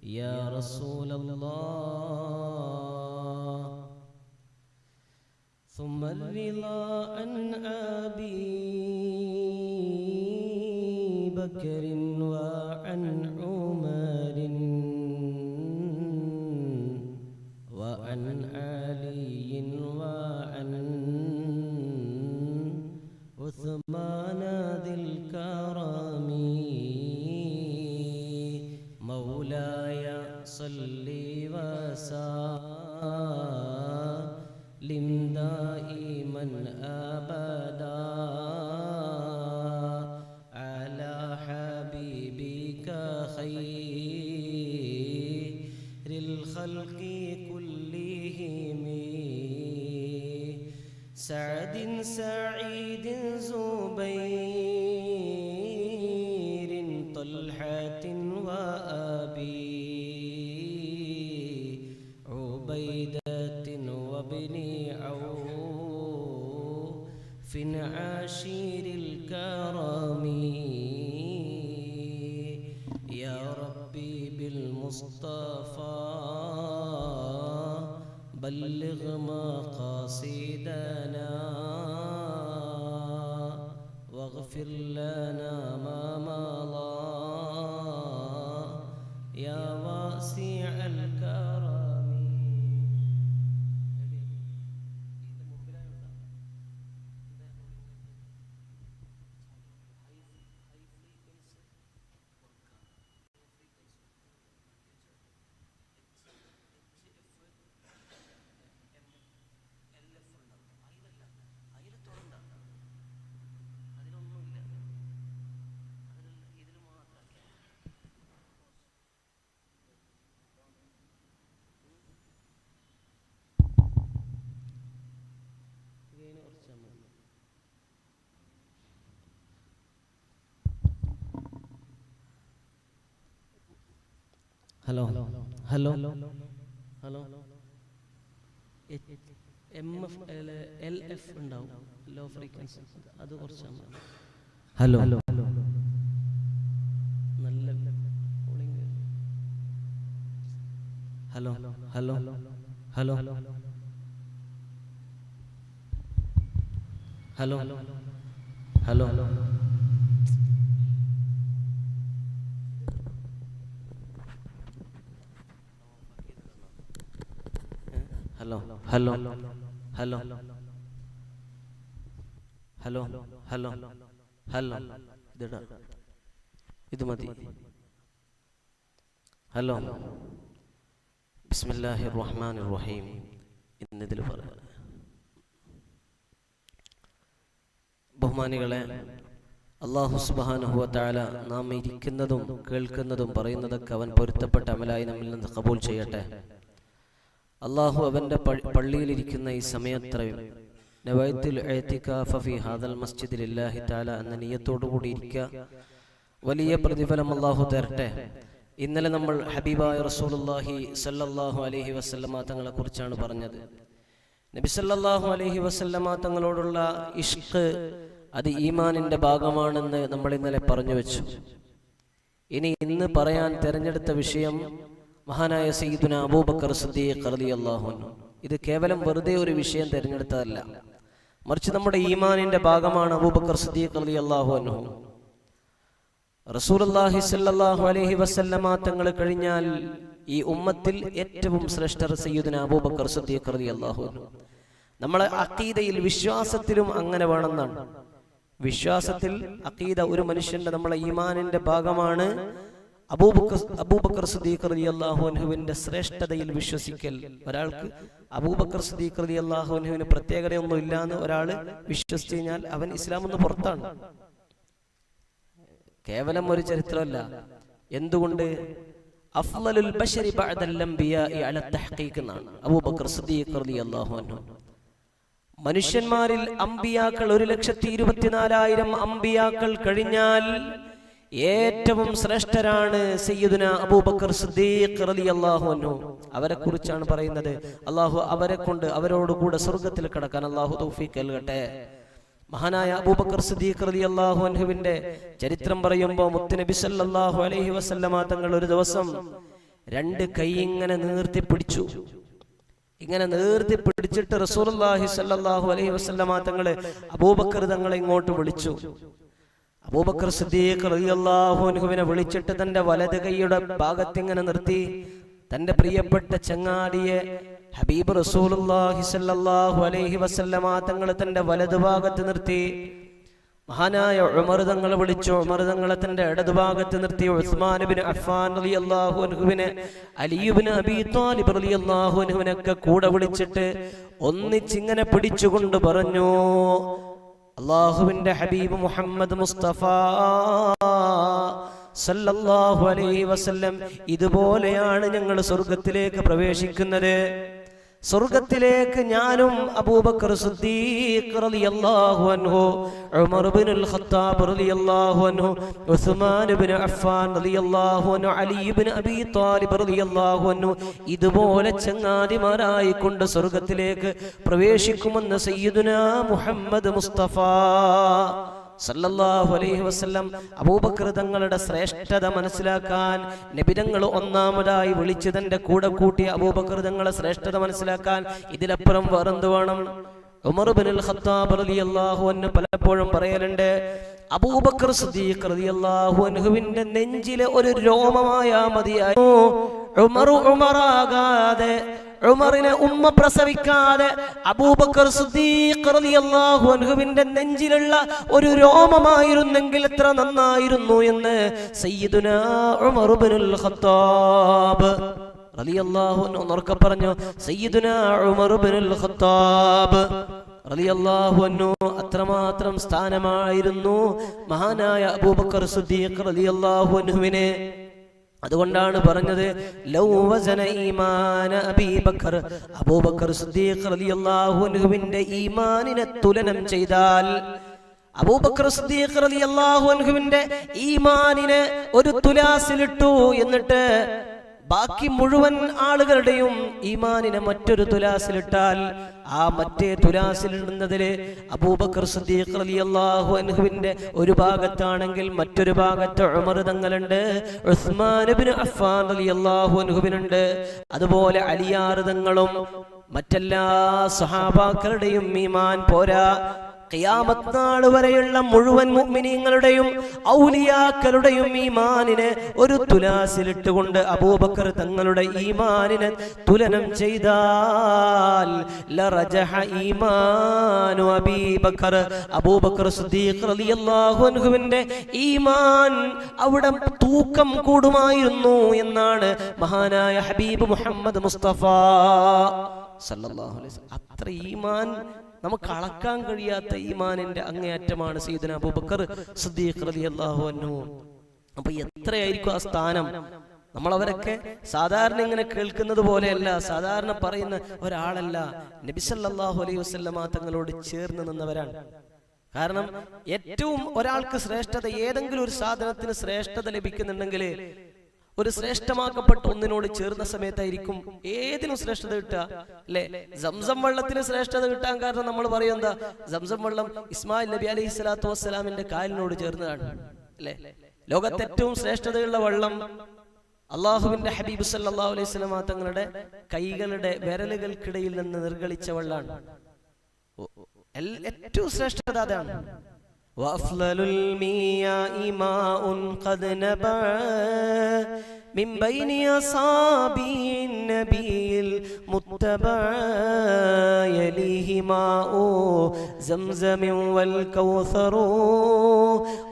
يا رسول الله ثم الرضا عن أبي بكر وعن عمر وعن علي وعن عثمان ذي الكرم مولاي صل وسلم دائما أبدا على حبيبك خير الخلق كلهم سعد سعيد زبير طلحة وأبي عبيدة وابن عوف عشير الكرم يا ربي بالمصطفى بلغ مقاصدنا واغفر لنا ما مضى يا واسع الكرم. Hello hello hello LF ഉണ്ടാവും, low frequency, അത് കുറച്ചാണ്. ഹലോ നല്ല hello hello hello hello hello hello hello hello hello hello hello ഇതാ, ഇത് മതി. ഹലോ ബിസ്മില്ലാഹിർ റഹ്മാനിർ റഹീം. ഇന്നിതിൽ പറയാം. ബഹുമാനികളെ, അല്ലാഹു സുബ്ഹാനഹു വ തആല നാം ഇരിക്കുന്നതും കേൾക്കുന്നതും പറയുന്നതൊക്കെ അവൻ പൊരുത്തപ്പെട്ട അമലായി നമ്മിൽ നിന്ന് ഖബൂൽ ചെയ്യട്ടെ. അള്ളാഹു അവൻ്റെ പള്ളിയിലിരിക്കുന്ന ഈ സമയത്രയും നവൈത്തുൽ ഇഅ്തികാഫ ഫീ ഹാദൽ മസ്ജിദി ലില്ലാഹി തആല എന്ന നിയ്യത്തോടുകൂടി ഇരിക്കുക. വലിയ പ്രതിഫലം അള്ളാഹു തരട്ടെ. ഇന്നലെ നമ്മൾ ഹബീബായ റസൂലുള്ളാഹി സല്ലല്ലാഹു അലൈഹി വസല്ലമ തങ്ങളെ കുറിച്ചാണ് പറഞ്ഞത്. നബി സല്ലല്ലാഹു അലൈഹി വസല്ലമ തങ്ങളോടുള്ള ഇഷ്ഖ് അത് ഈമാനിന്റെ ഭാഗമാണെന്ന് നമ്മൾ ഇന്നലെ പറഞ്ഞു വെച്ചു. ഇന്ന് പറയാൻ തിരഞ്ഞെടുത്ത വിഷയം മഹാനായ സയ്യിദുന അബൂബക്കർ സിദ്ദീഖ് റളിയല്ലാഹു അൻഹു. ഇത് കേവലം വെറുതെ ഒരു വിഷയം തിരഞ്ഞെടുത്തതല്ല, മറിച്ച് നമ്മുടെ ഈമാനിന്റെ ഭാഗമാണ് അബൂബക്കർ സിദ്ദീഖ് റളിയല്ലാഹു അൻഹു. റസൂലുള്ളാഹി സ്വല്ലല്ലാഹു അലൈഹി വസല്ലമ തങ്ങൾ കഴിഞ്ഞാൽ ഈ ഉമ്മത്തിൽ ഏറ്റവും ശ്രേഷ്ഠർ സയ്യിദുന അബൂബക്കർ സിദ്ദീഖ് റളിയല്ലാഹു അൻഹു. നമ്മളെ അഖീദയിൽ, വിശ്വാസത്തിലും അങ്ങനെ വേണമെന്നാണ്. വിശ്വാസത്തിൽ അഖീദ ഒരു മനുഷ്യന്റെ, നമ്മളെ ഈമാനിന്റെ ഭാഗമാണ് അബൂബക്കർ സിദ്ദീഖ് റളിയല്ലാഹു അൻഹുവിന്റെ ശ്രേഷ്ഠതയിൽ വിശ്വസിക്കൽ. ഒരാൾക്ക് അബൂബക്കർ സിദ്ദീഖ് റളിയല്ലാഹു അൻഹുവിന് പ്രത്യേകതയൊന്നും ഇല്ലാന്ന് ഒരാൾ വിശ്വസിച്ചു കഴിഞ്ഞാൽ അവൻ ഇസ്ലാം നിന്ന് പുറത്താണ്. കേവലം ഒരു ചരിത്രമല്ല. എന്തുകൊണ്ട്? അഫ്ളലുൽ ബശരി ബഅദൽ അംബിയാഇ അല തഹ്ഖീഖ് എന്നാണ് അബൂബക്കർ സിദ്ദീഖ് റളിയല്ലാഹു അൻഹു. മനുഷ്യന്മാരിൽ അംബിയാക്കൾ 1,24,000 അംബിയാക്കൾ കഴിഞ്ഞാൽ ഏറ്റവും ശ്രേഷ്ഠരാണ് സയ്യിദുന അബൂബക്കർ സിദ്ദീഖ് റളിയല്ലാഹു അൻഹു. അവരെ കുറിച്ചാണ് പറയുന്നത്. അള്ളാഹു അവരോട് കൂടെ സ്വർഗത്തിൽ കടക്കാൻ അള്ളാഹു തൗഫീഖ് നൽകട്ടെ. മഹാനായ അബൂബക്കർ സിദ്ദീഖ് റളിയല്ലാഹു അൻഹുവിന്റെ ചരിത്രം പറയുമ്പോൾ മുത്തുനബി സല്ലല്ലാഹു അലൈഹി വസല്ലമ തങ്ങൾ ഒരു ദിവസം രണ്ട് കൈ ഇങ്ങനെ നീർത്തിപ്പിടിച്ചു. ഇങ്ങനെ നീർത്തിപ്പിടിച്ചിട്ട് റസൂലുള്ളാഹി സ്വല്ലല്ലാഹു അലൈഹി വസല്ലമ തങ്ങള് അബൂബക്കർ തങ്ങളെ ഇങ്ങോട്ട് വിളിച്ചു. അബൂബക്കർ സിദ്ദീഖ് റളിയല്ലാഹു അൻഹുവിനെ വിളിച്ചിട്ട് തന്റെ വലത് കൈയുടെ ഭാഗത്തിങ്ങനെ നിർത്തി. തന്റെ പ്രിയപ്പെട്ട ചങ്ങാടിയെ ഹബീബ് റസൂലുള്ളാഹി സ്വല്ലല്ലാഹു അലൈഹി വസല്ലമ തങ്ങൾ തന്റെ വലത് ഭാഗത്ത് നിർത്തി. മഹാനായ ഉമർ തങ്ങളെ വിളിച്ചു. ഉമർ തങ്ങളെ തന്റെ ഇടത് ഭാഗത്ത് നിർത്തി. ഉസ്മാൻ ഇബ്നു അഫ്ഫാൻ റളിയല്ലാഹു അൻഹുവിനെ, അലി ഇബ്നു അബീ ത്വാലിബ് റളിയല്ലാഹു അൻഹുവിനൊക്കെ കൂടെ വിളിച്ചിട്ട് ഒന്നിച്ചിങ്ങനെ പിടിച്ചുകൊണ്ട് പറഞ്ഞു, അല്ലാഹുവിന്റെ ഹബീബ് മുഹമ്മദ് മുസ്തഫ സല്ലല്ലാഹു അലൈഹി വസല്ലം ഇതുപോലെയാണ് ഞങ്ങൾ സ്വർഗത്തിലേക്ക് പ്രവേശിക്കുന്നത്. സ്വർഗത്തിലേക്ക് ഞാനും അബൂബക്കർ സിദ്ദീഖ് റളിയല്ലാഹു അൻഹു, ഉമർ ഇബ്നുൽ ഖത്താബ് റളിയല്ലാഹു അൻഹു, ഉസ്മാൻ ഇബ്നു അഫ്ഫാൻ റളിയല്ലാഹു അൻഹു, അലി ഇബ്നു അബീ ത്വാലിബ് റളിയല്ലാഹു അൻഹു ഇതുപോലെ ചങ്ങാതിമാരായി കൊണ്ട് സ്വർഗത്തിലേക്ക് പ്രവേശിക്കുമെന്ന് സയ്യിദുനാ മുഹമ്മദ് മുസ്തഫ സല്ലല്ലാഹു അലൈഹി വസല്ലം അബൂബക്കർ തങ്ങളുടെ ശ്രേഷ്ഠത മനസ്സിലാക്കാൻ നബി തങ്ങൾ ഒന്നാമതായി വിളിച്ച് തന്റെ കൂടെ കൂട്ടിയ അബൂബക്കർ തങ്ങളുടെ ശ്രേഷ്ഠത മനസ്സിലാക്കാൻ ഇതിലപ്പുറം വേറെന്ത് വേണം? ഉമർ ഇബ്നുൽ ഖത്താബ് റളിയല്ലാഹു അൻഹു പലപ്പോഴും പറയലുണ്ട്, അബൂബക്കർ സിദ്ദീഖ് റളിയല്ലാഹു അൻഹുവിന്റെ നെഞ്ചിലെ ഒരു രോമമായാ മതിയായിരുന്നു. ഉമറാകാതെ, ഉമറിനെ ഉമ്മ പ്രസവിക്കാതെ അബൂബക്കർ സിദ്ദീഖ് റളിയല്ലാഹു അൻഹുവിന്റെ നെഞ്ചിലുള്ള ഒരു രോമമായിരുന്നെങ്കിൽ എത്ര നന്നായിരുന്നു എന്ന് സയ്യിദുനാ ഉമർ ഇബ്നുൽ ഖത്താബ് റളിയല്ലാഹു അൻഹു ഉറക്കെ പറഞ്ഞു. സയ്യിദുനാ ഉമർ ഇബ്നുൽ ഖത്താബ് റളിയല്ലാഹു അൻഹു അത്രമാത്രം സ്ഥാനമായിരുന്നു മഹാനായ അബൂബക്കർ സിദ്ദീഖ് റളിയല്ലാഹു അൻഹുവിനെ. അതുകൊണ്ടാണ് പറഞ്ഞത്, ലൗ വസന ഈമാന അബീ ബക്കർ, അബൂബക്കർ സിദ്ദീഖ് റളിയല്ലാഹു അൻഹുവിന്റെ ഈമാനിനെ തുലനം ചെയ്താൽ, അബൂബക്കർ സിദ്ദീഖ് റളിയല്ലാഹു അൻഹുവിന്റെ ഈമാനിനെ ഒരു തുലാസിലിട്ടു, എന്നിട്ട് ബാക്കി മുഴുവൻ ആളുകളുടെയും ഈമാനിനെ മറ്റൊരു തുലാസിലിട്ടാൽ ആ മറ്റേ തുലാസിലിടുന്നതില് അബൂബക്കർ സിദ്ദീഖ് റളിയല്ലാഹു അൻഹുവിന്റെ ഒരു ഭാഗത്താണെങ്കിൽ മറ്റൊരു ഭാഗത്ത് ഉമർ തങ്ങളുണ്ട്, ഉസ്മാൻ ഇബ്നു അഫ്ഫാൻ റളിയല്ലാഹു അൻഹുവിനുണ്ട്, അതുപോലെ അലിയാർ തങ്ങളും മറ്റെല്ലാ സ്വഹാബാക്കളുടെയും ഈമാൻ പോരാ, ഖിയാമത്ത് നാൾ വരെയുള്ള മുഴുവൻ മുഅ്മിനീങ്ങളുടെയും ഔലിയാക്കളുടെയും ഈമാനിനെ ഒരു തുലാസിലിട്ടുകൊണ്ട് അബൂബക്കർ തങ്ങളുടെ ഈമാനിനെ തുലനം ചെയ്താൽ ലറജഹ ഈമാനു അബീ ബക്കർ, അബൂബക്കർ സിദ്ദീഖ് റളിയല്ലാഹു അൻഹുവിന്റെ ഈമാൻ അവിടെ തൂക്കം കൂടുമായിരുന്നു എന്നാണ് മഹാനായ ഹബീബ് മുഹമ്മദ് മുസ്തഫ സല്ലല്ലാഹു അലൈഹി വസല്ലം. അത്ര ഈമാൻ നമുക്ക് അളക്കാൻ കഴിയാത്ത ഈമാനിന്റെ അങ്ങേയറ്റമാണ് സയ്യിദുനാ അബൂബക്കർ സിദ്ദീഖ് റളിയല്ലാഹു അൻഹു. അപ്പൊ എത്രയായിരിക്കും ആ സ്ഥാനം? നമ്മളവരൊക്കെ സാധാരണ ഇങ്ങനെ കേൾക്കുന്നത് പോലെയല്ല, സാധാരണ പറയുന്ന ഒരാളല്ല, നബി സല്ലല്ലാഹു അലൈഹി വസല്ലമ തങ്ങളോട് ചേർന്ന് നിന്നവരാണ്. കാരണം ഏറ്റവും ഒരാൾക്ക് ശ്രേഷ്ഠത, ഏതെങ്കിലും ഒരു സാധനത്തിന് ശ്രേഷ്ഠത ലഭിക്കുന്നുണ്ടെങ്കിൽ ഒരു ശ്രേഷ്ഠമാക്കപ്പെട്ട ഒന്നിനോട് ചേർന്ന സമയത്തായിരിക്കും ഏതിനും ശ്രേഷ്ഠത കിട്ടുക, അല്ലെ? സംസം വെള്ളത്തിന് ശ്രേഷ്ഠത കിട്ടാൻ കാരണം നമ്മൾ പറയും എന്താ, സംസം വെള്ളം ഇസ്മായിൽ നബി അലൈഹി സ്വലാത്തു വസ്സലാമിന്റെ കാലിനോട് ചേർന്നതാണ്, അല്ലെ? ലോകത്തെ ഏറ്റവും ശ്രേഷ്ഠതയുള്ള വെള്ളം അള്ളാഹുവിന്റെ ഹബീബ് സല്ലല്ലാഹു അലൈഹി വസല്ലം തങ്ങളുടെ കൈകളുടെ വിരലുകൾക്കിടയിൽ നിന്ന് നിർഗളിച്ച വെള്ളമാണ്. ഏറ്റവും ശ്രേഷ്ഠത അതാണ്. وأفضل المياه ماء قد نبع من بين أصابع النبي المتبع يليه ماء زمزم والكوثر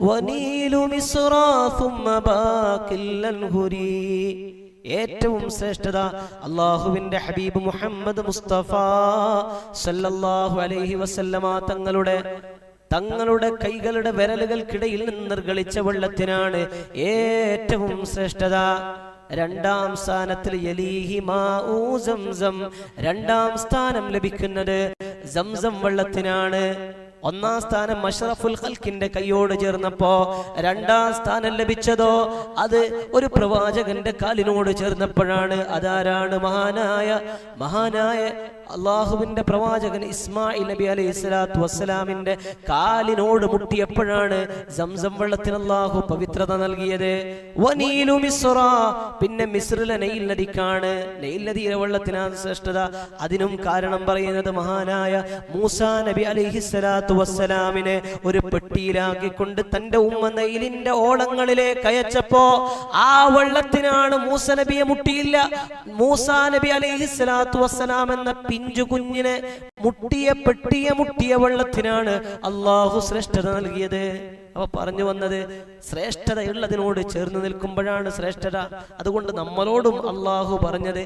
ونيل مصر ثم باقي الأنهري. ഏറ്റവും ശ്രേഷ്ഠത അള്ളാഹുവിന്റെ ഹബീബ് മുഹമ്മദ് മുസ്തഫ സല്ലല്ലാഹു അലൈഹി വസല്ലമ തങ്ങളുടെ കൈകളുടെ വിരലുകൾക്കിടയിൽ നിന്ന് നിർഗളിച്ച വെള്ളത്തിനാണ് ഏറ്റവും ശ്രേഷ്ഠത. രണ്ടാം സ്ഥാനത്തിൽ യലീഹി മാഉ സംസം, രണ്ടാം സ്ഥാനം ലഭിക്കുന്നത് സംസം വെള്ളത്തിനാണ്. ഒന്നാം സ്ഥാനം അഷ്റഫുൽ ഖൽക്കിന്റെ കൈയോട് ചേർന്നപ്പോ രണ്ടാം സ്ഥാനം ലഭിച്ചതോ അത് ഒരു പ്രവാചകന്റെ കാലിനോട് ചേർന്നപ്പോഴാണ്. അതാരാണ്? മഹാനായ അള്ളാഹുവിന്റെ പ്രവാചകൻ ഇസ്മായിൽ നബി അലൈഹി സ്വലാത്തു വസ്സലാമിന്റെ കാലിനോട് മുട്ടിയപ്പോഴാണ് സംസം വെള്ളത്തിന് അള്ളാഹു പവിത്രത നൽകിയത്. വനീലു മിസ്റ, പിന്നെ മിസ്റിലെ നൈൽ നദിക്കാണ്, നൈൽ നദിയിലെ വെള്ളത്തിനാണ് ശ്രേഷ്ഠത. അതിനും കാരണം പറയുന്നത് മഹാനായ മൂസാ നബി അലൈഹി സ്വലാത്തു വസ്സലാമിനെ ഒരു പെട്ടിയിലാക്കിക്കൊണ്ട് തന്റെ ഉമ്മ നൈലിന്റെ ഓളങ്ങളിലേക്ക് അയച്ചപ്പോ ആ വെള്ളത്തിനാണ് മൂസ നബിയെ മുട്ടിയില്ല. മൂസാ നബി അലൈഹി സ്വലാത്തു വസ്സലാം എന്ന പിഞ്ചു കുഞ്ഞിനെ മുട്ടിയ വെള്ളത്തിനാണ് അള്ളാഹു ശ്രേഷ്ഠത നൽകിയത്. അപ്പൊ പറഞ്ഞു വന്നത് ശ്രേഷ്ഠതയുള്ളതിനോട് ചേർന്ന് നിൽക്കുമ്പോഴാണ് ശ്രേഷ്ഠത. അതുകൊണ്ട് നമ്മളോടും അള്ളാഹു പറഞ്ഞത്,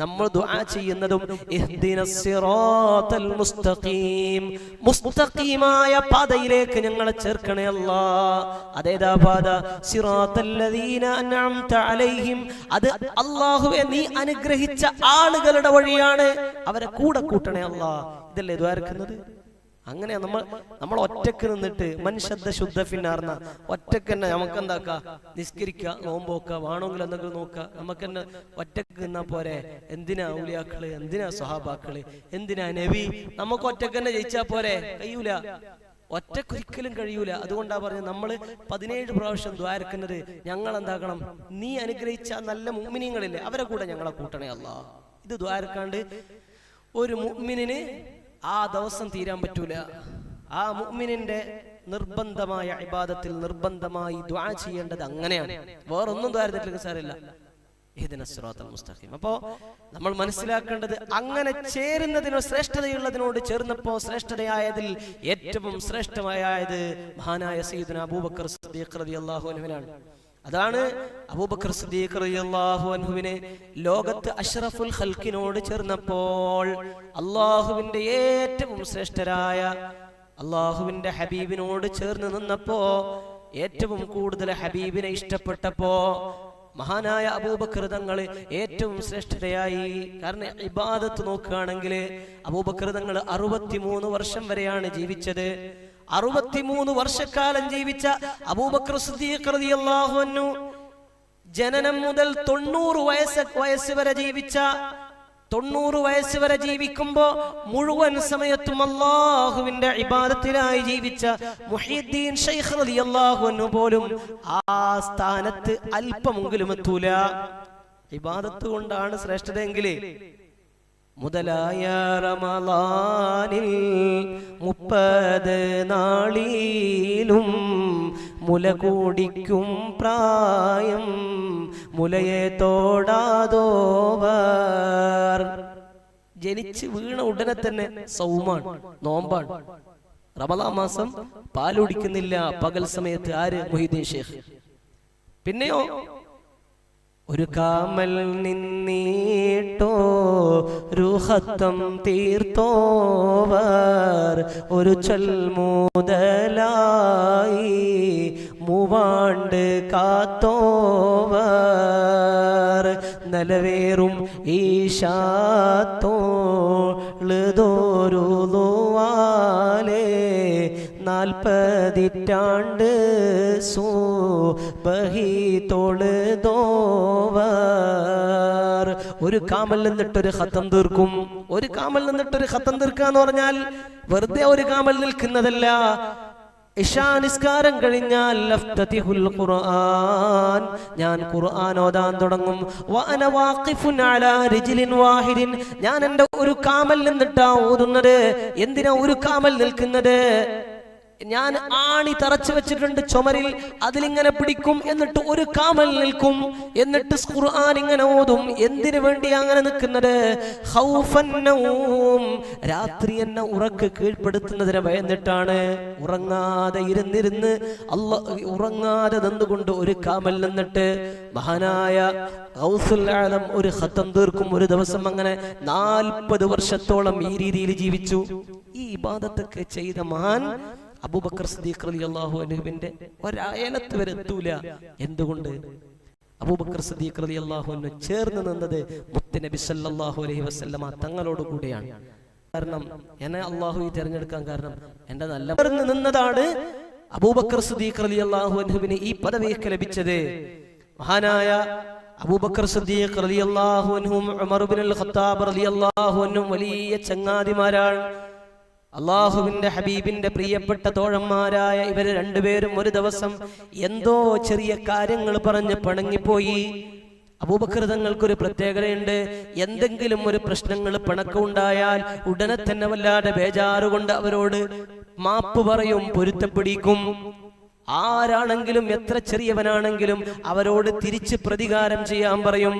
നമ്മൾ ദുആ ചെയ്യുന്നതും ഇഹ്ദിനസ് സിറാത്തൽ മുസ്തഖീം, മുസ്തഖീമായ പാതയിലേക്ക് ഞങ്ങളെ ചേർക്കണേ അല്ലാഹ്. അതേതാ പാത? സിറാത്തൽ ലദീന അൻഅംത അലൈഹിം, അത് അല്ലാഹുവേ നീ അനുഗ്രഹിച്ച ആളുകളുടെ വഴിയാണ്, അവരെ കൂടെ കൂട്ടണേ അല്ലാഹ്. ഇതല്ലേ ദ്വാരക്കുന്നത്? അങ്ങനെ നമ്മൾ ഒറ്റക്ക് നിന്നിട്ട് മനുഷ്യദ്ദ ശുദ്ധ ഫിന്നാർന്ന ഒറ്റക്ക് തന്നെ നമുക്ക് എന്താക്കാം, നിസ്കരിക്കുക, നോമ്പോക്കുക, വേണമെങ്കിൽ എന്തെങ്കിലും നോക്കുക. നമുക്ക് തന്നെ ഒറ്റക്ക് നിന്നാ പോരെ? എന്തിനാ ഔലിയാക്കള്, എന്തിനാ സ്വഹാബാക്കള്, എന്തിനാ നബി? നമുക്ക് ഒറ്റക്ക് തന്നെ ജയിച്ചാ പോരെ? കഴിയൂല, ഒറ്റക്കൊരിക്കലും കഴിയൂല. അതുകൊണ്ടാ പറഞ്ഞത് നമ്മൾ 17 പ്രാവശ്യം ദ്വാരക്കുന്നത്. ഞങ്ങൾ എന്താക്കണം? നീ അനുഗ്രഹിച്ച നല്ല മുഅ്മിനീങ്ങളില്ലേ, അവരെ കൂടെ ഞങ്ങളെ കൂട്ടണേ അല്ലാഹ്. ഇത് ദ്വാരക്കാണ്ട് ഒരു മുഅ്മിനിന് ആ ദിവസം തീരാൻ പറ്റൂല. ആ മുഅ്മിനിന്റെ നിർബന്ധമായ ഇബാദത്തിൽ നിർബന്ധമായി ദുആ ചെയ്യേണ്ടത് അങ്ങനെയാണ്. വേറൊന്നും ദ്വാരത്തിലേക്ക് സാരമില്ല. ഇഹ്ദിനസ് സിറാത്തൽ മുസ്തഖീം. അപ്പോ നമ്മൾ മനസ്സിലാക്കേണ്ടത്, അങ്ങനെ ചേരുന്നതിനോ ശ്രേഷ്ഠതയുള്ളതിനോട് ചേർന്നപ്പോ ശ്രേഷ്ഠതയായതിൽ ഏറ്റവും ശ്രേഷ്ഠമായത് മഹാനായ സയ്യിദുനാ അബൂബക്കർ സിദ്ദീഖ് റളിയല്ലാഹു അൻഹുവിനാണ്. അതാണ് അബൂബക്കർ സിദ്ദീഖ് റളിയല്ലാഹു അൻഹുവിനെ ലോകത്ത് അഷ്റഫുൽ ഖൽഖിനോട് ചേർന്നപ്പോൾ അള്ളാഹുവിന്റെ ഏറ്റവും ശ്രേഷ്ഠരായ അള്ളാഹുവിന്റെ ഹബീബിനോട് ചേർന്ന് നിന്നപ്പോ, ഏറ്റവും കൂടുതൽ ഹബീബിനെ ഇഷ്ടപ്പെട്ടപ്പോ മഹാനായ അബൂബക്കർ തങ്ങൾ ഏറ്റവും ശ്രേഷ്ഠതയായി. കാരണം ഇബാദത്ത് നോക്കുകയാണെങ്കിൽ അബൂബക്കർ തങ്ങൾ 63 വർഷം വരെയാണ് ജീവിച്ചത്. 63 വർഷക്കാലം ജീവിച്ച അബൂബക്കർ സിദ്ദീഖ് റളിയല്ലാഹു അൻഹു ജനനം മുതൽ 90 വയസ്സ് വരെ ജീവിച്ച, 90 വയസ്സ് വരെ ജീവിക്കുമ്പോ മുഴുവൻ സമയത്തും അല്ലാഹുവിന്റെ ഇബാദത്തിനായി ജീവിച്ച മുഹീദ്ദീൻ ശൈഖ് റളിയല്ലാഹു അൻഹു പോലും ആ സ്ഥാനത്ത് അല്പമെങ്കിലും എത്തൂല. ഇബാദത്ത് കൊണ്ടാണ് ശ്രേഷ്ഠതയെങ്കിൽ മുതലായ റമളാനിൽ 30 നാളിലും മുല കൂടിക്കും പ്രായം മുലയെ തോടാതോവർ. ജനിച്ച് വീണ ഉടനെ തന്നെ സൗമാണ്, നോമ്പാണ്. റമളാൻ മാസം പാലുടിക്കുന്നില്ല പകൽ സമയത്ത്. ആര്? മുഹീദ്ദീൻ ശൈഖ്. പിന്നെയോ ഒരു കാമൽ നിന്നീട്ടോ റുഹത്തം തീർത്തോവർ, ഒരു ചൊൽമുതലായി മൂവാണ്ട് കാത്തോവർ, നലവേറും ഈശാത്തോളുതോരുവാലേ 40 സൂബഹി തൊഴുതോവർ. ഒരു കാമൽ നിന്നിട്ടൊരു ഖത്തം തീർക്കും. ഒരു കാമൽ നിന്നിട്ടൊരു ഖത്തം തീർക്കുക എന്ന് പറഞ്ഞാൽ വെറുതെ ഒരു കാമൽ നിൽക്കുന്നതല്ല. ഇശാ നിസ്കാരം കഴിഞ്ഞാൽ ലഫ്തതിഹുൽ ഖുർആൻ, ഞാൻ ഖുർആൻ ഓതാൻ തുടങ്ങും. വഅന വാഖിഫുൻ അലാ റിജ്ലിൻ വാഹിദിൻ, ഞാൻ എൻ്റെ ഒരു കാമൽ നിന്നിട്ടാ ഓതുന്നത്. എന്തിനാ ഒരു കാമൽ നിൽക്കുന്നത്? ഞാൻ ആണി തറച്ചു വെച്ചിട്ടുണ്ട് ചുമരിൽ, അതിലിങ്ങനെ പിടിക്കും, എന്നിട്ട് ഒരു കാമൽ നിൽക്കും, എന്നിട്ട് ഖുർആൻ ഇങ്ങനെ ഓതും. എന്തിനു വേണ്ടി അങ്ങനെ നിൽക്കുന്നത്? ഖൗഫൻ നൗം, രാത്രി എന്നെ ഉറക്ക് കീഴ്പ്പെടുത്തുന്നതിനെ ഭയന്നിട്ടാണ്. ഉറങ്ങാതെ ഇരുന്നിരുന്ന് ഉറങ്ങാതെ നിന്നുകൊണ്ട് ഒരു കാമൽ നിന്നിട്ട് മഹാനായ ഗൗസുൽ ആലം ഒരു ഖത്തം തീർക്കും ഒരു ദിവസം. അങ്ങനെ 40 വർഷത്തോളം ഈ രീതിയിൽ ജീവിച്ചു. ഈ ഇബാദത്തൊക്കെ ചെയ്ത മഹാൻ അബൂബക്കർ സിദ്ദീഖ് റളിയല്ലാഹു അൻഹുവിന്റെ ഒരയലത്ത് വരെ എത്തൂല. എന്തുകൊണ്ട്? അബൂബക്കർ സിദ്ദീഖ് റളിയല്ലാഹു അൻഹു ചേർന്ന് നിന്നത് മുത്തുനബി സല്ലല്ലാഹു അലൈഹി വസല്ലമ തങ്ങളോട് കൂടെയാണ്. കാരണം എന്നെ അള്ളാഹു തിരഞ്ഞെടുക്കാൻ കാരണം എന്റെ നല്ല ചേർന്ന് നിന്നതാണ് അബൂബക്കർ സിദ്ദീഖ് റളിയല്ലാഹു അൻഹുവിന് ഈ പദവിയൊക്കെ ലഭിച്ചത്. മഹാനായ അബൂബക്കർ സിദ്ദീഖ് റളിയല്ലാഹു അൻഹും ഉമർ ഇബ്നുൽ ഖത്താബ് റളിയല്ലാഹു അൻഹും വലിയ ചങ്ങാതിമാരാണ്. അള്ളാഹുവിന്റെ ഹബീബിന്റെ പ്രിയപ്പെട്ട തോഴന്മാരായ ഇവര് രണ്ടുപേരും ഒരു ദിവസം എന്തോ ചെറിയ കാര്യങ്ങൾ പറഞ്ഞ് പിണങ്ങിപ്പോയി. അബൂബക്കർ തങ്ങൾക്കൊരു പ്രത്യേകതയുണ്ട്. എന്തെങ്കിലും ഒരു പ്രശ്നങ്ങൾ പിണക്കമുണ്ടായാൽ ഉടനെ തന്നെ വല്ലാതെ ബേജാറുകൊണ്ട് അവരോട് മാപ്പ് പറയും, പൊരുത്തപ്പെടിക്കും. ആരാണെങ്കിലും എത്ര ചെറിയവനാണെങ്കിലും അവരോട് തിരിച്ച് പ്രതികാരം ചെയ്യാൻ പറയും.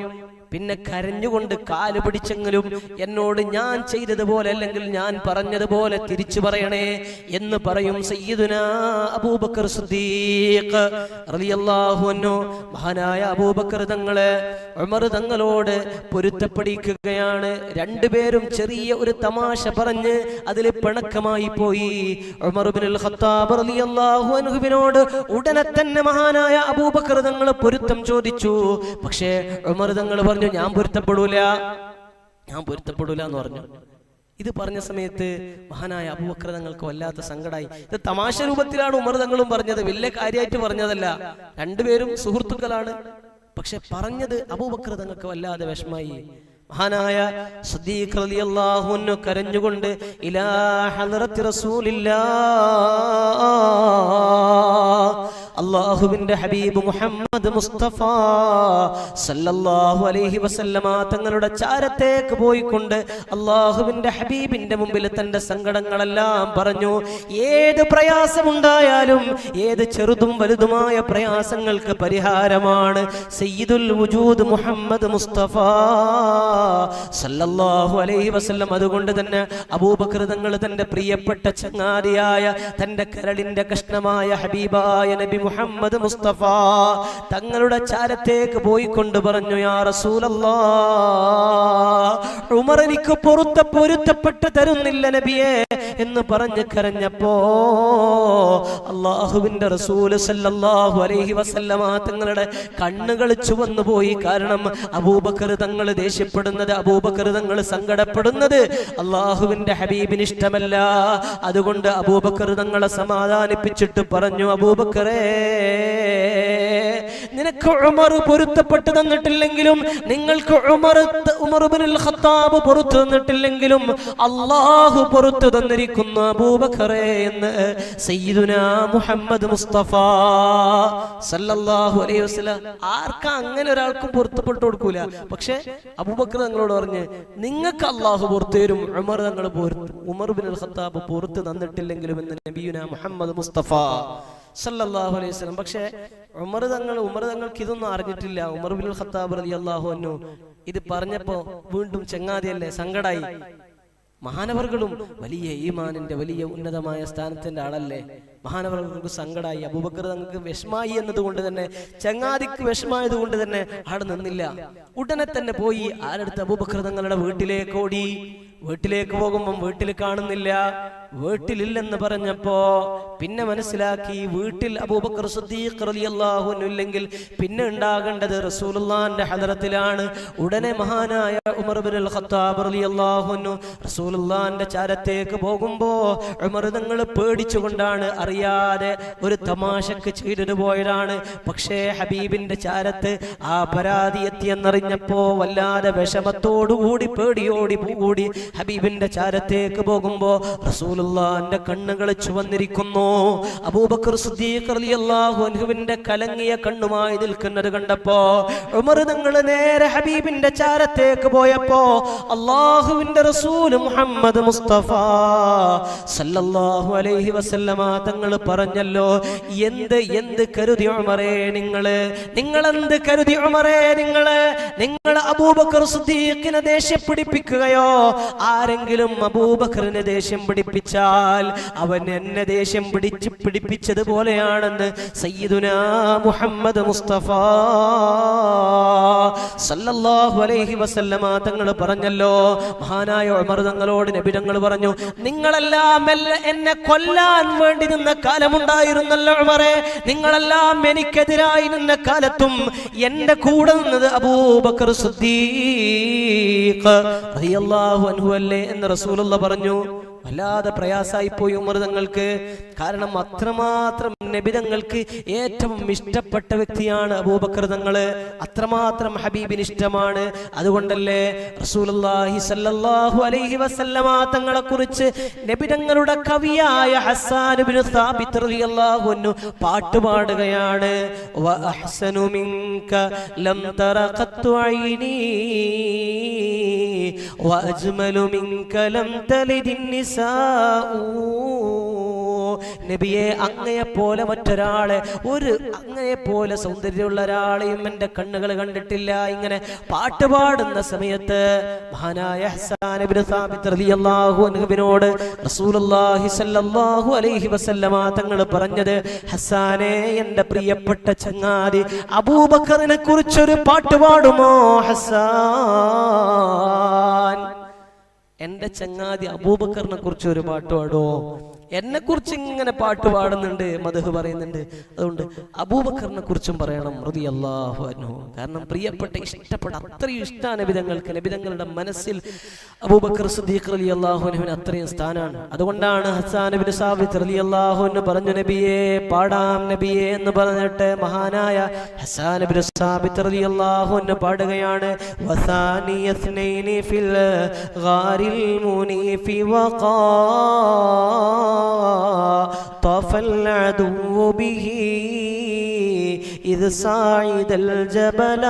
പിന്നെ കരഞ്ഞുകൊണ്ട് കാല് പിടിച്ചെങ്കിലും എന്നോട് ഞാൻ ചെയ്തതുപോലെ അല്ലെങ്കിൽ ഞാൻ പറഞ്ഞതുപോലെ തിരിച്ചു പറയണേ എന്ന് പറയും സയ്യിദുനാ അബൂബക്കർ സിദ്ദീഖ് റളിയല്ലാഹു അൻഹു. മഹാനായ അബൂബക്കർ തങ്ങളെ ഉമർ തങ്ങളോട് പൊരുത്തപ്പെടിക്കുകയാണ്. രണ്ടുപേരും ചെറിയ ഒരു തമാശ പറഞ്ഞ് അതിൽ പിണക്കമായി പോയി. ഉമർ ഇബ്നുൽ ഖത്താബ് റളിയല്ലാഹു അൻഹുവിനോട് ഉടനെ തന്നെ മഹാനായ അബൂബക്കർ തങ്ങൾ പൊരുത്തം ചോദിച്ചു. പക്ഷേ ഉമർ തങ്ങൾ പറഞ്ഞു, ഞാൻ പൊരുത്തപ്പെടൂല എന്ന് പറഞ്ഞു. ഇത് പറഞ്ഞ സമയത്ത് മഹാനായ അബൂബക്കർ തങ്ങൾക്ക് വല്ലാത്ത സങ്കടമായി. ഇത് തമാശ രൂപത്തിലാണ് ഉമർ തങ്ങളും പറഞ്ഞത്, വലിയ കാര്യമായിട്ട് പറഞ്ഞതല്ല. രണ്ടുപേരും സുഹൃത്തുക്കളാണ്. പക്ഷെ പറഞ്ഞത് അബൂബക്കർ തങ്ങൾക്ക് വല്ലാതെ വിഷമായി. മഹാനായ സിദ്ദീഖ് റളിയല്ലാഹു അൻഹു കരഞ്ഞുകൊണ്ട് ഇലാ ഹളറത്തി റസൂലില്ലാഹ്, അല്ലാഹുവിന്റെ ഹബീബ് മുഹമ്മദ് മുസ്തഫ സല്ലല്ലാഹു അലൈഹി വസല്ലമ തങ്ങളുടെ ചാരത്തേക്ക് പോയിക്കൊണ്ട് അല്ലാഹുവിന്റെ ഹബീബിന്റെ മുമ്പിൽ തന്റെ സങ്കടങ്ങളെല്ലാം പറഞ്ഞു. ഏത് പ്രയാസമുണ്ടായാലും, ഏത് ചെറുതും വലുതുമായ പ്രയാസങ്ങൾക്ക് പരിഹാരമാണ് സയ്യിദുൽ വജൂദ് മുഹമ്മദ് മുസ്തഫ സല്ലല്ലാഹു അലൈഹി വസല്ലം. അതുകൊണ്ട് തന്നെ അബൂബക്കർ തങ്ങൾ തന്റെ പ്രിയപ്പെട്ട ചങ്ങാതിയായ തന്റെ കരളിന്റെ കഷ്ണമായ ഹബീബായ നബി മുഹമ്മദ് മുസ്തഫ തങ്ങളുടെ ചാരത്തേക്ക് പോയിക്കൊണ്ട് പറഞ്ഞു, യാ റസൂലല്ലാഹ്, ഉമർ എനിക്ക് പൊരുത്തപ്പെട്ട് തരുന്നില്ല നബിയെ എന്ന് പറഞ്ഞ് കരഞ്ഞപ്പോ അല്ലാഹുവിന്റെ റസൂൽ സല്ലല്ലാഹു അലൈഹി വസല്ലമ തങ്ങളുടെ കണ്ണുകൾ ചുവന്നു പോയി. കാരണം അബൂബക്കർ തങ്ങൾ ദേഷ്യപ്പെടുന്നത്, അബൂബക്കർ തങ്ങൾ സങ്കടപ്പെടുന്നത് അല്ലാഹുവിന്റെ ഹബീബിന് ഇഷ്ടമല്ല. അതുകൊണ്ട് അബൂബക്കർ തങ്ങളെ സമാധാനിപ്പിച്ചിട്ട് പറഞ്ഞു, അബൂബക്കറേ, നിനക്ക് ഉമർ പൊരുത്തപ്പെട്ട് തന്നിട്ടില്ലെങ്കിലും, നിങ്ങൾക്ക് ഉമർ ഇബ്നുൽ ഖത്താബ് പൊറുത്തു തന്നിട്ടില്ലെങ്കിലും അല്ലാഹു പൊറുത്തു തന്നിരിക്കുന്നു അബൂബക്കറേ എന്ന് സയ്യിദുനാ മുഹമ്മദ് മുസ്തഫ സല്ലല്ലാഹു അലൈഹി വസല്ലം. ആർക്കാ അങ്ങനെ ഒരാൾക്കും പൊരുത്തപ്പെട്ടു കൊടുക്കൂല. പക്ഷെ അബൂബക്കർ തങ്ങളോട് പറഞ്ഞ്, നിങ്ങൾക്ക് അല്ലാഹു പൊറുത്തു തരും, ഉമർ ഇബ്നുൽ ഖത്താബ് പൊറുത്തു തന്നിട്ടില്ലെങ്കിലും എന്ന് നബിയുനാ മുഹമ്മദ് മുസ്തഫ സല്ലല്ലാഹു അലൈഹി വസല്ലം. പക്ഷേ ഉമർ തങ്ങൾക്ക് ഇതൊന്നും അറിഞ്ഞിട്ടില്ല. ഉമർ ഇബ്നുൽ ഖത്താബ് റളിയല്ലാഹു അൻഹു ഇത് പറഞ്ഞപ്പോ വീണ്ടും ചങ്ങാതിയല്ലേ, സങ്കടായി. മഹാനവർകളും വലിയ ഈമാനിന്റെ വലിയ ഉന്നതമായ സ്ഥാനത്തിന്റെ ആളല്ലേ, മഹാനവർകൾക്ക് സങ്കടായി. അബൂബക്കർ തങ്ങൾക്ക് വിഷമായി എന്നതുകൊണ്ട് തന്നെ, ചങ്ങാതിക്ക് വിഷമായത് കൊണ്ട് തന്നെ അവിടെ നിന്നില്ല. ഉടനെ തന്നെ പോയി ആരെടുത്ത് അബൂബക്കർ തങ്ങളുടെ വീട്ടിലേക്ക് ഓടി. വീട്ടിലേക്ക് പോകുമ്പം വീട്ടിൽ കാണുന്നില്ല. വീട്ടിലില്ലെന്ന് പറഞ്ഞപ്പോ പിന്നെ മനസ്സിലാക്കി വീട്ടിൽ അബൂബക്കർ സിദ്ദീഖ് റളിയല്ലാഹു അൻഹു ഇല്ലെങ്കിൽ പിന്നെ ഉണ്ടാകേണ്ടത് റസൂലുള്ളാഹിന്റെ ഹദറത്തിലാണ്. ഉടനെ മഹാനായ ഉമർ ഇബ്നുൽ ഖത്താബ് റളിയല്ലാഹു അൻഹു റസൂലുള്ളാഹിന്റെ ചാരത്തേക്ക് പോകുമ്പോ ഉമർ തങ്ങൾ പേടിച്ചുകൊണ്ടാണ്, അറിയാതെ ഒരു തമാശക്ക് ചെയ്തിട്ട് പോയതാണ്. പക്ഷേ ഹബീബിന്റെ ചാരത്ത് ആ പരാതി എത്തിയെന്നറിഞ്ഞപ്പോ വല്ലാതെ വിഷമത്തോടുകൂടി പേടിയോടി ഹബീബിന്റെ ചാരത്തേക്ക് പോകുമ്പോ റസൂലുള്ളാഹിന്റെ കണ്ണുകൾ ചുവന്നിരിക്കുന്നു. അബൂബക്കർ സിദ്ദീഖ് റളിയല്ലാഹു അൻഹുവിന്റെ കലങ്ങിയ കണ്ണുമായി നിൽക്കുന്നത് കണ്ടപ്പോ ഉമർ തങ്ങൾ നേരെ ഹബീബിന്റെ ചാരത്തേക്ക് പോയപ്പോ അല്ലാഹുവിന്റെ റസൂൽ മുഹമ്മദ് മുസ്തഫ സല്ലല്ലാഹു അലൈഹി വസല്ലമ തങ്ങൾ പറഞ്ഞല്ലോ, എന്ത് കരുതി ഉമറേ നിങ്ങളെന്ത് കരുതി ഉമറേ, നിങ്ങൾ അബൂബക്കർ സിദ്ദീഖിനെ ദേഷ്യം പിടിപ്പിക്കുകയോ? ആരെങ്കിലും അബൂബക്കറിനെ ദേഷ്യം പിടിപ്പിച്ചാൽ അവൻ എന്നെ ദേഷ്യം പിടിപ്പിച്ചതുപോലെയാണെന്ന് സയ്യിദുനാ മുഹമ്മദ് മുസ്തഫ സല്ലല്ലാഹു അലൈഹി വസല്ലമ തങ്ങൾ പറഞ്ഞല്ലോ. മഹാനായ ഉമർ തങ്ങളോട് നബി തങ്ങൾ പറഞ്ഞു, നിങ്ങളെല്ലാം എന്നെ കൊല്ലാൻ വേണ്ടി നിന്ന കാലമുണ്ടായിരുന്നല്ലോ ഉമറേ, നിങ്ങളെല്ലാം എനിക്കെതിരായി നിന്ന കാലത്തും എന്റെ കൂടെ നിന്നത് അബൂബക്കർ സിദ്ദീഖ് റളിയല്ലാഹു അൻഹു അല്ലേ എന്ന് റസൂലുള്ളാഹി പറഞ്ഞു. വല്ലാതെ പ്രയാസായി പോയി ഉമർ തങ്ങൾക്ക്. കാരണം അത്രമാത്രം നബി തങ്ങൾക്ക് ഏറ്റവും ഇഷ്ടപ്പെട്ട വ്യക്തിയാണ് അബൂബക്കർ തങ്ങള്. അത്രമാത്രം ഹബീബിന് ഇഷ്ടമാണ്. അതുകൊണ്ടല്ലേ റസൂലുള്ളാഹി സ്വല്ലല്ലാഹു അലൈഹി വസല്ലമ തങ്ങളെ കുറിച്ച് നബി തങ്ങളുടെ കവിയായ ഹസ്സാൻ ഇബ്നു സാബിത്ത് റളിയല്ലാഹു അൻഹു പാട്ടുപാടുകയാണ്. വ അഹ്സനു മിൻക ലം തറ ഖത്തു ഐനി വ അജ്മലു മിൻക ലം തലിദിൻ നിസാഉ. നബിയെ, അങ്ങയെപ്പോലെ മറ്റൊരാളെ, അങ്ങയെപ്പോലെ സൗന്ദര്യമുള്ള ഒരാളെയും എൻ്റെ കണ്ണുകൾ കണ്ടിട്ടില്ല. ഇങ്ങനെ പാട്ടുപാടുന്ന സമയത്ത് മഹാനായ ഹസ്സാൻ ഇബ്നു സാബിത്ത് റളിയല്ലാഹു അൻഹുവിനോട് റസൂലുള്ളാഹി സ്വല്ലല്ലാഹു അലൈഹി വസല്ലമ തങ്ങൾ പറഞ്ഞത്, ഹസ്സാനെ, എൻ്റെ പ്രിയപ്പെട്ട ചങ്ങാതി അബൂബക്കറിനെ കുറിച്ചൊരു പാട്ട് പാടുമോ ഹസ്സാൻ? എൻ്റെ ചങ്ങാതി അബൂബക്കറിനെ കുറിച്ച് ഒരു പാട്ട് പാടുമോ? എന്നെ കുറിച്ച് ഇങ്ങനെ പാട്ട് പാടുന്നുണ്ട്, മദ്ഹ് പറയുന്നുണ്ട്. അതുകൊണ്ട് അബൂബക്കറിനെ കുറിച്ചും പറയണം റളിയല്ലാഹു അൻഹു. കാരണം പ്രിയപ്പെട്ട, ഇഷ്ടപ്പെട്ട, അത്രയും ഇഷ്ടമാണ് നബിതങ്ങൾക്ക്. നബിതങ്ങളുടെ മനസ്സിൽ അബൂബക്കർ സിദ്ദീഖ് റളിയല്ലാഹു അൻഹുവിന് അത്രയും സ്ഥാനമാണ്. അതുകൊണ്ടാണ് ഹസ്സാൻ ഇബ്നു സാബിത്ത് റളിയല്ലാഹു അൻഹു പറഞ്ഞു, നബിയെ പാടാം നബിയെ എന്ന് പറഞ്ഞിട്ട് മഹാനായ ഹസ്സാൻ ഇബ്നു സാബിത്ത് റളിയല്ലാഹു അൻഹു പാടുകയാണ്. വസാനിയസ്നൈനി ഫിൽ ഗാരിൽ മുനീഫി വഖാ طاف العدو به إذ صعد الجبل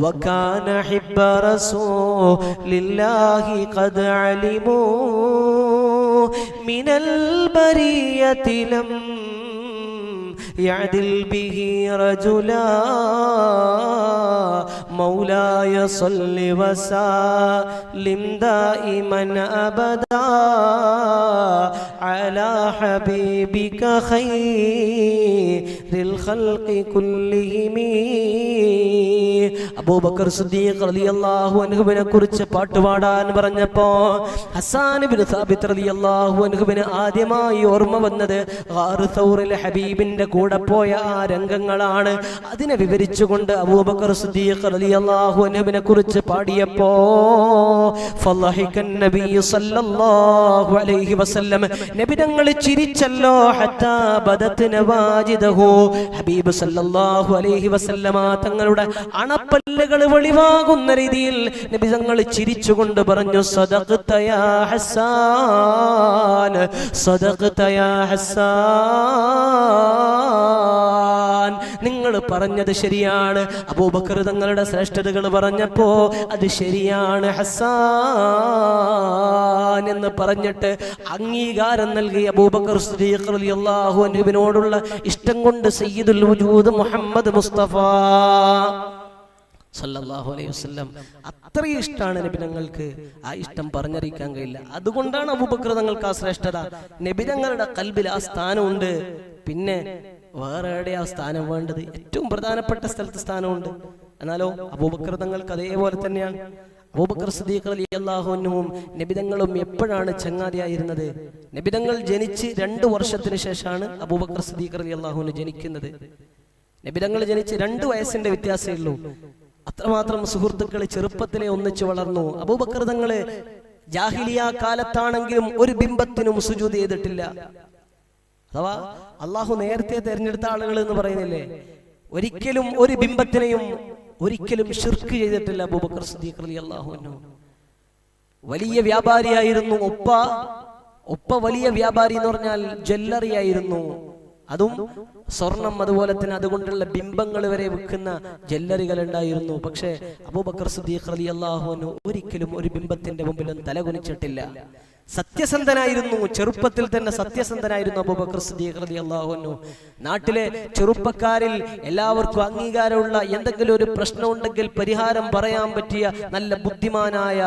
وكان حب رسول الله قد علموا من البرية لم يعدل به رجلا مولاي صل وسلم دائما أبدا على حبيبك خير الخلق كلهم. അബൂബക്കർ സിദ്ദീഖ് റളിയല്ലാഹു അൻഹുവിനെ കുറിച്ച് പാട്ടുപാടാൻ പറഞ്ഞപ്പോ ഹസ്സാൻ ഇബ്നു സാബിത്ത് റളിയല്ലാഹു അൻഹുവിന് ആദ്യമായി ഓർമ്മ വന്നത് ഗാർ സൗറിൽ ഹബീബിന്റെ കൂടെ പോയ ആ രംഗങ്ങളാണ്. അതിനെ വിവരിച്ചുകൊണ്ട് അബൂബക്കർ സിദ്ദീഖ് റളിയല്ലാഹു അൻഹുവിനെ കുറിച്ച് പാടിയപ്പോ ഫളഹികൻ നബി സല്ലല്ലാഹു അലൈഹി വസല്ലം, നബി തങ്ങൾ ചിരിച്ചല്ലോ. ഹത്താ ബദത് നവാജിദഹു, ഹബീബ് സല്ലല്ലാഹു അലൈഹി വസല്ലമ തങ്ങളുടെ അണപ്പല്ലുകൾ വെളിവാകുന്ന രീതിയിൽ നബി തങ്ങൾ ചിരിച്ചുകൊണ്ട് പറഞ്ഞു, സദഖ്ത യാ ഹസ്സാൻ, സദഖ്ത യാ ഹസ്സാൻ, നിങ്ങൾ പറഞ്ഞത് ശരിയാണ്. അബൂബക്കർ തങ്ങളുടെ ശ്രേഷ്ഠതകൾ പറഞ്ഞപ്പോ അത് ശരിയാണ് ഹസ്സാൻ എന്ന് പറഞ്ഞിട്ട് അംഗീകാരം നൽകി. അബൂബക്കർ സിദ്ദീഖ് റളിയല്ലാഹു അൻഹുവിനോടുള്ള ഇഷ്ടം കൊണ്ട് സയ്യിദുൽ വജൂദ് മുഹമ്മദ് മുസ്തഫ സല്ലല്ലാഹു അലൈഹി വസല്ലം അത്രയും ഇഷ്ടമാണ് നബി തങ്ങൾക്ക്. ആ ഇഷ്ടം പറഞ്ഞറിയിക്കാൻ കഴിയില്ല. അതുകൊണ്ടാണ് അബൂബക്കർ തങ്ങൾക്ക് ആ ശ്രേഷ്ഠത. നബി തങ്ങളുടെ ഖൽബിൽ ആ സ്ഥാനമുണ്ട്. പിന്നെ വേറെ എവിടെ ആ സ്ഥാനം വേണ്ടത്? ഏറ്റവും പ്രധാനപ്പെട്ട സ്ഥലത്ത് സ്ഥാനമുണ്ട്. എന്നാലോ അബൂബക്കർ തങ്ങൾക്ക് അതേപോലെ തന്നെയാണ്. അബൂബക്കർ സിദ്ദീഖ് റളിയല്ലാഹു അൻഹുവും നബി തങ്ങളും എപ്പോഴാണ് ചങ്ങാതിയായിരുന്നത്? നബി തങ്ങൾ ജനിച്ച് 2 വർഷത്തിന് ശേഷമാണ് അബൂബക്കർ സിദ്ദീഖ് റളിയല്ലാഹു അൻഹു ജനിക്കുന്നത്. നബി തങ്ങൾ ജനിച്ച് 2 വയസ്സിന്റെ വ്യത്യാസമേ ഉള്ളൂ. അത്രമാത്രം സുഹൃത്തുക്കളെ ചെറുപ്പത്തിലെ ഒന്നിച്ചു വളർന്നു. അബൂബക്കർ തങ്ങള് ജാഹിലിയ കാലത്താണെങ്കിലും ഒരു ബിംബത്തിനും സുജൂദ് ചെയ്തിട്ടില്ല. അഥവാ അള്ളാഹു നേരത്തെ തെരഞ്ഞെടുത്ത ആളുകൾ എന്ന് പറയുന്നില്ലേ, ഒരിക്കലും ഒരു ബിംബത്തിനെയും ഒരിക്കലും ശിർക്ക് ചെയ്തിട്ടില്ല അബൂബക്കർ സിദ്ദീഖ് റളിയല്ലാഹു അൻഹു. വലിയ വ്യാപാരിയായിരുന്നു. ഒപ്പ വലിയ വ്യാപാരി എന്ന് പറഞ്ഞാൽ ജ്വല്ലറി ആയിരുന്നു. അതും സ്വർണം, അതുപോലെ തന്നെ അതുകൊണ്ടുള്ള ബിംബങ്ങൾ വരെ വിൽക്കുന്ന ജ്വല്ലറികൾ ഉണ്ടായിരുന്നു. പക്ഷേ അബൂബക്കർ സിദ്ദീഖ് റളിയല്ലാഹു അൻഹു ഒരിക്കലും ഒരു ബിംബത്തിന്റെ മുമ്പിലും തലകുനിച്ചിട്ടില്ല. സത്യസന്ധനായിരുന്നു. ചെറുപ്പത്തിൽ തന്നെ സത്യസന്ധനായിരുന്നു അബൂബക്കർ സിദ്ദീഖ് റളിയല്ലാഹു അൻഹു. നാട്ടിലെ ചെറുപ്പക്കാരിൽ എല്ലാവർക്കും അംഗീകാരമുള്ള എന്തെങ്കിലും ഒരു പ്രശ്നം ഉണ്ടെങ്കിൽ പരിഹാരം പറയാൻ പറ്റിയ നല്ല ബുദ്ധിമാനായ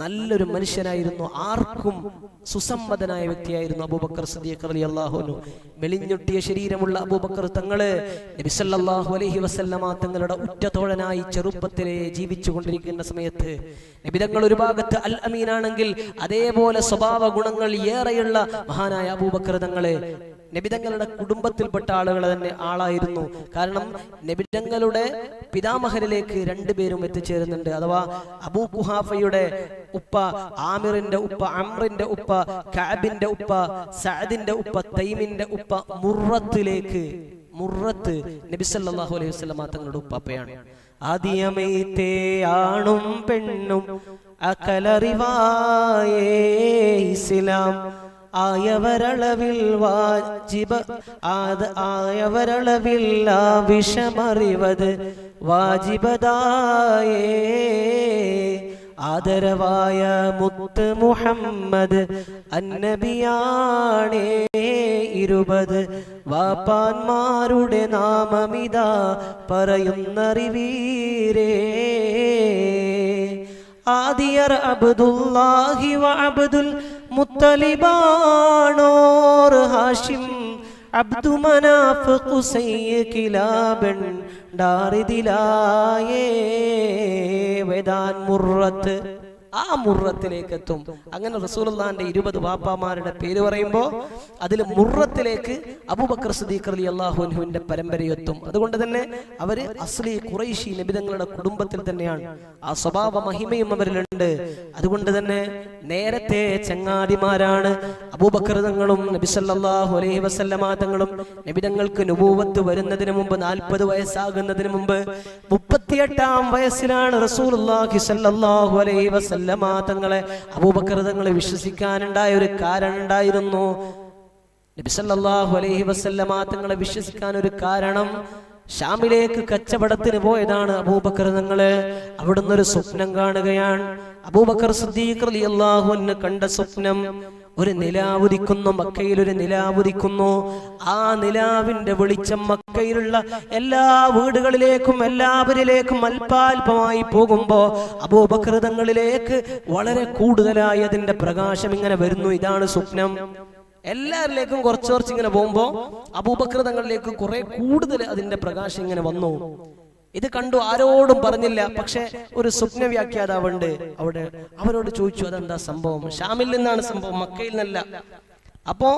നല്ലൊരു മനുഷ്യനായിരുന്നു. ആർക്കും സുസമ്മതനായ വ്യക്തിയായിരുന്നു അബൂബക്കർ സിദ്ദീഖ് റളിയല്ലാഹു അൻഹു. മെലിഞ്ഞൊട്ടിയ ശരീരമുള്ള അബൂബക്കർ തങ്ങള് നബി സല്ലല്ലാഹു അലൈഹി വസല്ലമ തങ്ങളുടെ ഉറ്റതോഴനായി ചെറുപ്പത്തിലെ ജീവിച്ചു കൊണ്ടിരിക്കുന്ന സമയത്ത് നബി തങ്ങൾ ഒരു ഭാഗത്ത് അൽ അമീനാണെങ്കിൽ അതേപോലെ സ്വഭാവ ഗുണങ്ങൾ ഏറെയുള്ള മഹാനായ അബൂബക്കർ തങ്ങളെ നബിതങ്ങളുടെ കുടുംബത്തിൽപ്പെട്ട ആളായിരുന്നു. കാരണം നബിതങ്ങളുടെ പിതാമഹനിലേക്ക് രണ്ടുപേരും എത്തിച്ചേരുന്നുണ്ട്. അഥവാ അബൂ ഖുഹാഫയുടെ ഉപ്പ ആമിറിന്റെ ഉപ്പ, അംറിന്റെ ഉപ്പ, കഅബിന്റെ ഉപ്പ, സഅദിന്റെ ഉപ്പ, തൈമിന്റെ ഉപ്പ മുറത്ത് നബി സല്ലല്ലാഹു അലൈഹി വസല്ലം തങ്ങളുടെ ഉപ്പാപ്പയാണ്. ആദിയമേത്തെ ആണും പെണ്ണും അകലറിവായേ ഇസ്ലാം ആയവരളവിൽ ആയവരളവിൽ വിഷമറിവത് വാജിബദായേ ആദരവായ മുത്ത് മുഹമ്മദ് അന്നബിയാണേ 20 വാപ്പാന്മാരുടെ നാമമിതാ പറയുന്നറിവീരേ ആദിയർ അബ്ദുല്ലാഹി വ അബ്ദുൽ മുത്തലിബാണോർ ഹാഷിം അബ്ദു മനാഫ് ഖുസൈ കിലാബൻ ഡാറിദിലായേ വേദാൻ മുറത്ത് ആ മുറത്തിലേക്ക് എത്തും. അങ്ങനെ റസൂലുള്ളാഹിന്റെ 20 വാപ്പാമാരുടെ പേര് പറയുമ്പോൾ അതിൽ മുറത്തിലേക്ക് അബൂബക്കർ സിദ്ദീഖ് റളിയല്ലാഹു അൻഹുവിന്റെ പരമ്പരയെത്തും. അതുകൊണ്ട് തന്നെ അവര് അസ്ലി ഖുറൈശി നബിതങ്ങളുടെ കുടുംബത്തിൽ തന്നെയാണ്. ആ സ്വഭാവ മഹിമയും അവരിലുണ്ട്. അതുകൊണ്ട് തന്നെ നേരത്തെ ചങ്ങാതിമാരാണ് അബൂബക്കർ തങ്ങളും നബി സല്ലല്ലാഹു അലൈഹി വസല്ലമ തങ്ങളും. നബിതങ്ങൾക്ക് നുബൂവത്ത് വരുന്നതിന് മുമ്പ് 40 വയസ്സാകുന്നതിന് മുമ്പ് 38-ാം വയസ്സിലാണ് റസൂലുള്ളാഹി സല്ലല്ലാഹു അലൈഹി വസല്ലമ തങ്ങളെ അബൂബക്കർ തങ്ങളെ വിശ്വസിക്കാനുണ്ടായ ഒരു കാരണം ഉണ്ടായിരുന്നു. നബി സല്ലല്ലാഹു അലൈഹി വസല്ലമ തങ്ങളെ വിശ്വസിക്കാൻ ഒരു കാരണം, ഷാമിലേക്ക് കച്ചവടത്തിന് പോയതാണ് അബൂബക്കർ തങ്ങള്. അവിടുന്ന് ഒരു സ്വപ്നം കാണുകയാണ്. അബൂബക്കർ സിദ്ദീഖ് റളിയല്ലാഹു അൻഹു കണ്ട സ്വപ്നം, ഒരു നിലാവുദിക്കുന്നു, മക്കയിൽ ഒരു നിലാവുദിക്കുന്നു. ആ നിലാവിന്റെ വെളിച്ചം മക്കയിലുള്ള എല്ലാ വീടുകളിലേക്കും എല്ലാവരിലേക്കും അല്പാൽപമായി പോകുമ്പോ അബൂബക്കർ തങ്ങളിലേക്ക് വളരെ കൂടുതലായി അതിന്റെ പ്രകാശം ഇങ്ങനെ വരുന്നു. ഇതാണ് സ്വപ്നം. എല്ലാവരിലേക്കും കുറച്ച് ഇങ്ങനെ പോകുമ്പോ അബൂബക്കർ തങ്ങളിലേക്ക് കുറെ കൂടുതൽ അതിന്റെ പ്രകാശം ഇങ്ങനെ വന്നു. ഇത് കണ്ടു, ആരോടും പറഞ്ഞില്ല. പക്ഷെ ഒരു സ്വപ്ന വ്യാഖ്യാതാവുണ്ട് അവിടെ, അവരോട് ചോദിച്ചു അതെന്താ സംഭവം. ഷാമിൽ നിന്നാണ് സംഭവം, മക്കയിൽ നിന്നല്ല. അപ്പോ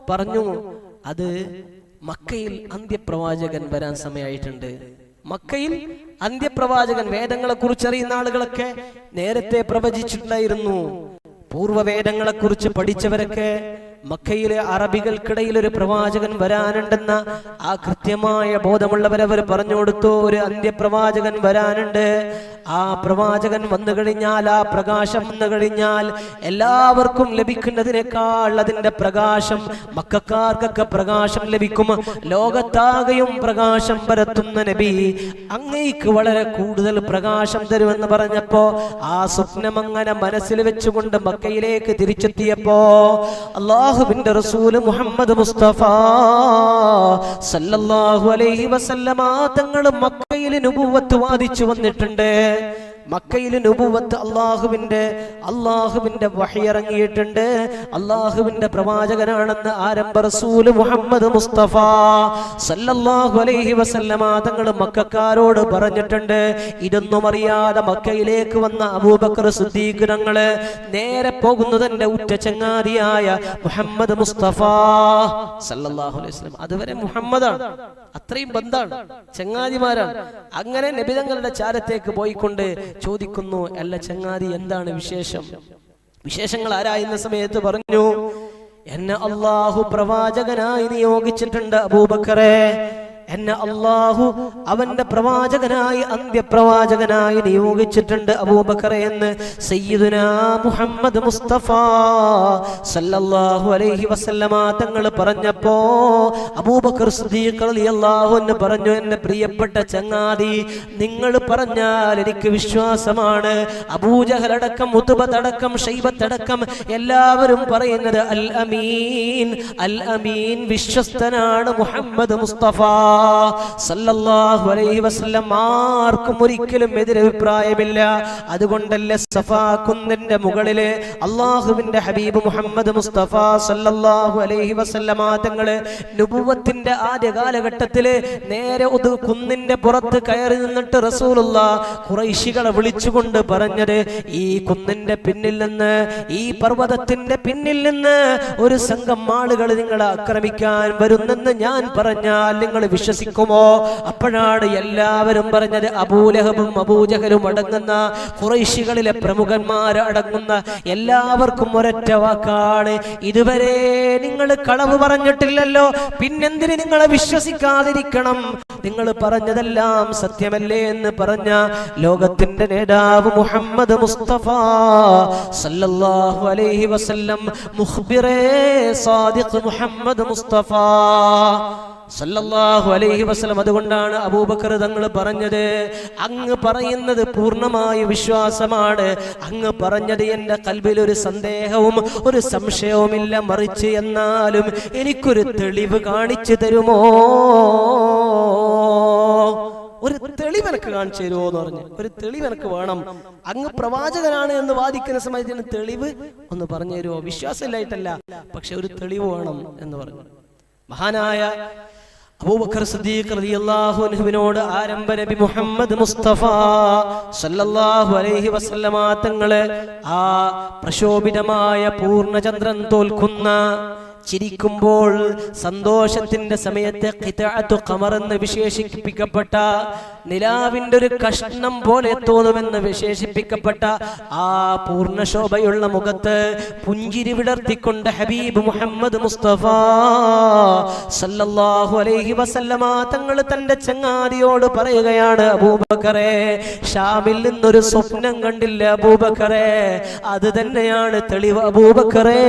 പറഞ്ഞു, അത് മക്കയിൽ അന്ത്യപ്രവാചകൻ വരാൻ സമയമായിട്ടുണ്ട്. മക്കയിൽ അന്ത്യപ്രവാചകൻ, വേദങ്ങളെ കുറിച്ച് അറിയുന്ന ആളുകളൊക്കെ നേരത്തെ പ്രവചിച്ചിട്ടുണ്ടായിരുന്നു. പൂർവ്വവേദങ്ങളെ കുറിച്ച് പഠിച്ചവരൊക്കെ മക്കയിലെ അറബികൾക്കിടയിൽ ഒരു പ്രവാചകൻ വരാനുണ്ടെന്ന ആ കൃത്യമായ ബോധമുള്ളവരവർ പറഞ്ഞു കൊടുത്തു, ഒരു അന്ത്യപ്രവാചകൻ വരാനുണ്ട്. ആ പ്രവാചകൻ വന്നു കഴിഞ്ഞാൽ, ആ പ്രകാശം വന്നു കഴിഞ്ഞാൽ എല്ലാവർക്കും ലഭിക്കുന്നതിനേക്കാൾ അതിന്റെ പ്രകാശം മക്കക്കാർക്കൊക്കെ പ്രകാശം ലഭിക്കും. ലോകത്താകെയും പ്രകാശം പരത്തുന്ന നബി അങ്ങേക്ക് വളരെ കൂടുതൽ പ്രകാശം തരുമെന്ന് പറഞ്ഞപ്പോ ആ സ്വപ്നം അങ്ങനെ മനസ്സിൽ വെച്ചുകൊണ്ട് മക്കയിലേക്ക് തിരിച്ചെത്തിയപ്പോ അല്ലാഹുവിന്റെ റസൂൽ മുഹമ്മദ് മുസ്തഫ സല്ലല്ലാഹു അലൈഹി വസല്ലമ തങ്ങൾ മക്കയിൽ നുബുവത്ത് വാദിച്ചു വന്നിട്ടുണ്ട്. മക്കയിൽ നുബുവത്ത് അള്ളാഹുവിന്റെ വഹി ഇറങ്ങിയിട്ടുണ്ട്. അള്ളാഹുവിന്റെ പ്രവാചകനാണെന്ന് ആരംഭ റസൂൽ മുഹമ്മദ് മുസ്തഫ സല്ലല്ലാഹു അലൈഹി വസല്ലമ തങ്ങൾ മക്കക്കാരോട് പറഞ്ഞിട്ടുണ്ട്. ഇതൊന്നും അറിയാതെ മക്കയിലേക്ക് വന്ന അബൂബക്കർ സിദ്ദീഖ് തങ്ങള് നേരെ പോകുന്നത് എന്റെ ഉറ്റ ചങ്ങാതിയായ മുഹമ്മദ് മുസ്തഫ സല്ലല്ലാഹു അലൈഹി വസല്ലം. അതുവരെ മുഹമ്മദാണ്, അത്രയും ബന്ധാണ്, ചങ്ങാതിമാരാണ്. അങ്ങനെ നബി തങ്ങളുടെ ചാരത്തേക്ക് പോയിക്കൊണ്ട് ചോദിക്കുന്നു, അല്ല ചങ്ങാതി എന്താണ് വിശേഷം? വിശേഷങ്ങൾ ആരായുന്ന സമയത്ത് പറഞ്ഞു, എന്നെ അള്ളാഹു പ്രവാചകനായി നിയോഗിച്ചിട്ടുണ്ട് അബൂബക്കറെ. എന്നെ അള്ളാഹു അവന്റെ പ്രവാചകനായി, അന്ത്യപ്രവാചകനായി നിയോഗിച്ചിട്ടുണ്ട് അബൂബക്കറെ എന്ന് സയ്യിദുനാ മുഹമ്മദ് മുസ്തഫ സല്ലല്ലാഹു അലൈഹി വസല്ലമ തങ്ങൾ പറഞ്ഞപ്പോ അബൂബക്കർ സിദ്ദീഖ് റളിയല്ലാഹു അൻഹു പറഞ്ഞു, എന്റെ പ്രിയപ്പെട്ട ചങ്ങാതി, നിങ്ങൾ പറഞ്ഞാൽ എനിക്ക് വിശ്വാസമാണ്. അബൂജഹലടക്കം ഉത്ബത്തടക്കം ഷൈബത്തടക്കം എല്ലാവരും പറയുന്നത് അൽ അമീൻ, അൽ അമീൻ വിശ്വസ്തനാണ് മുഹമ്മദ് മുസ്തഫ സല്ലല്ലാഹു അലൈഹി വസല്ലം ആർക്കും ഒരിക്കലും എതിരഭിപ്രായമില്ല. അതുകൊണ്ടല്ലേ സഫാ കുന്നിന്റെ മുകളില് അള്ളാഹുവിന്റെ ഹബീബ് മുഹമ്മദ് മുസ്തഫ സല്ലല്ലാഹു അലൈഹി വസല്ലമ തങ്ങള് നുബുവത്തിന്റെ ആദ്യ കാലഘട്ടത്തില് നേരെ കുന്നിന്റെ പുറത്ത് കയറി നിന്നിട്ട് റസൂലുള്ളാഹ് ഖുറൈശികളെ വിളിച്ചുകൊണ്ട് പറഞ്ഞത്, ഈ കുന്നിന്റെ പിന്നിൽ നിന്ന്, ഈ പർവ്വതത്തിന്റെ പിന്നിൽ നിന്ന് ഒരു സംഘം ആളുകൾ നിങ്ങളെ ആക്രമിക്കാൻ വരുന്നെന്ന് ഞാൻ പറഞ്ഞാൽ നിങ്ങൾ വിശ്വസിക്കുമോ? അപ്പോഴാണ് എല്ലാവരും പറഞ്ഞത്, അബൂലഹബും അബൂജഹലും അടങ്ങുന്ന ഖുറൈശികളിലെ പ്രമുഖന്മാർ അടങ്ങുന്ന എല്ലാവർക്കും ഒരൊറ്റ വാക്കാണ്, ഇതുവരെ നിങ്ങൾ കളവ് പറഞ്ഞിട്ടില്ലല്ലോ, പിന്നെന്തിന് നിങ്ങളെ വിശ്വസിക്കാതിരിക്കണം? നിങ്ങൾ പറഞ്ഞതെല്ലാം സത്യമല്ലേ എന്ന് പറഞ്ഞ ലോകത്തിന്റെ നേതാവ് മുഹമ്മദ് മുസ്തഫ സല്ലല്ലാഹു അലൈഹി വസല്ലം, മുഖ്ബിറേ സാദിഖ് മുഹമ്മദ് മുസ്തഫ സല്ലല്ലാഹു അലൈഹി വസല്ലം. അതുകൊണ്ടാണ് അബൂബക്കർ തങ്ങൾ പറഞ്ഞത്, അങ്ങ് പറയുന്നത് പൂർണ്ണമായ വിശ്വാസമാണ്, അങ്ങ് പറഞ്ഞത് എന്റെ കൽബിൽ ഒരു സന്ദേഹവും ഒരു സംശയവുമില്ല, മറിച്ച് എന്നാലും എനിക്കൊരു തെളിവ് കാണിച്ചു തരുമോ? ഒരു തെളിവ് എനിക്ക് കാണിച്ചു തരുമോ എന്ന് പറഞ്ഞു. ഒരു തെളിവ് എനിക്ക് വേണം, അങ്ങ് പ്രവാചകനാണ് എന്ന് വാദിക്കുന്ന സമയത്തിന് തെളിവ് ഒന്ന് പറഞ്ഞു തരുമോ? വിശ്വാസമില്ലായിട്ടല്ല, പക്ഷെ ഒരു തെളിവ് വേണം എന്ന് പറഞ്ഞു. മഹാനായ അബൂബക്കർ സിദ്ദീഖ് റളിയല്ലാഹു അൻഹുവിനോട് ആരംഭ നബി മുഹമ്മദ് മുസ്തഫ സല്ലല്ലാഹു അലൈഹി വസല്ലമ തങ്ങളെ ആ പ്രശോഭിതമായ പൂർണ്ണചന്ദ്രൻ തോൽക്കുന്ന, ചിരിക്കുമ്പോൾ സന്തോഷത്തിന്റെ സമയത്തെ ഖിതഅത്തു ഖമർ എന്ന് വിശേഷിപ്പിക്കപ്പെട്ട, നിലാവിന്റെ ഒരു കഷ്ണം പോലെ തോന്നുമെന്ന് വിശേഷിപ്പിക്കപ്പെട്ട ആ പൂർണ്ണശോഭയുള്ള മുഖത്ത് പുഞ്ചിരി വിടർത്തിക്കൊണ്ട് ഹബീബ് മുഹമ്മദ് മുസ്തഫ സല്ലല്ലാഹു അലൈഹി വസല്ലമ തങ്ങൾ തന്റെ ചങ്ങാതിയോട് പറയുകയാണ്, അബൂബക്കറേ, ഷാമിൽ നിന്നൊരു സ്വപ്നം കണ്ടില്ല അബൂബക്കറേ, അത് തന്നെയാണ് തെളിവ് അബൂബക്കറേ.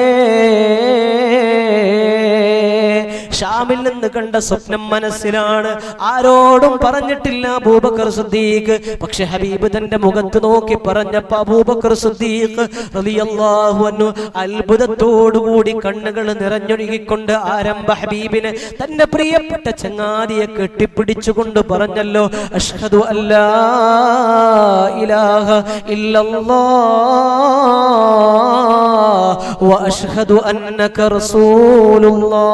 ഷാമിൽ നിന്ന് കണ്ട സ്വപ്നം മനസ്സിലാണ്, ആരോടും പറഞ്ഞിട്ടില്ല അബൂബക്കർ സിദ്ദീഖ്. പക്ഷെ ഹബീബ് തന്റെ മുഖത്ത് നോക്കി പറഞ്ഞപ്പോ അബൂബക്കർ സിദ്ദീഖ് റളിയല്ലാഹു അൻഹു അത്ഭുതത്തോടുകൂടി കണ്ണുകൾ നിറഞ്ഞൊഴുകിക്കൊണ്ട് ആരംഭ ഹബീബിനെ, തന്റെ പ്രിയപ്പെട്ട ചങ്ങാതിയെ കെട്ടിപ്പിടിച്ചുകൊണ്ട് പറഞ്ഞല്ലോ, അഷ്ഹദു അല്ലാ ഇലാഹ ഇല്ലല്ലാഹ് വ അഷ്ഹദു അന്നക റസൂലുള്ളാഹ്.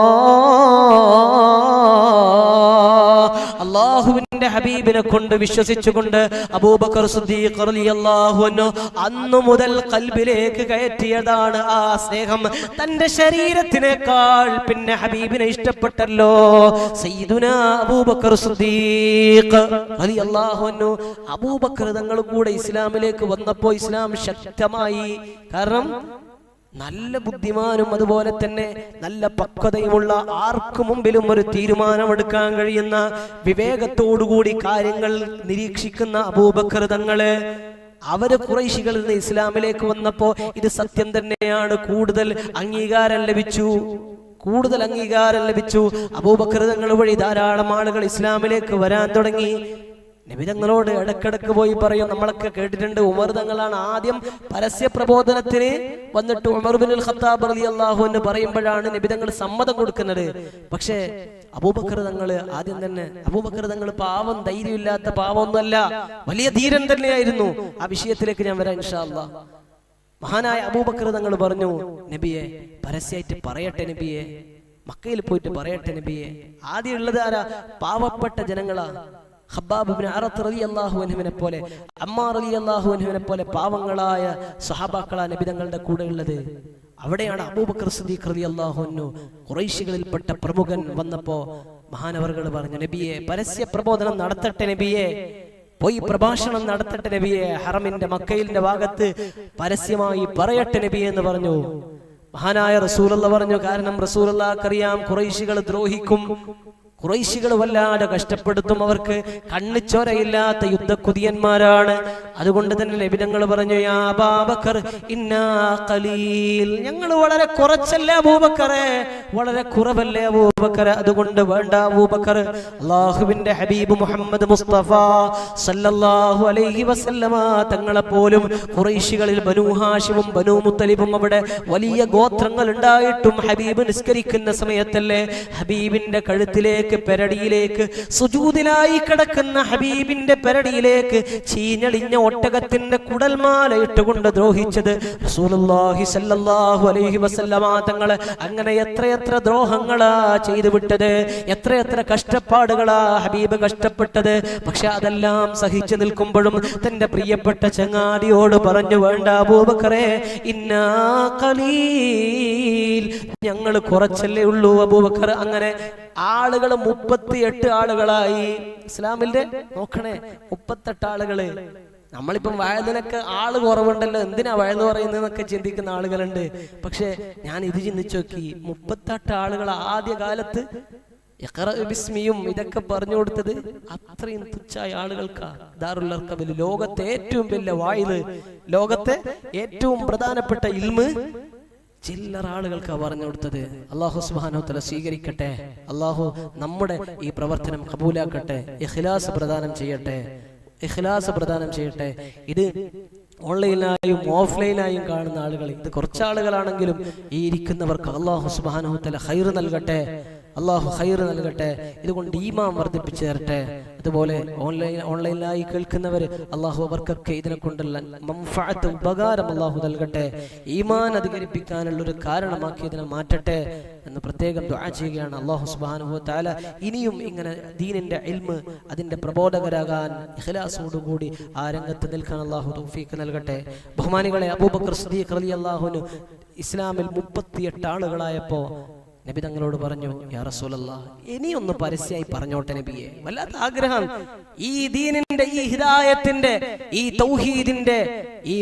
അല്ലാഹുവിന്റെ ഹബീബിനെ കൊണ്ട് വിശ്വസിച്ചുകൊണ്ട് അബൂബക്കർ സിദ്ദീഖ് റളിയല്ലാഹു അൻഹു അന്നു മുതൽ ഖൽബിലേക്ക് കയറ്റിയതാണ് ആ സ്നേഹം. തന്റെ ശരീരത്തിനേക്കാൾ പിന്നെ ഹബീബിനെ ഇഷ്ടപ്പെട്ടല്ലോ സയ്യിദുനാ അബൂബക്കർ സിദ്ദീഖ് റളിയല്ലാഹു അൻഹു. അബൂബക്കർ തങ്ങൾ കൂടെ ഇസ്ലാമിലേക്ക് വന്നപ്പോൾ ഇസ്ലാം ശക്തമായി. കാരണം നല്ല ബുദ്ധിമാനും അതുപോലെ തന്നെ നല്ല പക്വതയുമുള്ള, ആർക്കു മുമ്പിലും ഒരു തീരുമാനമെടുക്കാൻ കഴിയുന്ന, വിവേകത്തോടുകൂടി കാര്യങ്ങൾ നിരീക്ഷിക്കുന്ന അബൂബക്കർ തങ്ങള്, അവര് ഖുറൈശികളിൽ നിന്ന് ഇസ്ലാമിലേക്ക് വന്നപ്പോ ഇത് സത്യം തന്നെയാണ്, കൂടുതൽ അംഗീകാരം ലഭിച്ചു. അബൂബക്കർ തങ്ങൾ വഴി ധാരാളം ആളുകൾ ഇസ്ലാമിലേക്ക് വരാൻ തുടങ്ങി. നബി തങ്ങളോട് ഇടക്കിടക്ക് പോയി പറയും, നമ്മളൊക്കെ കേട്ടിട്ടുണ്ട്, ഉമർ തങ്ങളാണ് ആദ്യം പരസ്യ പ്രബോധനത്തിന് വന്നിട്ട് ഉമർ ഇബ്നുൽ ഖത്താബ് റളിയല്ലാഹു അൻഹു പറയുമ്പോഴാണ് നബി തങ്ങൾ സമ്മതം കൊടുക്കുന്നത്. പക്ഷേ അബൂബക്കർ തങ്ങൾ ആദ്യം തന്നെ, അബൂബക്കർ തങ്ങൾ പാവം, ധൈര്യമില്ലാത്ത പാവമൊന്നുമല്ല, വലിയ ധീരൻ തന്നെയായിരുന്നു. ആ വിഷയത്തിലേക്ക് ഞാൻ വരാം ഇൻഷാ അല്ലാഹ്. മഹാനായ അബൂബക്കർ തങ്ങൾ പറഞ്ഞു, നബിയെ പരസ്യമായിട്ട് പറയട്ടെ നബിയെ, മക്കയിൽ പോയിട്ട് പറയട്ടെ നബിയെ. ആദ്യം ഉള്ളത് ആരാ? പാവപ്പെട്ട ജനങ്ങളാ. ഖബ്ബാബ് ഇബ്നു അറത്ത് റളിയല്ലാഹു അൻഹുവിനെ പോലെ, അമ്മാർ റളിയല്ലാഹു അൻഹുവിനെ പോലെ പാവങ്ങളായ സ്വഹാബാക്കളാ നബി തങ്ങളുടെ കൂടെ ഉള്ളത്. അവിടെയാണ് അബൂബക്കർ സിദ്ദീഖ് റളിയല്ലാഹു അൻഹു ഖുറൈശികളിൽപ്പെട്ട പ്രമുഖൻ വന്നപ്പോ മഹാനവറുകൾ പറഞ്ഞു, നബിയെ പരസ്യ പ്രബോധനം നടത്തട്ടെ നബിയെ, പോയി പ്രഭാഷണം നടത്തട്ടെ നബിയെ, ഹറമിന്റെ മക്കയിലിന്റെ ഭാഗത്ത് പരസ്യമായി പറയട്ടെ നബിയെ എന്ന് പറഞ്ഞു. മഹാനായ റസൂലുള്ളാഹി പറഞ്ഞു, കാരണം റസൂലുള്ളാഹിക്കറിയാം ഖുറൈശികൾ ദ്രോഹിക്കും, ഖുറൈശികൾ വല്ലാതെ കഷ്ടപ്പെടുത്തും, അവർക്ക് കണ്ണിച്ചോരയില്ലാത്ത യുദ്ധക്കുതിയന്മാരാണ്. അതുകൊണ്ട് തന്നെ നബി തങ്ങൾ പറഞ്ഞു, യാ അബൂബക്കർ ഇന്നാ ഖലീൽ, ഞങ്ങൾ വളരെ കുറച്ചല്ലേ അബൂബക്കറെ, വളരെ കുറവല്ലേ അബൂബക്കറെ, അതുകൊണ്ട് വേണ്ട അബൂബക്കർ. അല്ലാഹുവിന്റെ ഹബീബ് മുഹമ്മദ് മുസ്തഫ സല്ലല്ലാഹു അലൈഹി വസല്ലമ തങ്ങളെ പോലും ഖുറൈശികളിൽ ബനൂ ഹാഷിമും ബനൂ മുത്തലിബും അവിടെ വലിയ ഗോത്രങ്ങൾ ഉണ്ടായിട്ടും ഹബീബ് നിസ്കരിക്കുന്ന സമയത്തല്ലേ ഹബീബിന്റെ കഴുത്തിലേക്ക് പെരടിയിലേക്ക് സുജൂദിലായി കിടക്കുന്ന ഹബീബിന്റെ പെരടിയിലേക്ക് ചീഞ്ഞളിഞ്ഞ ഒട്ടകത്തിന്റെ കുടൽമാല ഇട്ടുകൊണ്ട് ദ്രോഹിച്ചത് റസൂലുള്ളാഹി സ്വല്ലല്ലാഹു അലൈഹി വസല്ലമ തങ്ങളെ. അങ്ങനെ എത്രയെത്ര ദ്രോഹങ്ങളാ ചെയ്തു വിട്ടത്, എത്രയെത്ര കഷ്ടപ്പാടുകളാ ഹബീബ് കഷ്ടപ്പെട്ടത്. പക്ഷെ അതെല്ലാം സഹിച്ചു നിൽക്കുമ്പോഴും തന്റെ പ്രിയപ്പെട്ട ചങ്ങാതിയോട് പറഞ്ഞു, വേണ്ട അബൂബക്കറേ, ഇന്നാ ഖലീൽ, ഞങ്ങൾ കുറച്ചല്ലേ ഉള്ളൂ അബൂബക്കർ. അങ്ങനെ ആളുകൾ 38 ആളുകളായി. ഇസ്ലാമിന്റെ നോക്കണേ, 38 ആളുകള്. നമ്മളിപ്പം വയലിനൊക്കെ ആള് കുറവുണ്ടല്ലോ, എന്തിനാ വയല് പറയുന്നതെന്നൊക്കെ ചിന്തിക്കുന്ന ആളുകളുണ്ട്. പക്ഷെ ഞാൻ ഇത് ചിന്തിച്ചു നോക്കി, 38 ആളുകൾ ആദ്യ കാലത്ത് ബിസ്മിയും ഇതൊക്കെ പറഞ്ഞു കൊടുത്തത് അത്രയും തുച്ഛായ ആളുകൾക്കാ. ദാറുൽ അർഖമിൽ ലോകത്തെ ഏറ്റവും വലിയ വായില്, ലോകത്തെ ഏറ്റവും പ്രധാനപ്പെട്ട ഇൽമ് ചില്ലറ ആളുകൾക്കാ പറഞ്ഞു കൊടുത്തത്. അല്ലാഹു സുബ്ഹാനഹു വ തആല സ്വീകരിക്കട്ടെ. അല്ലാഹു നമ്മുടെ ഈ പ്രവർത്തനം കബൂലാക്കട്ടെ. ഇഖ്ലാസ് പ്രദാനം ചെയ്യട്ടെ, ഇഖ്ലാസ് പ്രദാനം ചെയ്യട്ടെ. ഇത് ഓൺലൈനായും ഓഫ്ലൈനായും കാണുന്ന ആളുകൾ, ഇത് കുറച്ചാളുകളാണെങ്കിലും ഈ ഇരിക്കുന്നവർക്ക് അല്ലാഹു സുബ്ഹാനഹു വ തആല ഖൈർ നൽകട്ടെ, അല്ലാഹു ഖൈർ നൽകട്ടെ. ഇതുകൊണ്ട് ഈമാൻ വർദ്ധിപ്പിച്ചു തരട്ടെ. അതുപോലെ ഓൺലൈനായി കേൾക്കുന്നവർ അല്ലാഹു അവർക്കൊക്കെ ഇതിനെ കൊണ്ടുള്ള മൻഫഅത്ത്, ഉപകാരം അല്ലാഹു നൽകട്ടെ. ഈമാൻ അധികരിപ്പിക്കാനുള്ള ഒരു കാരണമാക്കി ഇതിനെ മാറ്റട്ടെ എന്ന് പ്രത്യേകം ദുആ ചെയ്യുകയാണ്. അല്ലാഹു സുബ്ഹാനഹു വ തആല ഇനിയും ഇങ്ങനെ ദീനിന്റെ ഇൽമ് അതിന്റെ പ്രബോധകരാകാൻ ഇഖ്ലാസോടുകൂടി ആ രംഗത്ത് നിൽക്കാൻ അല്ലാഹു തൗഫീഖ് നൽകട്ടെ. ബഹുമാനികളെ, അബൂബക്കർ സിദ്ദീഖ് റളിയല്ലാഹു അൻഹു ഇസ്ലാമിൽ 38 ആളുകളായപ്പോ നബി തങ്ങളോട് പറഞ്ഞു, യാ റസൂലല്ലാഹ്, ഇനിയൊന്ന് പരസ്യമായി പറഞ്ഞോട്ടെ നബിയെ, വല്ലാത്ത ആഗ്രഹം. ഈ ദീനിന്റെ, ഈ ഹിദായത്തിന്റെ, ഈ തൗഹീദിന്റെ ഈ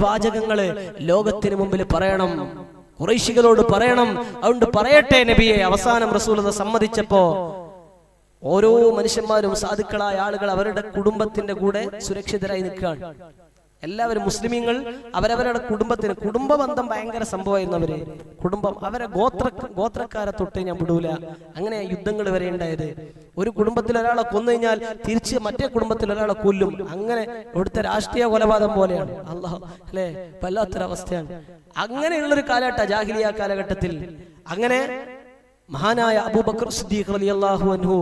വാചകങ്ങള് ലോകത്തിന് മുമ്പിൽ പറയണം, ഖുറൈശികളോട് പറയണം. അതുകൊണ്ട് പറയട്ടെ നബിയെ. അവസാനം റസൂലുള്ളാഹി സമ്മതിച്ചപ്പോ ഓരോ മനുഷ്യന്മാരും, സാധുക്കളായ ആളുകൾ അവരുടെ കുടുംബത്തിന്റെ കൂടെ സുരക്ഷിതരായി നിൽക്കുകയാണ്. എല്ലാവരും മുസ്ലിമീങ്ങൾ അവരവരുടെ കുടുംബത്തിന്, കുടുംബ ബന്ധം ഭയങ്കര സംഭവമായിരുന്നു. അവര് കുടുംബം, അവരെ ഗോത്രക്കാരെ തൊട്ട് ഞാൻ വിടൂല. അങ്ങനെ യുദ്ധങ്ങൾ വരെ ഉണ്ടായത്. ഒരു കുടുംബത്തിൽ ഒരാളെ കൊന്നു കഴിഞ്ഞാൽ തിരിച്ച് മറ്റേ കുടുംബത്തിൽ ഒരാളെ കൊല്ലും. അങ്ങനെ ഇവിടുത്തെ രാഷ്ട്രീയ കൊലപാതകം പോലെയാണ്. അല്ലാഹു അല്ലേ, വല്ലാത്തൊരവസ്ഥയാണ്. അങ്ങനെയുള്ളൊരു കാലഘട്ട ജാഹിലിയ കാലഘട്ടത്തിൽ. അങ്ങനെ മഹാനായ അബൂബക്കർ സിദ്ദീഖ് റളിയല്ലാഹു അൻഹു,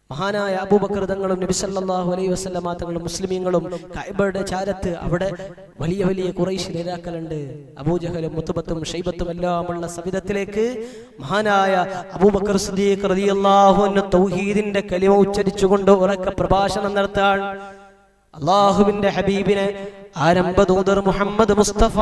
മഹാനായ അബൂബക്കർ തങ്ങളും നബി സല്ലല്ലാഹു അലൈഹി വസല്ലമ തങ്ങളും മുസ്ലിമീങ്ങളും കഅബയുടെ ചാരത്ത്, അവിടെ വലിയ വലിയ ഖുറൈശ് നേതാക്കളുണ്ട്. അബൂജഹലും മുത്ബത്തും ഷൈബത്തും എല്ലാമുള്ള സവിധത്തിലേക്ക് മഹാനായ അബൂബക്കർ സിദ്ദീഖ് റളിയല്ലാഹു അൻഹു തൗഹീദിന്റെ കലിമ ഉച്ചരിച്ചുകൊണ്ട് ഉറക്കെ പ്രഭാഷണം നടത്താൻ അല്ലാഹുവിന്റെ ഹബീബിനെ ആരംഭദൂതർ മുഹമ്മദ് മുസ്തഫ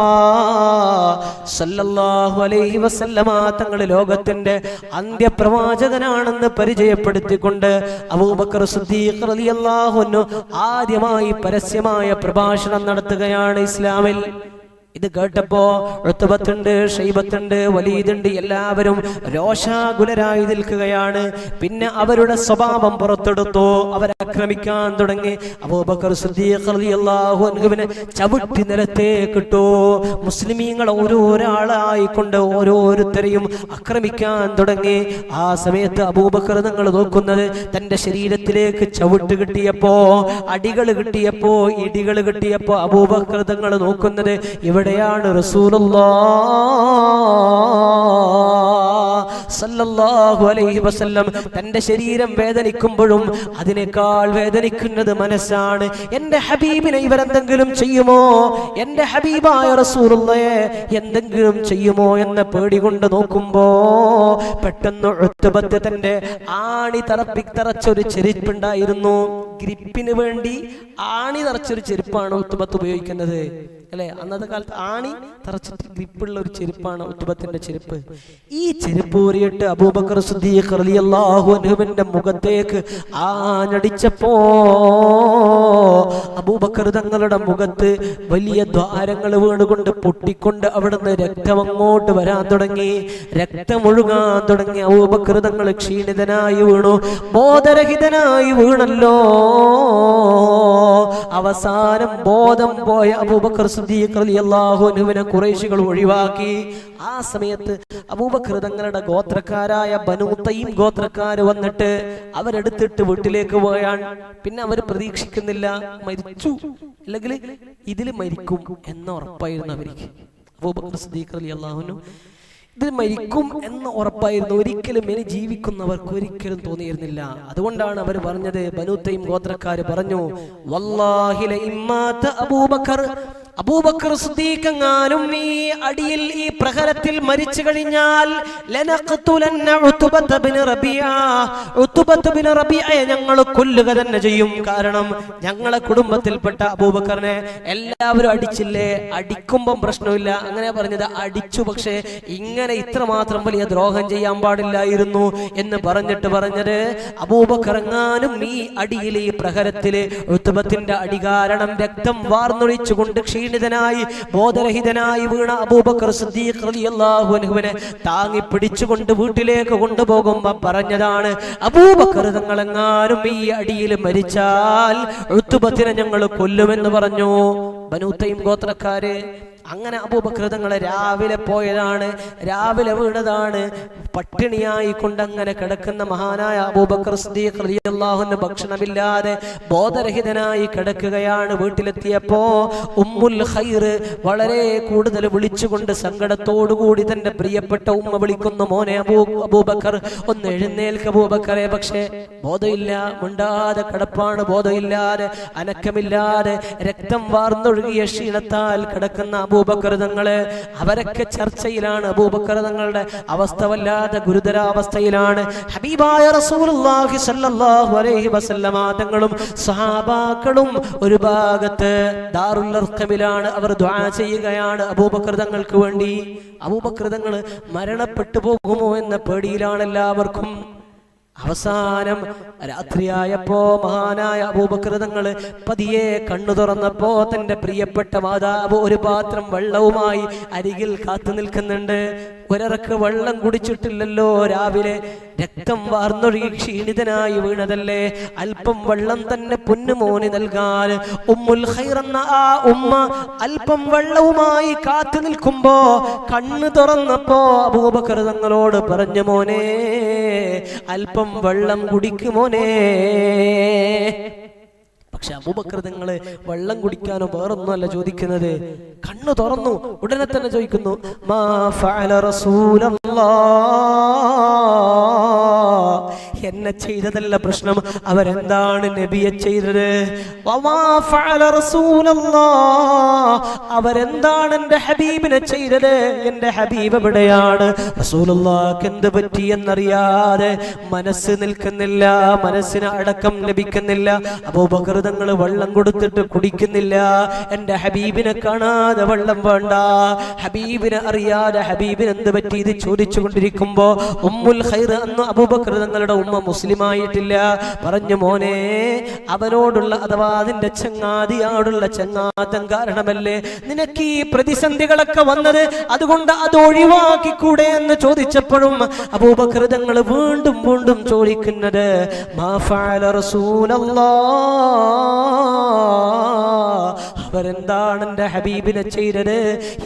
സല്ലല്ലാഹു അലൈഹി വസല്ലമ തങ്ങൾ ലോകത്തിന്റെ അന്ത്യപ്രവാചകനാണെന്ന് പരിചയപ്പെടുത്തിക്കൊണ്ട് അബൂബക്കർ സിദ്ദീഖ് റളിയല്ലാഹു അൻഹു ആദ്യമായി പരസ്യമായ പ്രഭാഷണം നടത്തുകയാണ് ഇസ്ലാമിൽ. ഇത് കേട്ടപ്പോ ഉത്ബത്തുണ്ട്, ഷൈബത്തുണ്ട്, വലീദുണ്ട്, എല്ലാവരും രോഷാകുലരായി നിൽക്കുകയാണ്. പിന്നെ അവരുടെ സ്വഭാവം പുറത്തെടുത്തു, അവരാക്രമിക്കാൻ തുടങ്ങി. അബൂബക്കർ സിദ്ദീഖ് റളിയല്ലാഹു അൻഹുവിനെ ചവിട്ടി നിലത്തേക്കിട്ടു. മുസ്ലിമീങ്ങൾ ഓരോരാളായിക്കൊണ്ട് ഓരോരുത്തരെയും ആക്രമിക്കാൻ തുടങ്ങി. ആ സമയത്ത് അബൂബക്കർ തങ്ങൾ നോക്കുന്നത് തന്റെ ശരീരത്തിലേക്ക് ചവിട്ട് കിട്ടിയപ്പോ, അടികൾ കിട്ടിയപ്പോ, ഇടികൾ കിട്ടിയപ്പോ അബൂബക്കർ തങ്ങൾ നോക്കുന്നത് ഇവിടെയാണ് റസൂലുള്ളാഹി സല്ലല്ലാഹു അലൈഹി വസല്ലം. തന്റെ ശരീരം വേദനിക്കുമ്പോഴും അതിനേക്കാൾ വേദനിക്കുന്നത് മനസ്സാണ്. എന്റെ ഹബീബിനെ ഇവരെന്തെങ്കിലും ചെയ്യുമോ, എന്റെ ഹബീബായ റസൂലുള്ളാഹിയെ എന്തെങ്കിലും ചെയ്യുമോ എന്ന പേടി കൊണ്ട് നോക്കുമ്പോ പെട്ടെന്ന് ഉത്ബത്ത് തന്റെ ആണി തറച്ചൊരു ചെരുപ്പുണ്ടായിരുന്നു. ഗ്രിപ്പിന് വേണ്ടി ആണി തറച്ചൊരു ചെരുപ്പാണ് ഉത്ബത്ത് ഉപയോഗിക്കുന്നത്, അല്ലെ? അന്നത്തെ കാലത്ത് ആണി തറച്ചിട്ട് ഗ്രിപ്പുള്ള ഒരു ചെരുപ്പാണ് ഉത്ബത്തിന്റെ ചെരുപ്പ്. ഈ ചെരുപ്പ് ഊരിയിട്ട് അബൂബക്കർ സിദ്ദീഖ് റളിയല്ലാഹു അൻഹുവിന്റെ മുഖത്തേക്ക് ആഞ്ഞടിച്ചപ്പോ അബൂബക്കർ തങ്ങളുടെ മുഖത്ത് വലിയ ദ്വാരങ്ങൾ വീണുകൊണ്ട് പൊട്ടിക്കൊണ്ട് അവിടുന്ന് രക്തം അങ്ങോട്ട് വരാൻ തുടങ്ങി, രക്തമൊഴുകാൻ തുടങ്ങി. അബൂബക്കർ തങ്ങൾ ക്ഷീണിതനായി വീണു, ബോധരഹിതനായി വീണല്ലോ. അവസാനം ബോധം പോയ അബൂബക്കർ സിദ്ദീഖ് റളിയല്ലാഹു അൻഹുവിനെ ഖുറൈശികൾ ഒഴിവാക്കി. ആ സമയത്ത് അബൂബക്കർ തങ്ങളുടെ ഗോത്രക്കാരായ ബനൂ തൈം ഗോത്രക്കാര് വന്നിട്ട് അവരെടുത്തിട്ട് വീട്ടിലേക്ക് പോയാൻ. പിന്നെ അവർ പ്രതീക്ഷിക്കുന്നില്ല മരിച്ചു, അല്ലെങ്കിൽ ഇതിൽ മരിക്കും എന്ന ഉറപ്പായിരുന്നു അവർക്ക്. അബൂബക്കർ സിദ്ദീഖ് റളിയല്ലാഹു അൻഹു ഇത് മരിക്കും എന്ന് ഉറപ്പായിരുന്നു. ഒരിക്കലും ഇനി ജീവിക്കുന്നവർക്ക് ഒരിക്കലും തോന്നിയിരുന്നില്ല. അതുകൊണ്ടാണ് അവർ പറഞ്ഞത്, ബനൂ തൈം ഗോത്രക്കാര് പറഞ്ഞു, വല്ലാഹി ലഇമ്മാത അബൂബക്കർ, അബൂബക്കർ സിദ്ദീഖ് എങ്ങാനും ഈ അടിയിൽ ഈ പ്രഹരത്തിൽ മരിച്ചു കഴിഞ്ഞാൽ ലനഖ്തുലന്ന ഉത്ബത ബിൻ റബീഅ, ഉത്ബത ബിൻ റബീഅയെ ഞങ്ങൾ കൊല്ലുക തന്നെ ചെയ്യും. കാരണം ഞങ്ങളെ കുടുംബത്തിൽപ്പെട്ട അബൂബക്കറിനെ എല്ലാവരും അടിച്ചില്ലേ, അടിക്കുമ്പം പ്രശ്നമില്ല, അങ്ങനെ പറഞ്ഞത്. അടിച്ചു, പക്ഷേ ഇങ്ങനെ ഇത്രമാത്രം വലിയ ദ്രോഹം ചെയ്യാൻ പാടില്ലായിരുന്നു എന്ന് പറഞ്ഞത് അബൂബക്കർ എങ്ങാനും ഈ അടിയിൽ ഈ പ്രഹരത്തില് ഉത്ബത്തിന്റെ അടി കാരണം രക്തം വാർന്നൊഴിച്ചുകൊണ്ട് ക്ഷീണിതനായി ബോധരഹിതനായി വീണ അബൂബക്കർ സിദ്ദീഖ് റളിയല്ലാഹു അൻഹുവിനെ താങ്ങി പിടിച്ചുകൊണ്ട് വീട്ടിലേക്ക് കൊണ്ടുപോകുമ്പോ പറഞ്ഞതാണ്, അബൂബക്കർ തങ്ങളെങ്ങാനും ഈ അടിയിൽ മരിച്ചാൽ ഉത്ബത്തിനെ ഞങ്ങൾ കൊല്ലുമെന്ന് പറഞ്ഞു ബനൂ തൈം ഗോത്രക്കാര്. അങ്ങനെ അബൂബക്കർ തങ്ങൾ രാവിലെ പോയതാണ്, രാവിലെ വീണതാണ്. പട്ടിണിയായി കൊണ്ടങ്ങനെ കിടക്കുന്ന മഹാനായ അബൂബക്കർ സിദ്ദീഖ് റളിയല്ലാഹു അൻഹു ഭക്ഷണമില്ലാതെ ബോധരഹിതനായി കിടക്കുകയാണ്. വീട്ടിലെത്തിയപ്പോ ഉമ്മുൽ ഖൈർ വളരെ കൂടുതൽ വിളിച്ചുകൊണ്ട് സങ്കടത്തോടുകൂടി തന്റെ പ്രിയപ്പെട്ട ഉമ്മ വിളിക്കുന്നു, മോനെ അബൂബക്കർ ഒന്ന് എഴുന്നേൽക്ക അബൂബക്കറെ. പക്ഷേ ബോധമില്ല, മിണ്ടാതെ കിടപ്പാണ്, ബോധമില്ലാതെ അനക്കമില്ലാതെ രക്തം വാർന്നൊഴുകിയ ക്ഷീണത്താൽ കിടക്കുന്ന അബൂബക്കർ തങ്ങള്. അവരൊക്കെ ചർച്ചയിലാണ്. അബൂബക്കർ തങ്ങളുടെ അവസ്ഥ വല്ലാതെ ഗുരുതരാവസ്ഥയിലാണ്. ഹബീബായ റസൂലുള്ളാഹി സ്വല്ലല്ലാഹു അലൈഹി വസല്ലമ തങ്ങളും സഹാബാക്കളും ഒരു ഭാഗത്ത് ദാറുൽ അർഖമിലാണ്. അവർ ദുആ ചെയ്യുകയാണ് അബൂബക്കർ തങ്ങൾക്ക് വേണ്ടി. അബൂബക്കർ തങ്ങൾ മരണപ്പെട്ടു പോകുമോ എന്ന പേടിയിലാണ് എല്ലാവർക്കും. അവസാനം രാത്രിയായപ്പോ മഹാനായ അബൂബക്കർ തങ്ങൾ പതിയെ കണ്ണു തുറന്നപ്പോ തന്റെ പ്രിയപ്പെട്ട മാതാവ് ഒരു പാത്രം വെള്ളവുമായി അരികിൽ കാത്തു നിൽക്കുന്നുണ്ട്. ഒരിറക്ക് വെള്ളം കുടിച്ചിട്ടില്ലല്ലോ, രാവിലെ രക്തം വാർന്നൊഴുകി ക്ഷീണിതനായി വീണതല്ലേ, അല്പം വെള്ളം തന്നെ പൊന്നുമോന് നൽകാൻ ഉമ്മുൽ ഖൈർ എന്ന ആ ഉമ്മ അല്പം വെള്ളവുമായി കാത്തു നിൽക്കുമ്പോ കണ്ണു തുറന്നപ്പോ അബൂബക്കർ തങ്ങളോട് പറഞ്ഞു, മോനെ അല്പം വെള്ളം കുടിക്കുമോനെ. പക്ഷെ അബൂബക്കർ തങ്ങള് വെള്ളം കുടിക്കാനോ വേറൊന്നുമല്ല ചോദിക്കുന്നത്. കണ്ണു തുറന്നു ഉടനെ തന്നെ ചോദിക്കുന്നു, മാ ഫഅല റസൂലല്ലാഹ്, എന്നെ ചെയ്തതല്ല പ്രശ്നം, അവരെന്താണ് നബിയെ ചെയ്തത്. അവരെന്താണ് എന്റെ ഹബീബിനെ ചെയ്തത്, എന്റെ ഹബീബ് എവിടെയാണ്, റസൂലുള്ളാഹിക്ക് എന്ത് പറ്റി എന്നറിയാതെ മനസ്സ് നിൽക്കുന്നില്ല, മനസ്സിന് അടക്കം ലഭിക്കുന്നില്ല. അബൂബക്കർ തങ്ങൾ വെള്ളം കൊടുത്തിട്ട് കുടിക്കുന്നില്ല. എന്റെ ഹബീബിനെ കാണാതെ വെള്ളം വേണ്ട, ഹബീബിനെ അറിയാതെ ഹബീബിന് എന്ത് പറ്റി ഇത് ചോദിച്ചു കൊണ്ടിരിക്കുമ്പോ ഉമ്മുൽ ഖൈർ അന്ന് അബൂബക്കർ തങ്ങളുടെ ഉമ്മ മുസ്ലിമായിട്ടില്ല. പറഞ്ഞു, മോനെ അവനോടുള്ള അഥവാ അതിന്റെ ചങ്ങാതിയോടുള്ള ചങ്ങാത്തം കാരണമല്ലേ നിനക്ക് ഈ പ്രതിസന്ധികളൊക്കെ വന്നത്, അതുകൊണ്ട് അത് ഒഴിവാക്കിക്കൂടെ എന്ന് ചോദിച്ചപ്പോഴും അബൂബക്കർ തങ്ങൾ വീണ്ടും വീണ്ടും ചോദിക്കുന്നത്, മാ ഫഅല റസൂലല്ലാഹ്, അവരെന്താണ് എന്റെ ഹബീബിനെ ചെയ്തത്,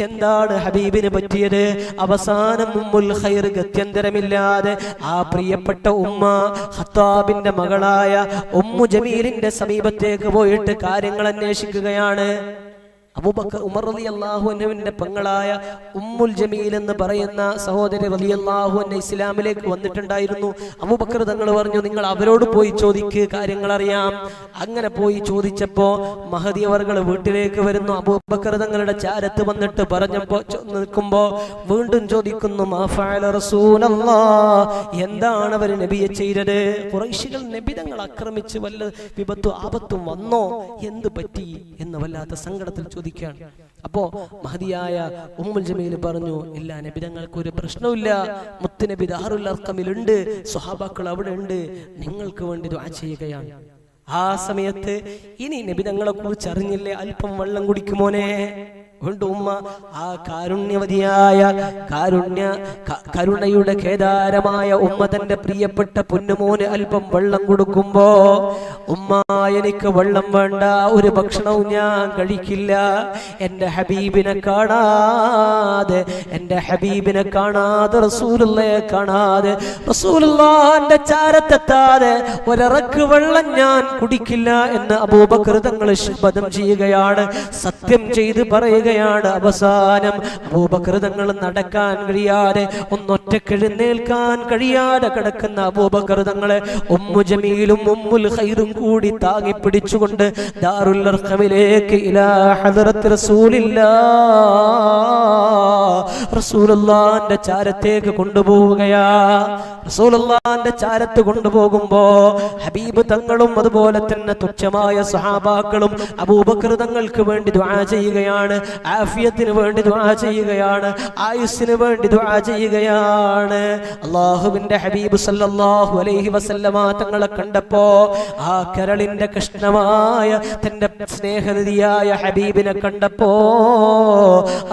എന്താണ് ഹബീബിന് പറ്റിയത്. അവസാനം ഉമ്മുൽ ഖൈർ ഗത്യന്തരമില്ലാതെ ആ പ്രിയപ്പെട്ട ഉമ്മ ഖത്താബിന്റെ മകളായ ഉമ്മു ജമീലിന്റെ സമീപത്തേക്ക് പോയിട്ട് കാര്യങ്ങൾ അന്വേഷിക്കുകയാണ്. അബൂബക്കർ ഉമർ റളിയല്ലാഹു അൻഹുവിന്റെ പെങ്ങളായ ഉമ്മുൽ ജമീൽ എന്ന് പറയുന്ന സഹോദരി റളിയല്ലാഹു അൻഹ ഇസ്ലാമിലേക്ക് വന്നിട്ടുണ്ടായിരുന്നു. അബൂബക്കർ തങ്ങൾ പറഞ്ഞു, നിങ്ങൾ അവരോട് പോയി ചോദിക്ക്, കാര്യങ്ങൾ അറിയാം. അങ്ങനെ പോയി ചോദിച്ചപ്പോ മഹദി അവർകൾ വീട്ടിലേക്ക് വരുന്നു. അബൂബക്കർ തങ്ങളുടെ ചാരത്ത് വന്നിട്ട് പറഞ്ഞപ്പോ നിൽക്കുമ്പോ വീണ്ടും ചോദിക്കുന്നു, മാ ഫഅല റസൂലല്ലാഹ്, എന്താണ് അവർ നബിയെ ചെയ്തത്. ഖുറൈശികൾ നബി തങ്ങൾ ആക്രമിച്ച് വല്ല വിപത്തും ആപത്തും വന്നോ, എന്ത് പറ്റി എന്ന് വല്ലാത്ത സങ്കടത്തിൽ ചോദിക്കുകയാണ്. അപ്പോ മഹദിയായ ഉമ്മുൽ ജമീൽ പറഞ്ഞു, ഇല്ല, നബി തങ്ങൾക്ക് ഒരു പ്രശ്നമില്ല, മുത്തുനബി ദാറുൽ അർഖമിലുണ്ട്, സ്വഹാബാക്കൾ അവിടെ ഉണ്ട്, നിങ്ങൾക്ക് വേണ്ടി ദുആ ചെയ്യുകയാണ്. ആ സമയത്ത് ഇനി നബി തങ്ങളെ കുറിച്ച് അറിഞ്ഞില്ലേ, അല്പം വെള്ളം കുടിക്കുമോനെ. വീണ്ടും ഉമ്മ ആ കാരുണ്യവതിയായ കരുണയുടെ കേദാരമായ ഉമ്മ തന്റെ പ്രിയപ്പെട്ട പൊന്നുമോന് അല്പം വെള്ളം കൊടുക്കുമ്പോ, ഉമ്മ എനിക്ക് വെള്ളം വേണ്ട, ഒരു ഭക്ഷണവും ഞാൻ കഴിക്കില്ല, എന്റെ ഹബീബിനെ കാണാതെ, എന്റെ ഹബീബിനെ കാണാതെ, റസൂലുള്ളാഹിയെ കാണാതെ, റസൂലുള്ളാഹിന്റെ ചാരത്തെത്താതെ ഒരിറക്ക് വെള്ളം ഞാൻ കുടിക്കില്ല എന്ന് അബൂബക്കർ തങ്ങൾ ശപഥം ചെയ്യുകയാണ്, സത്യം ചെയ്ത് പറയുക. പറയുകയാണ്. അവസാനം അബൂബക്കർ തങ്ങൾ നടക്കാൻ കഴിയാതെ ഒന്നൊറ്റക്ക് എഴുന്നേൽക്കാൻ കഴിയാതെ കിടക്കുന്ന അബൂബക്കർ തങ്ങളെ ഉമ്മു ജമീലും ഉമ്മുൽ ഖൈറും കൂടി താങ്ങി പിടിച്ചുകൊണ്ട് ദാറുൽ അർഖമിലേക്ക് ഇലാ ഹദറത്ത് റസൂലുള്ളാഹിന്റെ ചാരത്തേക്ക് കൊണ്ടുപോവുകയാ. റസൂലുള്ളാഹിന്റെ ചാരത്ത് കൊണ്ടുപോകുമ്പോ ഹബീബ് തങ്ങളും അതുപോലെ തന്നെ തുച്ഛമായ സ്വഹാബാക്കളും അബൂബക്കർ തങ്ങൾക്ക് വേണ്ടി ദുആ ചെയ്യുകയാണ്, ആഫിയത്തിന് വേണ്ടി ദുആ ചെയ്യുകയാണ്, ആയുസ്സിന് വേണ്ടി ദുആ ചെയ്യുകയാണ്. അല്ലാഹുവിന്റെ ഹബീബ് സല്ലല്ലാഹു അലൈഹി വസല്ലമ തങ്ങളെ കണ്ടപ്പോ ആ കരളിന്റെ കൃഷ്ണമായ തന്റെ സ്നേഹനിധിയായ ഹബീബിനെ കണ്ടപ്പോ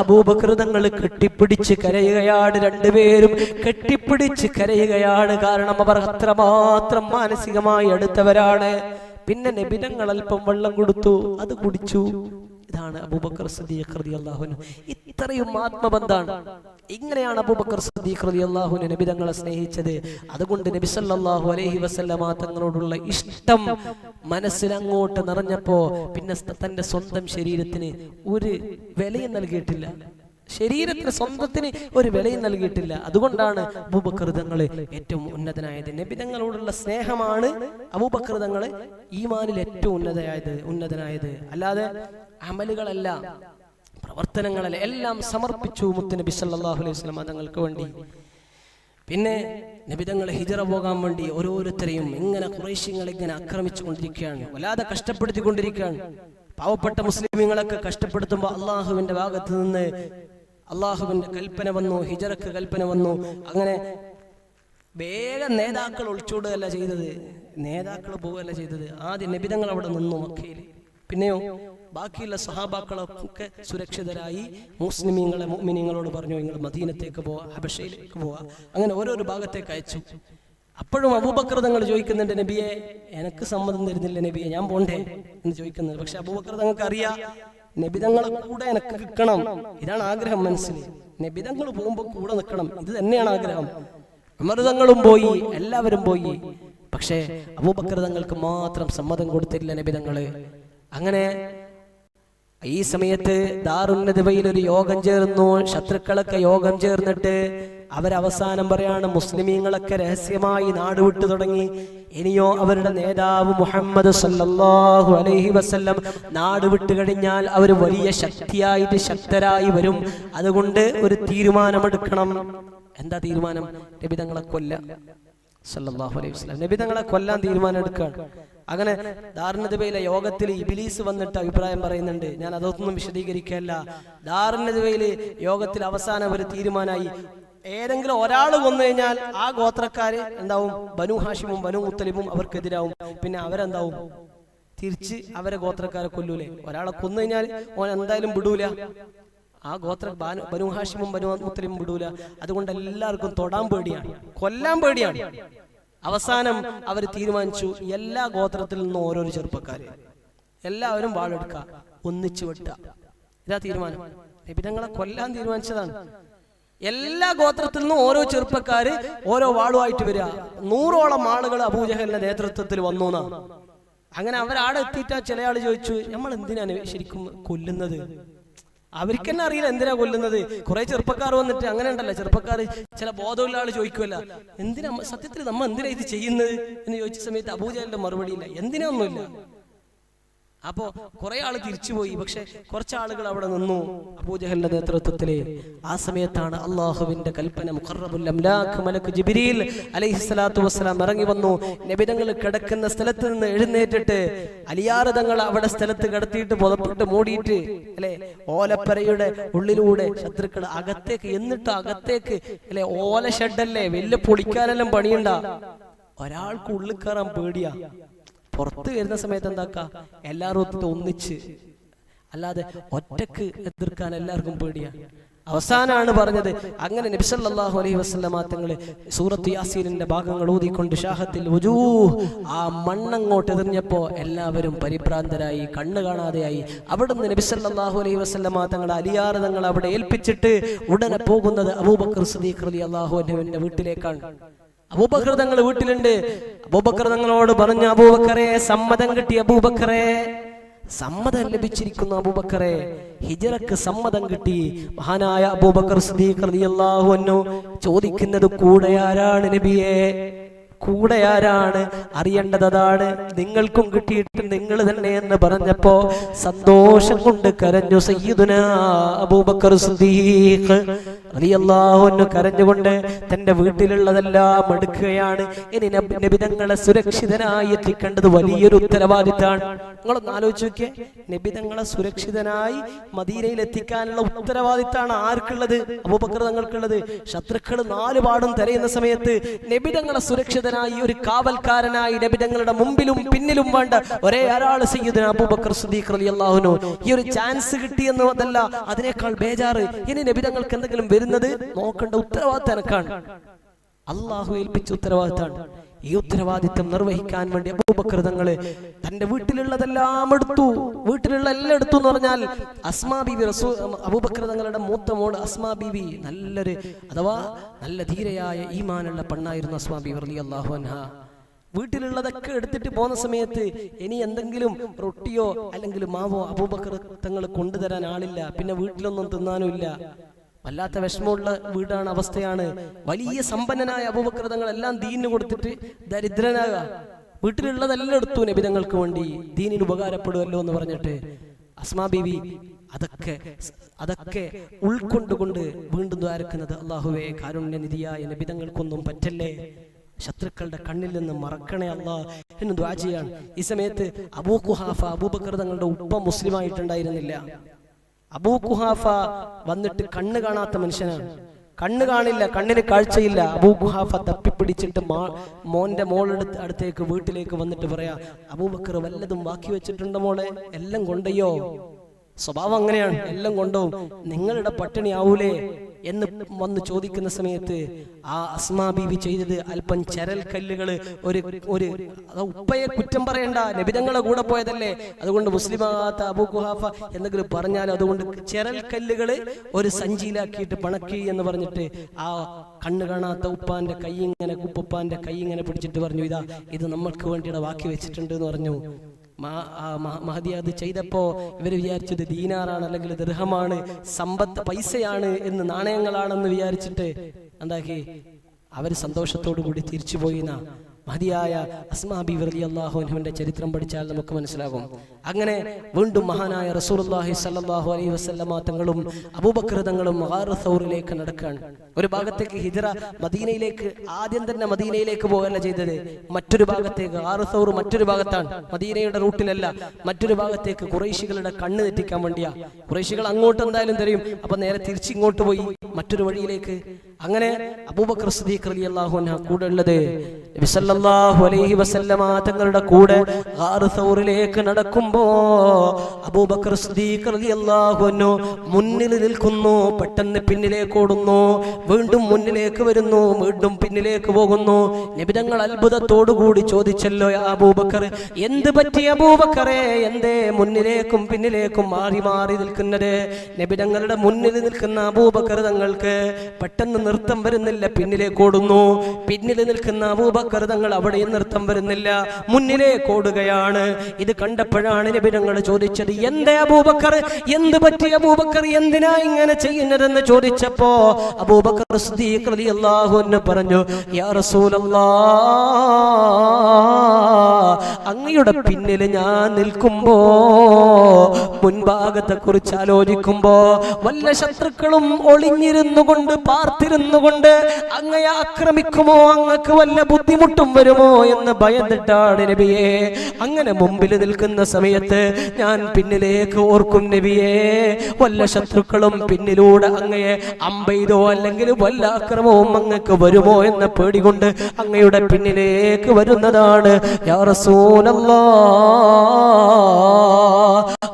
അബൂബക്കർ തങ്ങൾ കെട്ടിപ്പിടിച്ച് കരയുകയാണ്. രണ്ടുപേരും കെട്ടിപ്പിടിച്ച് കരയുകയാണ്. കാരണം അവർ അത്രമാത്രം മാനസികമായി അടുത്തവരാണ്. പിന്നെ നബി തങ്ങൾ അല്പം വെള്ളം കൊടുത്തു, അത് കുടിച്ചു. ഇതാണ് അബൂബക്കർ സിദ്ദീഖ് റളിയല്ലാഹു അൻഹു. ഇത്രയും ആത്മബന്ധാണ്. ഇങ്ങനെയാണ് അബൂബക്കർ സിദ്ദീഖ് റളിയല്ലാഹു അൻഹു നബി തങ്ങളെ സ്നേഹിച്ചത്. അതുകൊണ്ട് നബി സല്ലല്ലാഹു അലൈഹി വസല്ലമ തങ്ങളോടുള്ള ഇഷ്ടം മനസ്സിൽ അങ്ങോട്ട് നിറഞ്ഞപ്പോ പിന്നെ തന്റെ സ്വന്തം ശരീരത്തിന് ഒരു വിലയും നൽകിയിട്ടില്ല. ശരീരത്തിന് സ്വന്തത്തിന് ഒരു വിലയും നൽകിയിട്ടില്ല. അതുകൊണ്ടാണ് അബൂബക്കർ തങ്ങൾ ഏറ്റവും ഉന്നതനായത്. നബി തങ്ങളോടുള്ള സ്നേഹമാണ് അബൂബക്കർ തങ്ങൾ ഈമാനിൽ ഏറ്റവും ഉന്നതനായത്. അല്ലാതെ അമലുകളല്ല, പ്രവർത്തനങ്ങളല്ല, എല്ലാം സമർപ്പിച്ചു മുത്തുനബി സല്ലല്ലാഹു അലൈഹി വസല്ലം തങ്ങൾക്ക് വേണ്ടി. പിന്നെ നബി തങ്ങൾ ഹിജറ പോകാൻ വേണ്ടി ഓരോരുത്തരെയും ഇങ്ങനെ ഖുറൈശികളെ ഇങ്ങനെ ആക്രമിച്ചു കൊണ്ടിരിക്കുകയാണ്, വല്ലാതെ കഷ്ടപ്പെടുത്തിക്കൊണ്ടിരിക്കുകയാണ്. പാവപ്പെട്ട മുസ്ലിമീങ്ങളൊക്കെ കഷ്ടപ്പെടുത്തുമ്പോൾ അള്ളാഹുവിന്റെ ഭാഗത്ത് നിന്ന് അള്ളാഹുവിന്റെ കൽപ്പന വന്നു, ഹിജറക്ക് കൽപ്പന വന്നു. അങ്ങനെ വേഗം നേതാക്കൾ ഒളിച്ചോടുകയല്ല ചെയ്തത്, നേതാക്കൾ പോവുകയല്ല ചെയ്തത്. ആദ്യം നബി തങ്ങൾ അവിടെ നിന്നു മക്കയിൽ. പിന്നെയോ ബാക്കിയുള്ള സഹാബാക്കളൊക്കെ സുരക്ഷിതരായി മുഅ്മിനീങ്ങളോട് പറഞ്ഞു, നിങ്ങൾ മദീനത്തേക്ക് പോവാ, ഹബശയിലേക്ക് പോവാ. അങ്ങനെ ഓരോരോ ഭാഗത്തേക്ക് അയച്ചു. അപ്പോഴും അബൂബക്കർ തങ്ങൾ ചോദിക്കുന്നുണ്ട്, നബിയെ എനിക്ക് സമ്മതം തരുന്നില്ല നബിയെ, ഞാൻ പോണ്ടേ എന്ന് ചോദിക്കുന്നത്. പക്ഷെ അബൂബക്കർ തങ്ങൾക്ക് അറിയാം, നബി തങ്ങളെ കൂടെ എനിക്ക് നിൽക്കണം, ഇതാണ് ആഗ്രഹം മനസ്സിൽ. നബി തങ്ങൾ പോകുമ്പോൾ കൂടെ നിൽക്കണം, ഇത് തന്നെയാണ് ആഗ്രഹം. ഉമർ തങ്ങളും പോയി, എല്ലാവരും പോയി. പക്ഷേ അബൂബക്കർ തങ്ങൾക്ക് മാത്രം സമ്മതം കൊടുത്തില്ല നബി തങ്ങള്. അങ്ങനെ ഈ സമയത്ത് ദാറുൻ നദ്വയിൽ ഒരു യോഗം ചേർന്നു. ശത്രുക്കളൊക്കെ യോഗം ചേർന്നിട്ട് അവരവസാനം പറയാണ്, മുസ്ലിമീങ്ങളൊക്കെ രഹസ്യമായി നാട് വിട്ടു തുടങ്ങി. ഇനിയോ അവരുടെ നേതാവ് മുഹമ്മദ് സല്ലല്ലാഹു അലൈഹി വസല്ലം നാട് വിട്ടു കഴിഞ്ഞാൽ അവർ വലിയ ശക്തിയായിട്ട് ശക്തരായി വരും. അതുകൊണ്ട് ഒരു തീരുമാനമെടുക്കണം. എന്താ തീരുമാനം? നബി തങ്ങളെ കൊല്ലാം. സല്ലല്ലാഹു അലൈഹി വസല്ലം നബി തങ്ങളെ കൊല്ലാൻ തീരുമാനം എടുക്കുകയാണ്. അങ്ങനെ ദാറുൻ നദ്വയിലെ യോഗത്തിൽ ഇബ്ലീസ് വന്നിട്ട് അഭിപ്രായം പറയുന്നുണ്ട്. ഞാൻ അതൊന്നും വിശദീകരിക്കല്ല. ദാറുൻ നദ്വയിലെ യോഗത്തിൽ അവസാനം ഒരു തീരുമാനമായി, ഏതെങ്കിലും ഒരാൾ കൊന്നു കഴിഞ്ഞാൽ ആ ഗോത്രക്കാര് എന്താവും? ബനു ഹാഷിമും ബനു മുത്തലിബും അവർക്കെതിരാവും. പിന്നെ അവരെന്താവും? തിരിച്ച് അവരെ ഗോത്രക്കാരെ കൊല്ലൂലേ? ഒരാളെ കൊന്നു കഴിഞ്ഞാൽ ഓൻ എന്തായാലും വിടൂല. ആ ഗോത്ര ബനു ഹാഷിമും ബനു മുത്തലിബും വിടൂല. അതുകൊണ്ട് എല്ലാവർക്കും തൊടാൻ പേടിയാണ്, കൊല്ലാൻ പേടിയാണ്. അവസാനം അവർ തീരുമാനിച്ചു, എല്ലാ ഗോത്രത്തിൽ നിന്നും ഓരോരോ ചെറുപ്പക്കാര് എല്ലാവരും വാളെടുക്കുക, ഒന്നിച്ചു വെട്ടുക. ഇതാ തീരുമാനം. നബി തങ്ങളെ കൊല്ലാൻ തീരുമാനിച്ചതാണ്. എല്ലാ ഗോത്രത്തിൽ നിന്നും ഓരോ ചെറുപ്പക്കാര് ഓരോ വാളുമായിട്ട് വരിക. 100ഓളം ആളുകൾ അബൂജഹലിന്റെ നേതൃത്വത്തിൽ വന്നു എന്നാ. അങ്ങനെ അവരാടെ എത്തിയിട്ടാ ചില ആള് ചോദിച്ചു, നമ്മൾ എന്തിനാണ് ശരിക്കും കൊല്ലുന്നത്? അവർക്ക് തന്നെ അറിയില്ല എന്തിനാ കൊല്ലുന്നത്. കുറെ ചെറുപ്പക്കാർ വന്നിട്ട്, അങ്ങനെ ഉണ്ടല്ലോ ചെറുപ്പക്കാർ, ചില ബോധമുള്ള ആള് ചോദിക്കുമല്ല, എന്തിനാ സത്യത്തിൽ നമ്മൾ എന്തിനാ ഇത് ചെയ്യുന്നത് എന്ന് ചോദിച്ച സമയത്ത് അബൂജഹലിന്റെ മറുപടി ഇല്ല, എന്തിനാ ഒന്നുമില്ല. അപ്പോ കുറെ ആള് തിരിച്ചുപോയി. പക്ഷെ കുറച്ചാളുകൾ അവിടെ നിന്നു അബൂജഹലിന്റെ നേതൃത്വത്തില്. ആ സമയത്താണ് അള്ളാഹുവിന്റെ കൽപ്പന. മുഖറബുൽ അംലാഖ് മലക്ക് ജിബ്രീൽ അലൈഹിസ്സലാത്തു വസ്സലാം ഇറങ്ങി വന്നു. നബി തങ്ങൾ കിടക്കുന്ന സ്ഥലത്ത് നിന്ന് എഴുന്നേറ്റിട്ട് അലിയാറ് തങ്ങൾ അവിടെ സ്ഥലത്ത് കിടത്തിയിട്ട് പുതപ്പിട്ട് മൂടിയിട്ട് അല്ലെ ഓലപ്പരയുടെ ഉള്ളിലൂടെ ശത്രുക്കൾ അകത്തേക്ക്, എന്നിട്ട് അകത്തേക്ക് അല്ലെ ഓല ഷെഡല്ലേ, വലിയ പൊളിക്കാനെല്ലാം പണിയുണ്ടാ. ഒരാൾക്ക് ഉള്ളിൽ കയറാൻ പേടിയാ. പുറത്ത് വരുന്ന സമയത്ത് എന്താക്കാ, എല്ലാവരും ഒന്നിച്ച്, അല്ലാതെ ഒറ്റക്ക് എതിർക്കാൻ എല്ലാവർക്കും പേടിയാ. അവസാനാണ് പറഞ്ഞത്. അങ്ങനെ നബി സല്ലല്ലാഹു അലൈഹി വസല്ലമ തങ്ങൾ സൂറത്ത് യാസീനിന്റെ ഭാഗങ്ങൾ ഊതിക്കൊണ്ട് ഷാഹത്തിൽ വുജൂഹ്, ആ മണ്ണങ്ങോട്ട് എറിഞ്ഞപ്പോ എല്ലാവരും പരിഭ്രാന്തരായി, കണ്ണു കാണാതെയായി. അവിടുന്ന് നബി സല്ലല്ലാഹു അലൈഹി വസല്ലമ തങ്ങൾ അലിയാറ് തങ്ങൾ അവിടെ ഏൽപ്പിച്ചിട്ട് ഉടനെ പോകുന്നത് അബൂബക്കർ സിദ്ദീഖ് റളിയല്ലാഹു അൻഹുവിന്റെ വീട്ടിലേക്കാണ്. അബൂബക്കർ തങ്ങൾ വീട്ടിലുണ്ട്. അബൂബക്കർ തങ്ങളോട് പറഞ്ഞു, അബൂബക്കറെ, സമ്മതം കിട്ടി അബൂബക്കറെ, സമ്മതം ലഭിച്ചിരിക്കുന്നു അബൂബക്കറെ. ഹിജ്റക്ക് സമ്മതം കിട്ടി. മഹാനായ അബൂബക്കർ സിദ്ദീഖ് റളിയല്ലാഹു അൻഹു ചോദിക്കുന്നത്, കൂടെ ആരാണ് നബിയേ? കൂടെ ആരാണ്? അറിയേണ്ടതാണ്. നിങ്ങൾക്കും കിട്ടിയിട്ട് നിങ്ങൾ തന്നെ എന്ന് പറഞ്ഞപ്പോ സന്തോഷം കൊണ്ട് കരഞ്ഞു സയ്യിദുനാ അബൂബക്കർ സിദ്ദീഖ് റളിയല്ലാഹു അൻഹു കരഞ്ഞുകൊണ്ട് തന്റെ വീട്ടിലുള്ളതെല്ലാം എടുക്കുകയാണ്. ഇനി നബിതങ്ങളെ സുരക്ഷിതനായി എത്തിക്കേണ്ടത് വലിയൊരു ഉത്തരവാദിത്തമാണ്. നിങ്ങളൊന്ന് ആലോചിച്ച് നോക്കിയേ, നബിതങ്ങളെ സുരക്ഷിതനായി മദീനയിൽ എത്തിക്കാനുള്ള ഉത്തരവാദിത്തമാണ് ആർക്കുള്ളത്? അബൂബക്കർ തങ്ങൾക്കുള്ളത്. ശത്രുക്കൾ നാലുപാടും തിരയുന്ന സമയത്ത് നബിതങ്ങളെ സുരക്ഷിതനായി ഒരു കാവൽക്കാരനായി നബിതങ്ങളുടെ മുമ്പിലും പിന്നിലും വേണ്ട ഒരേ ഒരാൾ സയ്യിദുനാ അബൂബക്കർ സിദ്ദീഖ് റളിയല്ലാഹു അൻഹു. ഈ ഒരു ചാൻസ് കിട്ടിയെന്നതല്ല, അതിനേക്കാൾ ബേജാറ് ഇനി നബിതങ്ങൾക്ക് എന്തെങ്കിലും വരുന്നത് നോക്കേണ്ട ഉത്തരവാദിത്തം എനക്കാണ്. അള്ളാഹു ഏൽപ്പിച്ച ഉത്തരവാദിത്തമാണ്. ഈ ഉത്തരവാദിത്തം നിർവഹിക്കാൻ വേണ്ടി അബൂബക്കർ തങ്ങള് തന്റെ വീട്ടിലുള്ളതെല്ലാം എടുത്തു. വീട്ടിലുള്ള എല്ലാം എടുത്തു എന്ന് പറഞ്ഞാൽ അസ്മാ ബീവി, അബൂബക്കർ തങ്ങളുടെ മൂത്ത മോള് അസ്മാ ബീവി നല്ലൊരു അഥവാ നല്ല ധീരയായ ഈമാനുള്ള പെണ്ണായിരുന്നു അസ്മാ ബീവി റളിയല്ലാഹു അൻഹാ. വീട്ടിലുള്ളതൊക്കെ എടുത്തിട്ട് പോകുന്ന സമയത്ത് ഇനി എന്തെങ്കിലും റൊട്ടിയോ അല്ലെങ്കിൽ മാവോ അബൂബക്കർ തങ്ങൾ കൊണ്ടുതരാൻ ആളില്ല. പിന്നെ വീട്ടിലൊന്നും തിന്നാനും ഇല്ല. വല്ലാത്ത വിഷമമുള്ള വീടാണ്, അവസ്ഥയാണ്. വലിയ സമ്പന്നനായ അബൂബക്കർ തങ്ങൾ എല്ലാം ദീനിന് കൊടുത്തിട്ട് ദരിദ്രനാകുക. വീട്ടിലുള്ളതെല്ലാം എടുത്തു നബി തങ്ങൾക്ക് വേണ്ടി, ദീനിന് ഉപകാരപ്പെടുമല്ലോ എന്ന് പറഞ്ഞിട്ട്. അസ്മാ ബീവി അതൊക്കെ ഉൾക്കൊണ്ടുകൊണ്ട് വീണ്ടും ദ്വാരക്കുന്നത്, അല്ലാഹുവേ കാരുണ്യനിധിയായ നബി തങ്ങൾക്കൊന്നും പറ്റല്ലേ, ശത്രുക്കളുടെ കണ്ണിൽ നിന്ന് മറക്കണേ അല്ലാഹ് എന്ന് ദുആ ചെയ്യാണ്. ഈ സമയത്ത് അബൂ ഖുഹാഫ, അബൂബക്കർ തങ്ങളുടെ ഉപ്പ മുസ്ലിമായിട്ടുണ്ടായിരുന്നില്ല. അബൂ ഖുഹാഫ വന്നിട്ട് കണ്ണ് കാണാത്ത മനുഷ്യനാണ്. കണ്ണ് കാണില്ല, കണ്ണിന് കാഴ്ചയില്ല. അബൂ ഖുഹാഫ തപ്പിപ്പിടിച്ചിട്ട് മോന്റെ അടുത്തേക്ക് വീട്ടിലേക്ക് വന്നിട്ട് പറയാ, അബൂബക്കർ വല്ലതും ബാക്കി വെച്ചിട്ടുണ്ടോ മോളെ? എല്ലാം കൊണ്ടയോ? സ്വഭാവം അങ്ങനെയാണ്, എല്ലാം കൊണ്ടുപോകും. നിങ്ങളുടെ പട്ടിണി ആവൂലേ എന്ന് വന്ന് ചോദിക്കുന്ന സമയത്ത് ആ അസ്മാ ബീവി ചെയ്തത് അല്പം ചരൽ കല്ലുകള്, ഒരു ഉപ്പയെ കുറ്റം പറയണ്ട, നബിതങ്ങളെ കൂടെ പോയതല്ലേ, അതുകൊണ്ട് മുസ്ലിമാകാത്ത അബൂ ഖുഹാഫ എന്തെങ്കിലും പറഞ്ഞാലും അതുകൊണ്ട് ചരൽ കല്ലുകള് ഒരു സഞ്ചിയിലാക്കിയിട്ട് പണക്കി എന്ന് പറഞ്ഞിട്ട് ആ കണ്ണ് കാണാത്ത ഉപ്പാന്റെ കൈ ഇങ്ങനെ, ഉപ്പാന്റെ കൈ ഇങ്ങനെ പിടിച്ചിട്ട് പറഞ്ഞു, ഇത് നമ്മൾക്ക് വേണ്ടിയുടെ ബാക്കി വെച്ചിട്ടുണ്ട് എന്ന് പറഞ്ഞു. മഹദി അത് ചെയ്തപ്പോ ഇവര് വിചാരിച്ചത് ദീനാറാണ് അല്ലെങ്കിൽ ദിർഹമാണ്, സമ്പത്ത് പൈസയാണ് എന്ന്, നാണയങ്ങളാണെന്ന് വിചാരിച്ചിട്ട് എന്താക്കി അവര് സന്തോഷത്തോടു കൂടി തിരിച്ചുപോയി. മഹദിയായ അസ്മാ ബീവി റളിയല്ലാഹു അൻഹുവിന്റെ ചരിത്രം പഠിച്ചാൽ നമുക്ക് മനസ്സിലാകും. അങ്ങനെ വീണ്ടും മഹാനായ റസൂലുള്ളാഹി സ്വല്ലല്ലാഹു അലൈഹി വസല്ലമ തങ്ങളും അബൂബക്കർ തങ്ങളും ഗാർ സൗറിലേക്ക് നടക്കുകയാണ്. ഒരു ഭാഗത്തേക്ക് ഹിജ്റ മദീനയിലേക്ക്, ആദ്യം തന്നെ മദീനയിലേക്ക് പോകല്ല ചെയ്തത്, മറ്റൊരു ഭാഗത്തേക്ക്. ഗാർ സൗർ മറ്റൊരു ഭാഗത്താണ്, മദീനയുടെ റൂട്ടിലല്ല, മറ്റൊരു ഭാഗത്തേക്ക് ഖുറൈശികളുടെ കണ്ണ് തെറ്റിക്കാൻ വേണ്ടിയാ. ഖുറൈശികൾ അങ്ങോട്ട് എന്തായാലും തരും, അപ്പൊ നേരെ തിരിച്ചിങ്ങോട്ട് പോയി മറ്റൊരു വഴിയിലേക്ക്. അങ്ങനെ അബൂബക്കർ സിദ്ദീഖ് റളിയല്ലാഹു അൻഹു കൂടെ ഉള്ളത് നബി സല്ലല്ലാഹു അലൈഹി വസല്ലമ തങ്ങളുടെ കൂടെ ഗാർ സൗറിലേക്ക് നടക്കുമ്പോ അബൂബക്കർ സിദ്ദീഖ് റളിയല്ലാഹു അൻഹു മുന്നിൽ നിൽക്കുന്നു, പെട്ടെന്ന് പിന്നിലേക്ക് ഓടുന്നു, വീണ്ടും മുന്നിലേക്ക് വരുന്നു, വീണ്ടും പിന്നിലേക്ക് പോകുന്നു. നബി തങ്ങൾ അത്ഭുതത്തോടു കൂടി ചോദിച്ചല്ലോ, യാ അബൂബക്കർ, എന്ത് പറ്റി അബൂബക്കറെ, എന്തേ മുന്നിലേക്കും പിന്നിലേക്കും മാറി മാറി നിൽക്കുന്നത്? നബി തങ്ങളുടെ മുന്നിൽ നിൽക്കുന്ന അബൂബക്കർ തങ്ങൾക്ക് പെട്ടെന്ന് നൃത്തം വരുന്നില്ല, പിന്നിലേക്ക് ഓടുന്നു. പിന്നിൽ നിൽക്കുന്ന അബൂബക്കർ തങ്ങൾ അവിടെയും നൃത്തം വരുന്നില്ല, മുന്നിലേക്ക് ഓടുകയാണ്. ഇത് കണ്ടപ്പോഴാണ് നബി തങ്ങൾ ചോദിച്ചത്, എന്തേ അബൂബക്കർ, എന്ത് പറ്റി അബൂബക്കർ, എന്തിനാ ഇങ്ങനെ ചെയ്യുന്നതെന്ന് ചോദിച്ചപ്പോ അബൂബക്കർ സിദ്ദീഖ് റളിയല്ലാഹു അൻഹു പറഞ്ഞു, യാ റസൂലല്ലാഹ്, അങ്ങയുടെ പിന്നിൽ ഞാൻ നിൽക്കുമ്പോ മുൻഭാഗത്തെ കുറിച്ച് ആലോചിക്കുമ്പോ വല്ല ശത്രുക്കളും ഒളിഞ്ഞിരുന്നു കൊണ്ട്, പാർത്തിരുന്നു കൊണ്ട് അങ്ങയെ ആക്രമിക്കുമോ, അങ്ങക്ക് വല്ല ബുദ്ധിമുട്ടും വരുമോ എന്ന് ഭയന്നിട്ടാണ് നബിയെ. അങ്ങനെ മുമ്പിൽ നിൽക്കുന്ന സമയത്ത് ഞാൻ പിന്നിലേക്ക് ഓർക്കും നബിയെ, വല്ല ശത്രുക്കളും പിന്നിലൂടെ അങ്ങയെ അമ്പെയ്തോ അല്ലെങ്കിൽ വല്ല ആക്രമവും അങ്ങക്ക് വരുമോ എന്ന പേടികൊണ്ട് അങ്ങയുടെ പിന്നിലേക്ക് വരുന്നതാണ് യാ റസൂലല്ലാഹ്.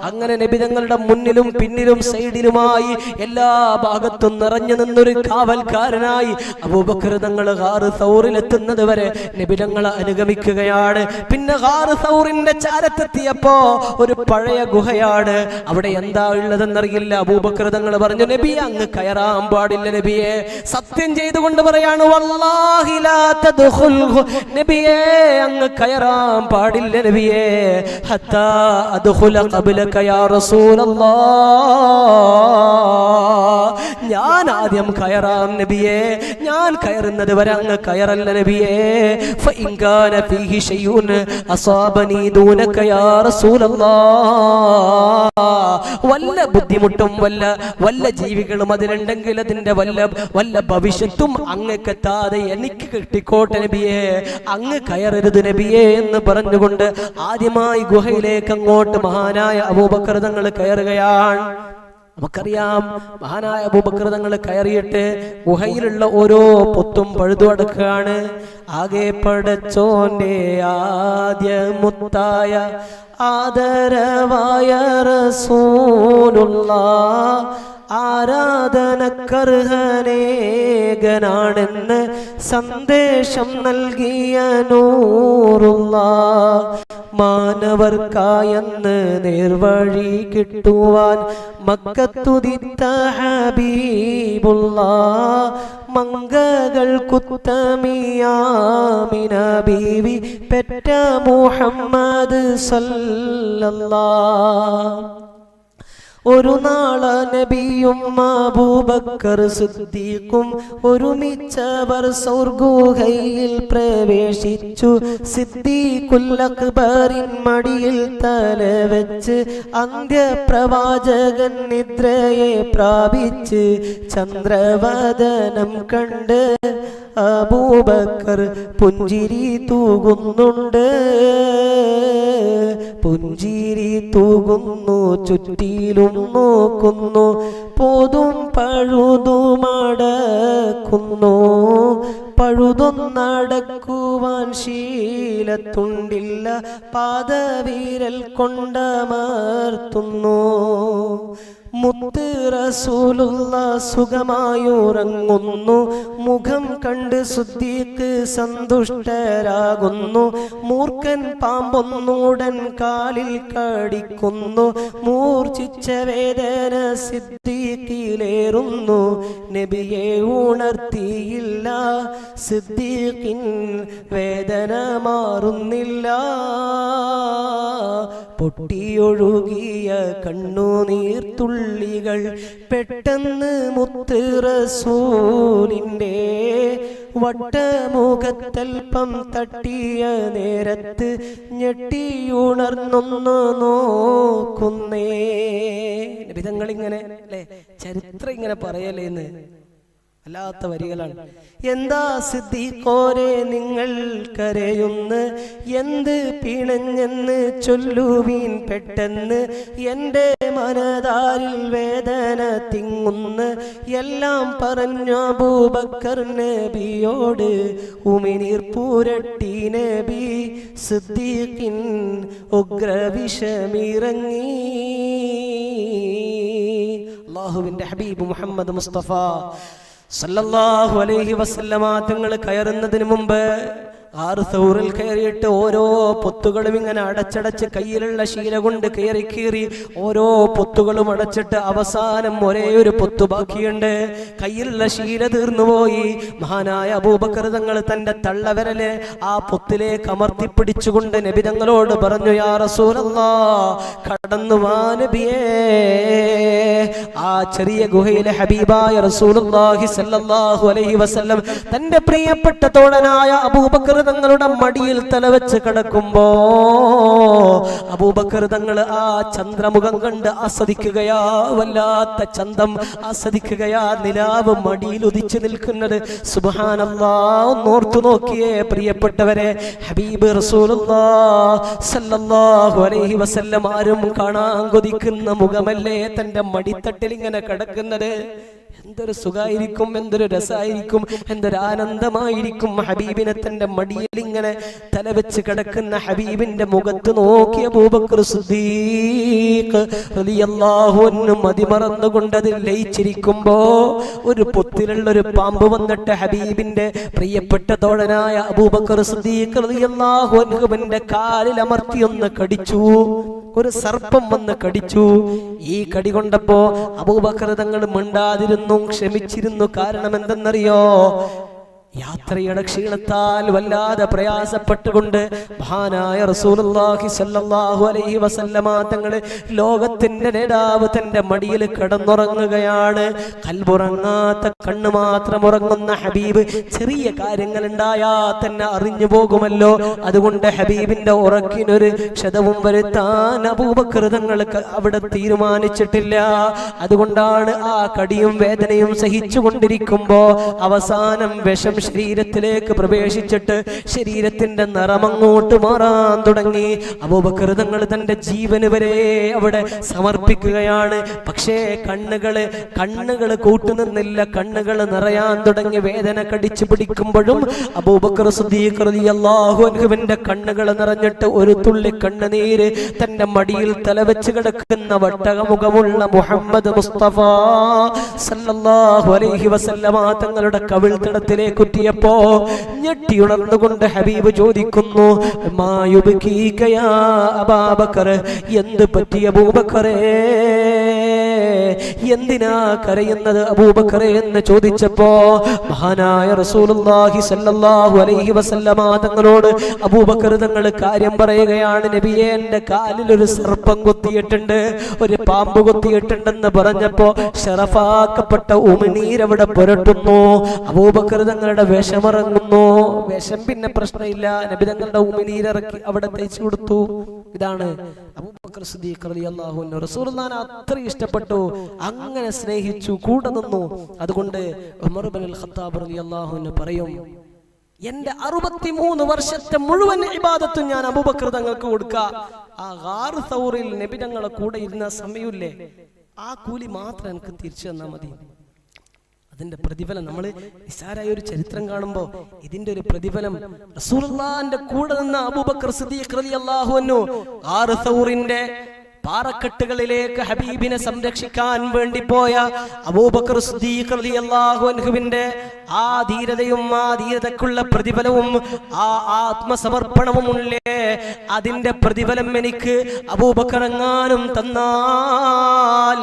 അങ്ങനെ നബി തങ്ങളുടെ മുന്നിലും പിന്നിലും സൈഡിലുമായി എല്ലാ ഭാഗത്തും നിറഞ്ഞു നിന്നൊരു കാവൽക്കാരനായി അബൂബക്കർ തങ്ങൾ ഗാറ് സൗറിലെത്തുന്നത് വരെ നബി തങ്ങളെ അനുഗമിക്കുകയാണ്. പിന്നെ ഗാറ് സൗറിന്റെ ചാരത്തെത്തിയപ്പോ ഒരു പഴയ ഗുഹയാണ്. അവിടെ എന്താ ഉള്ളതെന്നറിയില്ല. അബൂബക്കർ തങ്ങൾ പറഞ്ഞു, നബിയെ അങ്ങ് കയറാൻ പാടില്ല നബിയെ. സത്യം ചെയ്തുകൊണ്ട് പറയാണ്, വല്ലാഹി ലാ തദ്ഖുൽഹു, നബിയെ അങ്ങ് കയറാൻ പാടില്ല നബിയെ. ഹത്താ അദ്ഖുല ഖബ്ലക യാ റസൂലല്ലാഹ്, ഞാൻ ആദ്യം കയറാം നബിയെ, ഞാൻ കയറുന്നത് വരെ അങ്ങ് കയറല്ല നബിയെ. ഫഇൻ കാന ഫീഹി ശൈഉൻ അസാബനി ദൂനക യാ റസൂലല്ലാഹ്, വല്ല ബുദ്ധിമുട്ടും വല്ല ജീവികളും അതിലുണ്ടെങ്കിൽ അതിന്റെ വല്ല ഭവിഷ്യത്തും അങ്ങക്കെത്താതെ എനിക്ക് കിട്ടിക്കോട്ടെ നബിയെ, അങ്ങ് കയറരുത് നബിയെ എന്ന് പറഞ്ഞുകൊണ്ട് ആദ്യമായി ഗുഹയിലേക്ക് അങ്ങോട്ട് മഹാനായ അബൂബക്കർ തങ്ങൾ കയറുകയാണ്. നമുക്കറിയാം, മഹാനായ അബൂബക്കർ തങ്ങൾ കയറിയിട്ട് ഗുഹയിലുള്ള ഓരോ പൊത്തും പഴുതു അടക്കുകയാണ്. ആകെ പടച്ചോന്റെ ആദ്യ മുത്തായ ആദരവായ റസൂലുള്ളാഹ് ആരാധനക്കർഹനേകനാണെന്ന് സന്ദേശം നൽകിയ നൂറുള്ളാഹ്, മാനവർക്കായെന്ന് നേർവഴി കിട്ടുവാൻ മക്കത്തുദിത്ത ഹബീബുള്ളാഹ്, മംഗകൾ കുത്തമിയാമിന ബീവി പെറ്റ മുഹമ്മദ് സല്ലല്ലാഹ്. ഒരു നാള് നബിയും അബൂബക്കർ സിദ്ദീഖും ഒരുമിച്ചവർ സൗർഗുഹയിൽ പ്രവേശിച്ചു. സിദ്ദീഖുൽ അക്ബറിൻ മടിയിൽ തലവെച്ച് അന്ത്യപ്രവാചകൻ നിദ്രയെ പ്രാപിച്ച് ചന്ദ്രവദനം കണ്ട് അബൂബക്കർ പുഞ്ചിരി തൂകുന്നുണ്ട്. പുഞ്ചിരി തൂകുന്നു, ചുറ്റിലും നോക്കുന്നു, പോതും പഴുതുമടക്കുന്നു. പഴുതൊന്നടക്കുവാൻ ശീലത്തുണ്ടില്ല, പാദവിരൽ കൊണ്ടമർത്തുന്നു. മുത്ത് റസൂലുള്ളാഹ് സുഖമായുറങ്ങുന്നു. മുഖം കണ്ട് സിദ്ദീഖ് സന്തുഷ്ടരാകുന്നു. മൂർഖൻ പാമ്പൊന്നുടൻ കാലിൽ കടിക്കുന്നു. മൂർച്ഛിച്ച വേദന സിദ്ദീഖിലേറുന്നു. നബിയെ ഉണർത്തിയില്ല, സിദ്ദീഖിൻ വേദന മാറുന്നില്ല. പൊട്ടിയൊഴുകിയ കണ്ണുനീർത്തുള്ളികൾ പെട്ടെന്ന് മുത്ത് റസൂലിന്റെ വട്ടമുഖത്തൽപ്പം തട്ടിയ നേരത്ത് ഞെട്ടിയുണർന്നൊന്നു നോക്കുന്നേ. വിധങ്ങളിങ്ങനെ അല്ലെ, ചരിത്രം ഇങ്ങനെ പറയലേന്ന് അല്ലാത്ത വരികളാണ്. എന്താ സിദ്ദീഖോരെ നിങ്ങൾ കരയുന്ന്, എന്ത് പിണഞ്ഞെന്ന് ചൊല്ലുവീൻ പെട്ടെന്ന്. എൻ്റെ മനതാരിൽ വേദന തിങ്ങുന്ന് എല്ലാം പറഞ്ഞു അബൂബക്കർ നബിയോട്. ഉമിനീർ പൂരട്ടി നബി, സിദ്ദീഖിൻ ഉഗ്രവിഷമിറങ്ങി. അല്ലാഹുവിൻ്റെ ഹബീബ് മുഹമ്മദ് മുസ്തഫ സല്ലല്ലാഹു അലൈഹി വസല്ലമ തങ്ങൾ കയറുന്നതിന് മുമ്പ് ആറ് സൗറിൽ കയറിയിട്ട് ഓരോ പൊത്തുകളും ഇങ്ങനെ അടച്ചടച്ച് കയ്യിലുള്ള ശീല കൊണ്ട് കീറി ഓരോ പൊത്തുകളും അടച്ചിട്ട് അവസാനം ഒരേ ഒരു പൊത്തു ബാക്കിയുണ്ട്. കയ്യിലുള്ള ശീല തീർന്നുപോയി. മഹാനായ അബൂബക്കർ തങ്ങൾ തന്റെ തള്ളവിരല് ആ പൊത്തിലേക്ക് അമർത്തിപ്പിടിച്ചുകൊണ്ട് നബി തങ്ങളോട് പറഞ്ഞു, യാ റസൂലല്ലാഹ്, കടന്നു വാ നബിയേ. ആ ചെറിയ ഗുഹയിലെ ഹബീബായ റസൂലുള്ളാഹി സ്വല്ലല്ലാഹു അലൈഹി വസല്ലം തന്റെ പ്രിയപ്പെട്ട തോഴനായ അബൂബക്കർ തങ്ങളുടെ മടിയിൽ തലവെച്ച് കിടക്കുമ്പോ അബൂബക്കർ തങ്ങൾ ആ ചന്ദ്രമുഖം കണ്ട് ആസ്വദിക്കുകയാ, വല്ലാത്ത ചന്തം ആസ്വദിക്കുകയാ. നിലാവ് മടിയിൽ ഉദിച്ചു നിൽക്കുന്നത് സുബ്ഹാനല്ലാഹ്. ഓർത്തു നോക്കിയേ പ്രിയപ്പെട്ടവരെ, ഹബീബ് റസൂലുള്ളാഹ് സല്ലല്ലാഹു അലൈഹി വസല്ലം ആരും കാണാൻ കൊതിക്കുന്ന മുഖമല്ലേ തന്റെ മടിത്തട്ടിൽ ഇങ്ങനെ കിടക്കുന്നത്. എന്തൊരു സുഖായിരിക്കും, എന്തൊരു രസായിരിക്കും, എന്തൊരു ആനന്ദമായിരിക്കും. ഹബീബിനെ തന്റെ മടിയിൽ ഇങ്ങനെ തലവെച്ച് കിടക്കുന്ന ഹബീബിന്റെ മുഖത്ത് നോക്കി അബൂബക്കർ സിദ്ദീഖ് റളിയല്ലാഹു അൻഹു മതിമറന്നുകൊണ്ട് അതിൽ ലയിച്ചിരിക്കുമ്പോ ഒരു പൊത്തിലുള്ള ഒരു പാമ്പ് വന്നിട്ട് ഹബീബിന്റെ പ്രിയപ്പെട്ട തോഴനായ അബൂബക്കർ സിദ്ദീഖ് റളിയല്ലാഹു അൻഹുവിന്റെ കാലിൽ അമർത്തി ഒന്ന് കടിച്ചു. ഒരു സർപ്പം വന്ന് കടിച്ചു. ഈ കടി കൊണ്ടപ്പോ അബൂബക്കർ തങ്ങൾ മിണ്ടാതിരുന്നു, ക്ഷമിച്ചിരുന്നു. കാരണം എന്തെന്നറിയോ? യാത്രയുടെ ക്ഷീണത്താൽ വല്ലാതെ പ്രയാസപ്പെട്ടുകൊണ്ട് മഹാനായ റസൂലുള്ളാഹി സ്വല്ലല്ലാഹു അലൈഹി വസല്ലമ തങ്ങള് ലോകത്തിന്റെ നേതാവ് തന്റെ മടിയിൽ കിടന്നുറങ്ങുകയാണ്. കൽബുറങ്ങാത്ത കണ്ണ് മാത്രം ഉറങ്ങുന്ന ഹബീബ് ചെറിയ കാര്യങ്ങൾ ഉണ്ടായാൽ തന്നെ അറിഞ്ഞു പോകുമല്ലോ. അതുകൊണ്ട് ഹബീബിന്റെ ഉറക്കിനൊരു ക്ഷതവും വരുത്താൻ അബൂബക്കർ തങ്ങൾ അവിടെ തീരുമാനിച്ചിട്ടില്ല. അതുകൊണ്ടാണ് ആ കടിയും വേദനയും സഹിച്ചു കൊണ്ടിരിക്കുമ്പോ അവസാനം വിഷം ശരീരത്തിലേക്ക് പ്രവേശിച്ചിട്ട് ശരീരത്തിന്റെ നിറമങ്ങോട്ട് മാറാൻ തുടങ്ങി. അബൂബക്കർ തങ്ങൾ തന്റെ ജീവന് വരെ അവിടെ സമർപ്പിക്കുകയാണ്. പക്ഷേ കണ്ണുകള് കൂട്ടുനിന്നില്ല. കണ്ണുകൾ നിറയാൻ തുടങ്ങി. വേദന കടിച്ചു പിടിക്കുമ്പോഴും അബൂബക്കർ സിദ്ദീഖ് റളിയല്ലാഹു അൻഹുവിന്റെ കണ്ണുകൾ നിറഞ്ഞിട്ട് ഒരു തുള്ളി കണ്ണുനീര് തന്റെ മടിയിൽ തലവെച്ച് കിടക്കുന്ന വട്ടകമുഖമുള്ള മുഹമ്മദ് മുസ്തഫ സല്ലല്ലാഹു അലൈഹി വസല്ലമ തങ്ങളുടെ കവിൾത്തടത്തിലേക്ക് പ്പോ ഞെട്ടിയുണർന്നുകൊണ്ട് ഹബീബ് ചോദിക്കുന്നു, അബൂബക്കർ, എന്ത് പറ്റി അബൂബക്കറേ, എന്തിനാ കരയുന്നത് അബൂബക്കറേ എന്ന് ചോദിച്ചപ്പോ മഹാനായ റസൂലുള്ളാഹി സ്വല്ലല്ലാഹു അലൈഹി വസല്ലമ തങ്ങളോട് അബൂബക്കർ തങ്ങൾ കാര്യം പറയുകയാണ്. നബിയേ, എന്റെ കാലിൽ ഒരു സർപ്പം കൊത്തിയിട്ടുണ്ട്, ഒരു പാമ്പ് കൊത്തിയിട്ടുണ്ടെന്ന് പറഞ്ഞപ്പോ ശറഫാക്കപ്പെട്ട ഉമിനീരവിടെ പുരട്ടുന്നു. അബൂബക്കർ തങ്ങളുടെ വിഷമിറങ്ങുന്നു. വിഷം പിന്നെ പ്രശ്നമില്ല, നബി തങ്ങളുടെ ഉമിനീരിറക്കി അവിടെ തേച്ചു കൊടുത്തു. ഇതാണ് അബൂബക്കർ സിദ്ദീഖ് റളിയല്ലാഹു അൻഹു. റസൂലുള്ളാഹിനെ അത്രയും ഇഷ്ടപ്പെട്ടു, അങ്ങനെ സ്നേഹിച്ചു, കൂടെ നിന്നു. അതുകൊണ്ട് ഉമർ ഇബ്നുൽ ഖത്താബ് റളിയല്ലാഹു അൻഹു പറയും, എന്റെ 63 വർഷത്തെ മുഴുവൻ ഇബാദത്തും ഞാൻ അബൂബക്കർ തങ്ങൾക്ക് കൊടുക്കുക. ആ ഗാർ സൗറിൽ നബി തങ്ങളെ കൂടെ ഇരുന്ന സമയമില്ലേ, ആ കൂലി മാത്രം എനിക്ക് തിരിച്ചു തന്നാൽ മതി. അതിന്റെ പ്രതിഫലം നമ്മൾ നിസ്സാരായ ഒരു ചരിത്രം കാണുമ്പോ ഇതിന്റെ ഒരു പ്രതിഫലം റസൂലുള്ളാഹിന്റെ കൂടെ നിന്ന അബൂബക്കർ സിദ്ദീഖ് റളിയല്ലാഹു അൻഹു ഗാർ സൗറിന്റെ പാറക്കെട്ടുകളിലേക്ക് ഹബീബിനെ സംരക്ഷിക്കാൻ വേണ്ടി പോയ അബൂബക്കർ സിദ്ദീഖ് റളിയല്ലാഹു അൻഹുവിന്റെ ആ ധീരതയും ആ ധീരതക്കുള്ള പ്രതിഫലവും ആ ആത്മസമർപ്പണവുമില്ലേ, അതിന്റെ പ്രതിഫലം എനിക്ക് അബൂബക്കർ എങ്ങാനും തന്നാൽ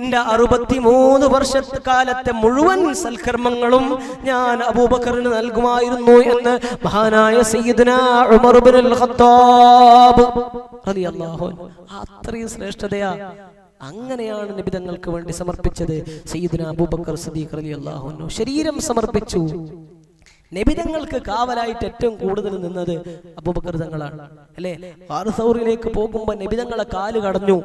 എന്റെ 63 വർഷക്കാലത്തെ മുഴുവൻ സൽക്കർമ്മങ്ങളും ഞാൻ അബൂബക്കറിന് നൽകുമായിരുന്നു എന്ന് മഹാനായ സയ്യിദുനാ ഉമർ ഇബ്നുൽ ഖത്താബ് റളിയല്ലാഹു അൻഹു. അത്രയും ശ്രേഷ്ഠതയാ. അങ്ങനെയാണ് നബി തങ്ങൾക്ക് വേണ്ടി സമർപ്പിച്ചത് സയ്യിദുനാ അബൂബക്കർ സിദ്ദീഖ് റളിയല്ലാഹു അൻഹു. ശരീരം സമർപ്പിച്ചു. നബി തങ്ങൾക്ക് കാവലായിട്ട് ഏറ്റവും കൂടുതൽ നിന്നത് അബൂബക്കർ തങ്ങളാണ്, അല്ലേ? ഗാർ സൗറിലേക്ക് പോകുമ്പോ നബി തങ്ങളെ കാല് കടഞ്ഞു.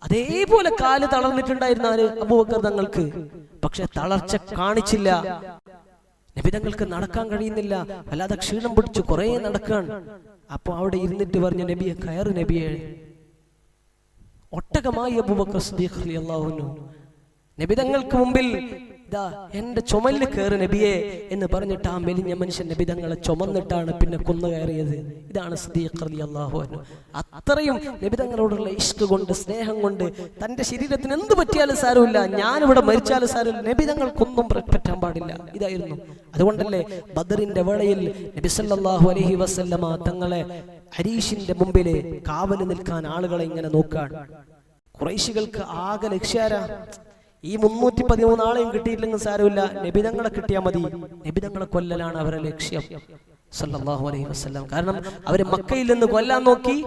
അതേപോലെ കാല് തളർന്നിട്ടുണ്ടായിരുന്ന അബൂബക്കർ തങ്ങൾക്ക്. പക്ഷെ തളർച്ച കാണിച്ചില്ല. നബി തങ്ങൾക്ക് നടക്കാൻ കഴിയുന്നില്ല, അല്ലാതെ ക്ഷീണം പിടിച്ചു കുറെ നടക്കാൻ. അപ്പൊ അവിടെ ഇരുന്നിട്ട് പറഞ്ഞു, നബിയെ കയറ്, നബിയെ. ഒട്ടകമായി അബൂബക്കർ സിദ്ദീഖ് റളിയല്ലാഹു അൻഹു നബി തങ്ങൾക്ക് മുമ്പിൽ ഇതാ എന്റെ ചുമലിൽ കയറ് നബിയെ എന്ന് പറഞ്ഞിട്ട് ആ മെലിഞ്ഞ മനുഷ്യൻ നബി തങ്ങളെ ചുമന്നിട്ടാണ് പിന്നെ കുന്നു കയറിയത്. ഇതാണ് സിദ്ദീഖ് റളിയല്ലാഹു അൻഹു. അത്രയും നബി തങ്ങളോടുള്ള ഇഷ്ക് കൊണ്ട്, സ്നേഹം കൊണ്ട്, തന്റെ ശരീരത്തിന് എന്ത് പറ്റിയാലും സാരമില്ല, ഞാനിവിടെ മരിച്ചാലും സാരമില്ല, നബി തങ്ങൾക്കൊന്നും പറ്റാൻ പാടില്ല. ഇതായിരുന്നു. അതുകൊണ്ടല്ലേ ബദറിന്റെ വേളയിൽ നബി സല്ലല്ലാഹു അലൈഹി വസല്ലമ തങ്ങളെ ഹരീഷിന്റെ മുമ്പില് കാവല് നിൽക്കാൻ ആളുകളെ ഇങ്ങനെ നോക്കാൻ. ഖുറൈശികൾക്ക് ആകെ ലക്ഷ്യാര, ഈ 313 ആളെയും കിട്ടിയില്ലെങ്കിൽ സാരമില്ല, നബിതങ്ങളെ കിട്ടിയാൽ മതി. നബിതങ്ങളെ കൊല്ലലാണ് അവരുടെ ലക്ഷ്യം സല്ലല്ലാഹു അലൈഹി വസല്ലം. കാരണം അവര് മക്കയിൽ നിന്ന് കൊല്ലാൻ നോക്കി,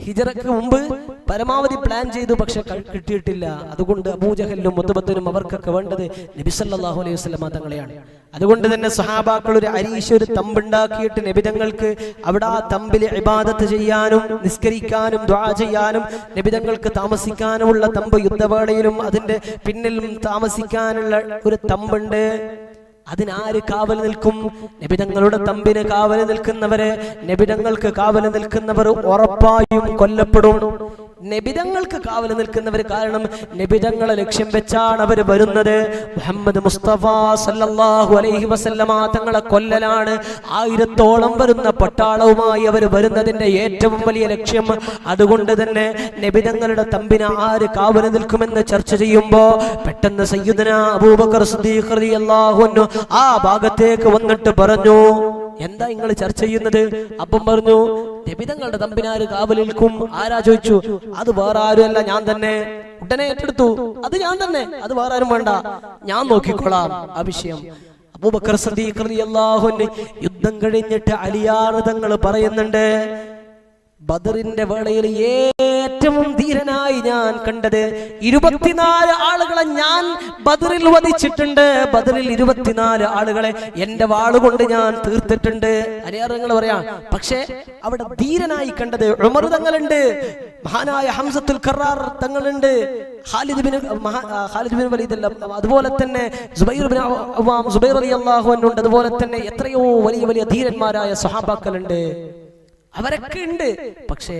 ഹിജറക്ക് മുമ്പ് പരമാവധി പ്ലാൻ ചെയ്തു, പക്ഷെ കിട്ടിയിട്ടില്ല. അതുകൊണ്ട് അബൂജഹലും മുതബത്തിനും അവർക്കൊക്കെ വേണ്ടത് നബി സല്ലല്ലാഹു അലൈഹി വസല്ലം തങ്ങളെയാണ്. അതുകൊണ്ട് തന്നെ സ്വഹാബാക്കൾ ഒരു അരീശ്, ഒരു തമ്പുണ്ടാക്കിയിട്ട് നബിതങ്ങൾക്ക് അവിടെ ആ തമ്പിൽ ഇബാദത്ത് ചെയ്യാനും നിസ്കരിക്കാനും ദുആ ചെയ്യാനും നബിതങ്ങൾക്ക് താമസിക്കാനുമുള്ള തമ്പ്, യുദ്ധവേളയിലും അതിന്റെ പിന്നിലും താമസിക്കാനുള്ള ഒരു തമ്പുണ്ട്. അതിനാര് കാവൽ നിൽക്കും? നബിതങ്ങളുടെ തമ്പിന് കാവൽ നിൽക്കുന്നവരെ, നബിതങ്ങൾക്ക് കാവൽ നിൽക്കുന്നവർ ഉറപ്പായും കൊല്ലപ്പെടും. നബിതങ്ങൾക്ക് കാവൽ നിൽക്കുന്നവർ. കാരണം നബിതങ്ങളെ ലക്ഷ്യം വെച്ചാണ് അവർ വരുന്നത്. മുഹമ്മദ് മുസ്തഫ സല്ലല്ലാഹു അലൈഹി വസല്ലമ തങ്ങളെ കൊല്ലലാണ് 1000ഓളം വരുന്ന പട്ടാളവുമായി അവർ വരുന്നതിന്റെ ഏറ്റവും വലിയ ലക്ഷ്യം. അതുകൊണ്ട് തന്നെ നബിതങ്ങളുടെ തമ്പിന് ആര് കാവൽ നിൽക്കുമെന്ന് ചർച്ച ചെയ്യുമ്പോ പെട്ടെന്ന് സയ്യിദുനാ അബൂബക്കർ സിദ്ദീഖ് റളിയല്ലാഹു അൻഹു ആ ഭാഗത്തേക്ക് വന്നിട്ട് പറഞ്ഞു, എന്താ നിങ്ങൾ ചർച്ച ചെയ്യുന്നത്? അപ്പം പറഞ്ഞു, നബിതങ്ങളുടെ തമ്പിനാര് കാവൽ നിൽക്കും? ആരാ ചോദിച്ചു. അത് വേറെ ആരുമല്ല, ഞാൻ തന്നെ. ഉടനെ ഏറ്റെടുത്തു, അത് ഞാൻ തന്നെ, അത് വേറെ ആരും വേണ്ട, ഞാൻ നോക്കിക്കൊള്ളാം ആ വിഷയം. അബൂബക്കർ സിദ്ദീഖ് റളിയല്ലാഹു അൻഹു യുദ്ധം കഴിഞ്ഞിട്ട് അലിയാർ തങ്ങൾ പറയുന്നുണ്ട്, ബദറിന്റെ വേളയിൽ ഏറ്റവും ധീരനായി ഞാൻ കണ്ടത് 24 ആളുകളെ ഞാൻ ബദറിൽ വധിച്ചിട്ടുണ്ട്. ബദറിൽ 24 ആളുകളെ എന്റെ വാളുകൊണ്ട് ഞാൻ തീർത്തിട്ടുണ്ട്. അരിയാറങ്ങൾ പറയാം. പക്ഷേ അവിടെ ധീരനായി കണ്ടത് ഉമർ തങ്ങളുണ്ട്, മഹാനായ ഹംസത്തുൽ കറാർ തങ്ങളുണ്ട്, ഖാലിദ് ബിൻ വലീദ്, അതുപോലെ തന്നെ സുബൈർ റളിയല്ലാഹു അൻഹു ഉണ്ട്. അതുപോലെ തന്നെ എത്രയോ വലിയ വലിയ ധീരന്മാരായ സ്വഹാബാക്കളുണ്ട്, അവരൊക്കെ ഉണ്ട്. പക്ഷേ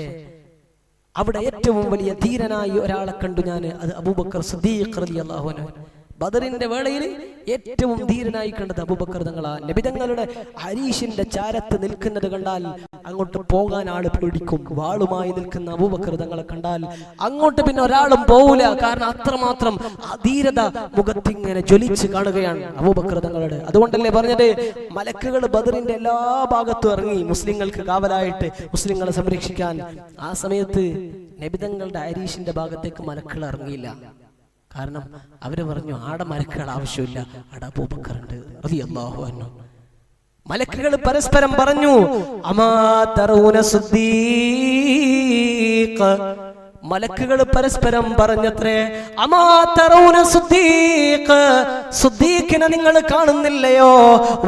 അവിടെ ഏറ്റവും വലിയ ധീരനായി ഒരാളെ കണ്ടു ഞാൻ, അത് അബൂബക്കർ സിദ്ദീഖ് റളിയല്ലാഹു അൻഹു. ബദറിന്റെ വേളയിൽ ഏറ്റവും ധീരനായി കണ്ടത് അബൂബക്കർ തങ്ങളാ. നബി തങ്ങളുടെ അരീഷിന്റെ ചാരത്ത് നിൽക്കുന്നത് കണ്ടാൽ അങ്ങോട്ട് പോകാൻ ആള് പേടിക്കും. വാളുമായി നിൽക്കുന്ന അബൂബക്കർ തങ്ങളെ കണ്ടാൽ അങ്ങോട്ട് പിന്നെ ഒരാളും പോവില്ല. കാരണം അത്രമാത്രം ധീരത മുഖത്തിങ്ങനെ ജ്വലിച്ച് കാണുകയാണ് അബൂബക്കർ തങ്ങളുടെ. അതുകൊണ്ടല്ലേ പറഞ്ഞത്, മലക്കുകൾ ബദറിന്റെ എല്ലാ ഭാഗത്തും ഇറങ്ങി മുസ്ലിങ്ങൾക്ക് കാവലായിട്ട്, മുസ്ലിങ്ങളെ സംരക്ഷിക്കാൻ. ആ സമയത്ത് നബി തങ്ങളുടെ അരീഷിന്റെ ഭാഗത്തേക്ക് മലക്കുകൾ ഇറങ്ങിയില്ല. കാരണം അവര് പറഞ്ഞു, ആടെ മലക്കുകൾ ആവശ്യമില്ല, ആടെ അബൂബക്കറുണ്ട് റളിയല്ലാഹു അൻഹു. മലക്കുകൾ പരസ്പരം പറഞ്ഞു, അമാ തറൂന സിദ്ദീഖ്. മലക്കുകൾ പരസ്പരം പറഞ്ഞത്രേ, അമാ തറൂന സിദ്ദീഖ്, സിദ്ദീഖിനെ നിങ്ങൾ കാണുന്നില്ലയോ?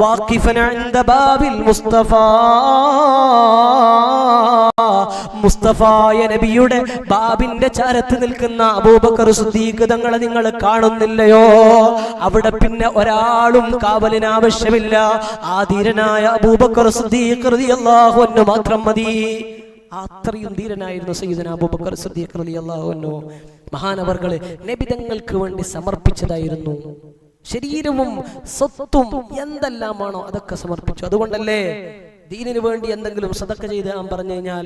വാഖിഫൻ ഇൻദ ബാബിൽ മുസ്തഫ, മുസ്തഫായ നബിയുടെ ബാബിന്റെ ചാരത്ത് നിൽക്കുന്ന അബൂബക്കർ സിദ്ദീഖ് തങ്ങളെ നിങ്ങൾ കാണുന്നില്ലയോ? അവിടെ പിന്നെ ഒരാളും കാവലിന് ആവശ്യമില്ല, ആധീരനായ അബൂബക്കർ സിദ്ദീഖ് റളിയല്ലാഹു അൻഹു മാത്രം മതി. അത്രയും ധീരനായിരുന്നു സയ്യിദുനാ അബൂബക്കർ സിദ്ദീഖ് റളിയല്ലാഹു അൻഹു. മഹാനവർകളെ നബി തങ്ങൾക്ക് വേണ്ടി സമർപ്പിച്ചതായിരുന്നു. ശരീരവും സ്വത്തും എന്തെല്ലാമാണോ അതൊക്കെ സമർപ്പിച്ചു. അതുകൊണ്ടല്ലേ ദീനിനു വേണ്ടി എന്തെങ്കിലും സദഖ ചെയ്ത് ഞാൻ പറഞ്ഞു കഴിഞ്ഞാൽ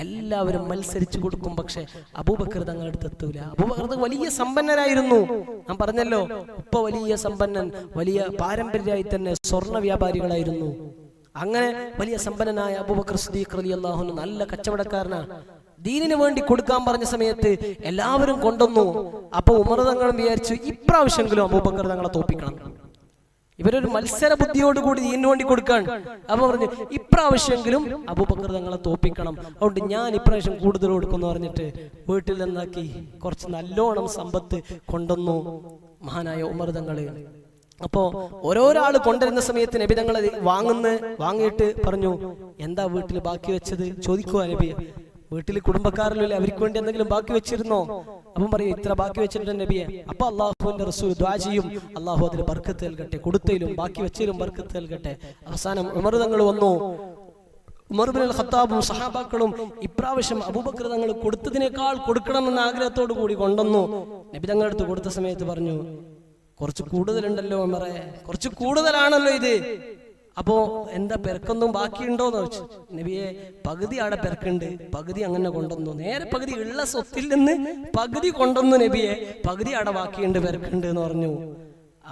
എല്ലാവരും മത്സരിച്ചു കൊടുക്കും. പക്ഷെ അബൂബക്കർ തങ്ങളുടെ അടുത്ത് എത്തൂല. അബൂബക്കർ വലിയ സമ്പന്നരായിരുന്നു. ഞാൻ പറഞ്ഞല്ലോ, ഉപ്പ വലിയ സമ്പന്നൻ, വലിയ പാരമ്പര്യമായി തന്നെ സ്വർണ്ണ വ്യാപാരികളായിരുന്നു. അങ്ങനെ വലിയ സമ്പന്നനായ അബൂബക്കർ സിദ്ദീഖ് റളിയല്ലാഹു അൻഹു നല്ല കച്ചവടക്കാരനാണ്. ദീനിനു വേണ്ടി കൊടുക്കാൻ പറഞ്ഞ സമയത്ത് എല്ലാവരും കൊണ്ടുവന്നു. അപ്പൊ ഉമർ തങ്ങളും വിചാരിച്ചു, ഇപ്രാവശ്യമെങ്കിലും അബൂബക്കർ തങ്ങളെ തോപ്പിക്കണം. ഇവരൊരു മത്സര ബുദ്ധിയോടുകൂടി ദീനിനു വേണ്ടി കൊടുക്കാൻ. അപ്പൊ പറഞ്ഞു, ഇപ്രാവശ്യമെങ്കിലും അബൂബക്കർ തങ്ങളെ തോപ്പിക്കണം, അതുകൊണ്ട് ഞാൻ ഇപ്രാവശ്യം കൂടുതൽ കൊടുക്കുമെന്ന് പറഞ്ഞിട്ട് വീട്ടിൽ നിന്നാക്കി കുറച്ച് നല്ലോണം സമ്പത്ത് കൊണ്ടുവന്നു മഹാനായ ഉമർ തങ്ങള്. അപ്പോ ഓരോരാള് കൊണ്ടുവരുന്ന സമയത്ത് നബി തങ്ങളെ വാങ്ങിയിട്ട് പറഞ്ഞു, എന്താ വീട്ടിൽ ബാക്കി വെച്ചത് ചോദിക്കുക നബി. വീട്ടിൽ കുടുംബക്കാരിലല്ലേ, അവർക്ക് വേണ്ടി എന്തെങ്കിലും ബാക്കി വെച്ചിരുന്നോ? അപ്പം പറയും, ഇത്ര ബാക്കി വെച്ചിട്ടുണ്ട് നബിയെ. അപ്പൊ അള്ളാഹുവിന്റെ റസൂൽ ദുആ ചെയ്യും, അള്ളാഹു അതിൽ ബർക്കത്ത് നൽകട്ടെ, കൊടുത്തതിലും ബാക്കി വെച്ചതിലും ബർക്കത്ത് നൽകട്ടെ. അവസാനം ഉമർ തങ്ങൾ വന്നു. ഉമർ ഇബ്നുൽ ഖത്താബും സഹാബാക്കളും ഇപ്രാവശ്യം അബൂബക്കർ തങ്ങൾ കൊടുത്തതിനേക്കാൾ കൊടുക്കണമെന്ന ആഗ്രഹത്തോടു കൂടി കൊണ്ടുവന്നു. നബി തങ്ങളുടെ അടുത്ത് കൊടുത്ത സമയത്ത് പറഞ്ഞു, കുറച്ച് കൂടുതലുണ്ടല്ലോ ഉമറേ, കുറച്ച് കൂടുതലാണല്ലോ ഇത്. അപ്പോ എന്താ പെരക്കൊന്നും ബാക്കിയുണ്ടോന്ന് ചോദിച്ചു. നബിയെ, പകുതി ആടെ പെരക്കുണ്ട്, പകുതി അങ്ങനെ കൊണ്ടുവന്നു. നേരെ പകുതി ഉള്ള സ്വത്തിൽ നിന്ന് പകുതി കൊണ്ടുവന്നു നബിയെ, പകുതി ആടെ ബാക്കിയുണ്ട്, പെരക്കുണ്ട് എന്ന് പറഞ്ഞു.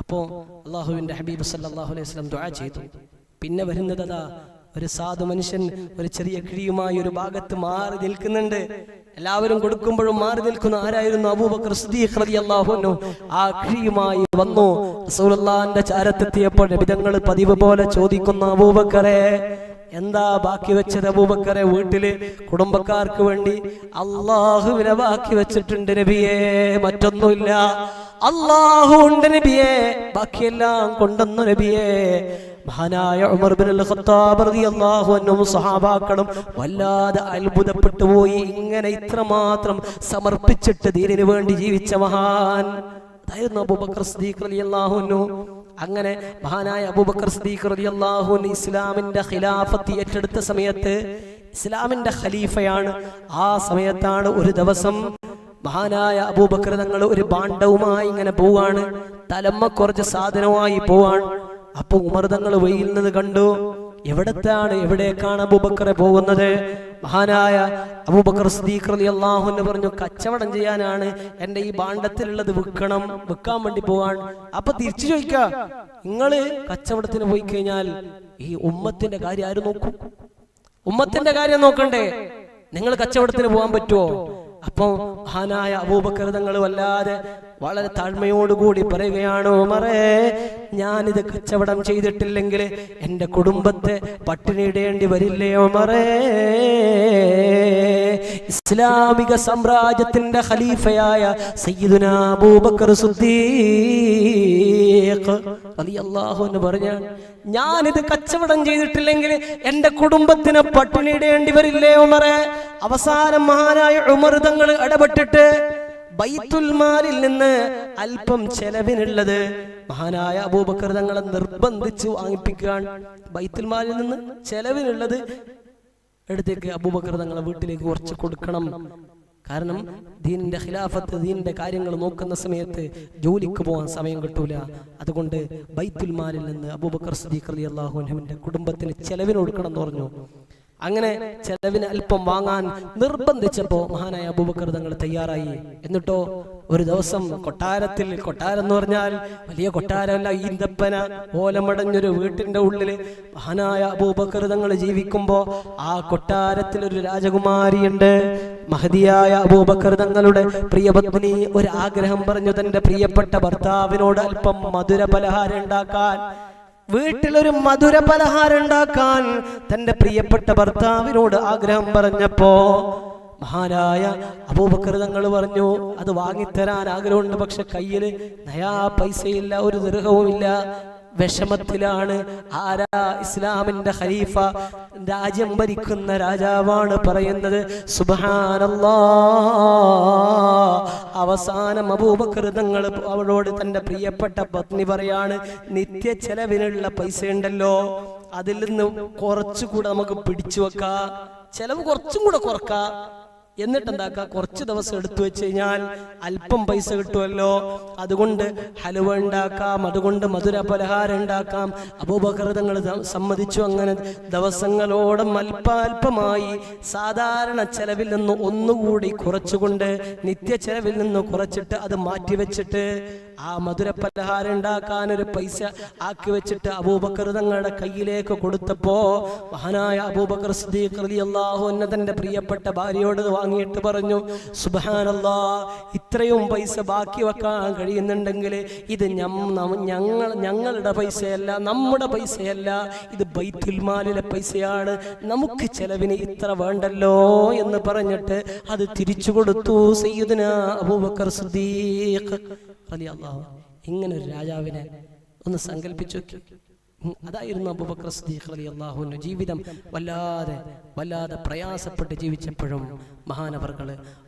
അപ്പോ അള്ളാഹുവിന്റെ ഹബീബ് സല്ലല്ലാഹു അലൈഹി വസല്ലം ദുആ ചെയ്തു. പിന്നെ വരുന്നത് അതാ, ഒരു സാധു മനുഷ്യൻ ഒരു ചെറിയ കിഴിയുമായി ഒരു ഭാഗത്ത് മാറി നിൽക്കുന്നുണ്ട്. എല്ലാവരും കൊടുക്കുമ്പോഴും മാറി നിൽക്കുന്ന ആരായിരുന്നു? അബൂബക്കർ സിദ്ദീഖ് റളിയല്ലാഹു അൻഹു. ആ കിഴിയുമായി വന്നു. റസൂലുള്ളാഹിന്റെ ചാരത്തെത്തിയപ്പോൾ നബി തങ്ങൾ പതിവ് പോലെ ചോദിക്കുന്നു, അബൂബക്കറെ എന്താ ബാക്കി വെച്ചത്? അബൂബക്കറെ, വീട്ടില് കുടുംബക്കാർക്ക് വേണ്ടി അള്ളാഹുവിനെ ബാക്കി വെച്ചിട്ടുണ്ട് നബിയെ, മറ്റൊന്നുമില്ല. അള്ളാഹു ഉണ്ട് നബിയെ, ബാക്കിയെല്ലാം കൊണ്ടുവന്നു നബിയെ. മഹാനായ ഉമർ ഇബ്നുൽ ഖത്താബ് റളിയല്ലാഹു അൻഹു സഹാബാക്കളും വല്ലാതെ അത്ഭുതപ്പെട്ടു പോയി. ഇങ്ങനെ ഇത്രമാത്രം സമർപ്പിച്ചിട്ട് ദീനിനു വേണ്ടി ജീവിച്ച മഹാൻ അതായിരുന്നു അബൂബക്കർ സിദ്ദീഖ് റളിയല്ലാഹു അൻഹു. അങ്ങനെ മഹാനായ അബൂബക്കർ സിദ്ദീഖ് റളിയല്ലാഹു അൻഹു ഇസ്ലാമിന്റെ ഖിലാഫത്ത് ഏറ്റെടുത്ത സമയത്ത് ഇസ്ലാമിന്റെ ഖലീഫയാണ്. ആ സമയത്താണ് ഒരു ദിവസം മഹാനായ അബൂബക്കർ തങ്ങൾ ഒരു ഭാണ്ഡവുമായി ഇങ്ങനെ പോവാണ്. തലമ്മ കുറച്ച് സാധനമായി പോവാൻ. അപ്പൊ ഉമർ തങ്ങൾ വെയിൽ നിന്ന് കണ്ടു. എവിടേക്കാണ് അബൂബക്കറെ പോകുന്നത്? മഹാനായ അബൂബക്കർ സിദ്ദീഖ് റളിയല്ലാഹു അൻഹു പറഞ്ഞു, കച്ചവടം ചെയ്യാനാണ്, എന്റെ ഈ ഭാണ്ഡത്തിലുള്ളത് വിൽക്കാൻ വേണ്ടി പോവാൻ. അപ്പൊ തിരിച്ചു ചോദിക്ക, നിങ്ങള് കച്ചവടത്തിന് പോയി കഴിഞ്ഞാൽ ഈ ഉമ്മത്തിന്റെ കാര്യം ആര് നോക്കും? ഉമ്മത്തിന്റെ കാര്യം നോക്കണ്ടേ? നിങ്ങൾ കച്ചവടത്തിന് പോകാൻ പറ്റുമോ? അപ്പൊ മഹാനായ അബൂബക്കർ തങ്ങൾ വല്ലാതെ വളരെ താഴ്മയോടുകൂടി പറയുകയാണ്, ഉമറേ, ഞാനിത് കച്ചവടം ചെയ്തിട്ടില്ലെങ്കിൽ എന്റെ കുടുംബത്തെ പട്ടിണിയിടേണ്ടി വരില്ലേ ഉമറേ? ഇസ്ലാമിക സാമ്രാജ്യത്തിന്റെ ഖലീഫയായ സയ്യിദുനാ അബൂബക്കർ സിദ്ദീഖ് റളിയല്ലാഹു അൻഹു പറഞ്ഞാണ്, ഞാനിത് കച്ചവടം ചെയ്തിട്ടില്ലെങ്കിൽ എന്റെ കുടുംബത്തിനെ പട്ടിണിയിടേണ്ടി വരില്ലേ ഉമറേ? അവസാനം മഹാനായ ഉമർ തങ്ങൾ ഇടപെട്ടിട്ട് ബൈത്തുൽ മാലിൽ നിന്ന് അല്പം ചെലവിനുള്ളത് മഹാനായ അബൂബക്കർ തങ്ങളെ നിർബന്ധിച്ച് വാങ്ങിപ്പിക്കാൻ. ബൈത്തുൽ മാലിൽ നിന്ന് ചെലവിനുള്ളത് എടുത്തേക്ക് അബൂബക്കർ തങ്ങളെ വീട്ടിലേക്ക് കുറച്ച് കൊടുക്കണം. കാരണം ദീനിന്റെ ഖിലാഫത്ത്, ദീനിന്റെ കാര്യങ്ങൾ നോക്കുന്ന സമയത്ത് ജോലിക്ക് പോകാൻ സമയം കിട്ടൂല. അതുകൊണ്ട് ബൈത്തുൽ മാലിൽ നിന്ന് അബൂബക്കർ സിദ്ദീഖ് റളിയല്ലാഹു അൻഹുവിന്റെ കുടുംബത്തിന് ചെലവിന് കൊടുക്കണം എന്ന് പറഞ്ഞു. അങ്ങനെ ചെലവിന് അല്പം വാങ്ങാൻ നിർബന്ധിച്ചപ്പോ മഹാനായ അബൂബക്കർ തങ്ങൾ തയ്യാറായി. എന്നിട്ടോ ഒരു ദിവസം കൊട്ടാരം എന്ന് പറഞ്ഞാൽ വലിയ കൊട്ടാരമല്ല, ഈന്തപ്പന ഓലമടഞ്ഞൊരു വീട്ടിന്റെ ഉള്ളില് മഹാനായ അബൂബക്കർ തങ്ങൾ ജീവിക്കുമ്പോ ആ കൊട്ടാരത്തിൽ ഒരു രാജകുമാരിയുണ്ട്. മഹദിയായ അബൂബക്കർ തങ്ങളുടെ പ്രിയപത്നി ഒരു ആഗ്രഹം പറഞ്ഞു, തന്റെ പ്രിയപ്പെട്ട ഭർത്താവിനോട് അല്പം മധുര പലഹാരം ഉണ്ടാക്കാൻ. വീട്ടിലൊരു മധുര പലഹാരം ഉണ്ടാക്കാൻ തന്റെ പ്രിയപ്പെട്ട ഭർത്താവിനോട് ആഗ്രഹം പറഞ്ഞപ്പോ മഹാനായ അബൂബക്കർ തങ്ങൾ പറഞ്ഞു, അത് വാങ്ങിത്തരാൻ ആഗ്രഹമുണ്ട്, പക്ഷെ കയ്യിൽ നയാ പൈസയില്ല, ഒരു ദിർഹവുമില്ല. വിഷമത്തിലാണ്. ആരാ? ഇസ്ലാമിന്റെ ഖലീഫ, രാജ്യം ഭരിക്കുന്ന രാജാവാണ് പറയുന്നത്. സുബ്ഹാനല്ലാഹ്. അവസാനം അബൂബക്കർ തങ്ങൾ അവളോട് തന്റെ പ്രിയപ്പെട്ട പത്നി പറയാണ്, നിത്യ ചെലവിനുള്ള പൈസ ഉണ്ടല്ലോ, അതിൽ നിന്ന് കുറച്ചുകൂടെ നമുക്ക് പിടിച്ചു വെക്കാം, ചെലവ് കുറച്ചും കൂടെ കുറക്കാം. എന്നിട്ട് എന്താക്കാം, കുറച്ച് ദിവസം എടുത്തു വെച്ച് കഴിഞ്ഞാൽ അല്പം പൈസ കിട്ടുമല്ലോ, അതുകൊണ്ട് ഹലുവ ഉണ്ടാക്കാം, അതുകൊണ്ട് മധുര പലഹാരം ഉണ്ടാക്കാം. അബൂബക്കർ തങ്ങൾ സമ്മതിച്ചു. അങ്ങനെ ദിവസങ്ങളോളം അല്പാൽപമായി സാധാരണ ചെലവിൽ നിന്ന് ഒന്നുകൂടി കുറച്ചുകൊണ്ട് നിത്യ ചെലവിൽ നിന്ന് കുറച്ചിട്ട് അത് മാറ്റിവെച്ചിട്ട് ആ മധുര പലഹാരം ഉണ്ടാക്കാൻ ഒരു പൈസ ആക്കി വെച്ചിട്ട് അബൂബക്കർ തങ്ങളുടെ കയ്യിലേക്ക് കൊടുത്തപ്പോ മഹാനായ അബൂബക്കർ സിദ്ദീഖ് റളിയല്ലാഹു അൻഹു തന്റെ പ്രിയപ്പെട്ട ഭാര്യയോട് വാങ്ങിയിട്ട് പറഞ്ഞു, സുബ്ഹാനല്ലാഹ്, ഇത്രയും പൈസ ബാക്കി വെക്കാൻ കഴിയുന്നുണ്ടെങ്കിൽ ഇത് ഞങ്ങളുടെ പൈസയല്ല, നമ്മുടെ പൈസയല്ല, ഇത് ബൈത്തുൽ മാലിലെ പൈസയാണ്, നമുക്ക് ചെലവിന് ഇത്ര വേണ്ടല്ലോ എന്ന് പറഞ്ഞിട്ട് അത് തിരിച്ചു കൊടുത്തു സയ്യിദുനാ അബൂബക്കർ സിദ്ദീഖ് റളിയല്ലാഹു. ഇങ്ങനെ ഒരു രാജാവിനെ ഒന്ന് സങ്കല്പിച്ചു നോക്കി. അതായിരുന്നു അബൂബക്കർ സിദ്ദീഖ് റളിയല്ലാഹു അൻഹു. ജീവിതം വല്ലാതെ പ്രയാസപ്പെട്ട് ജീവിച്ചപ്പോഴും മഹാനവർകൾ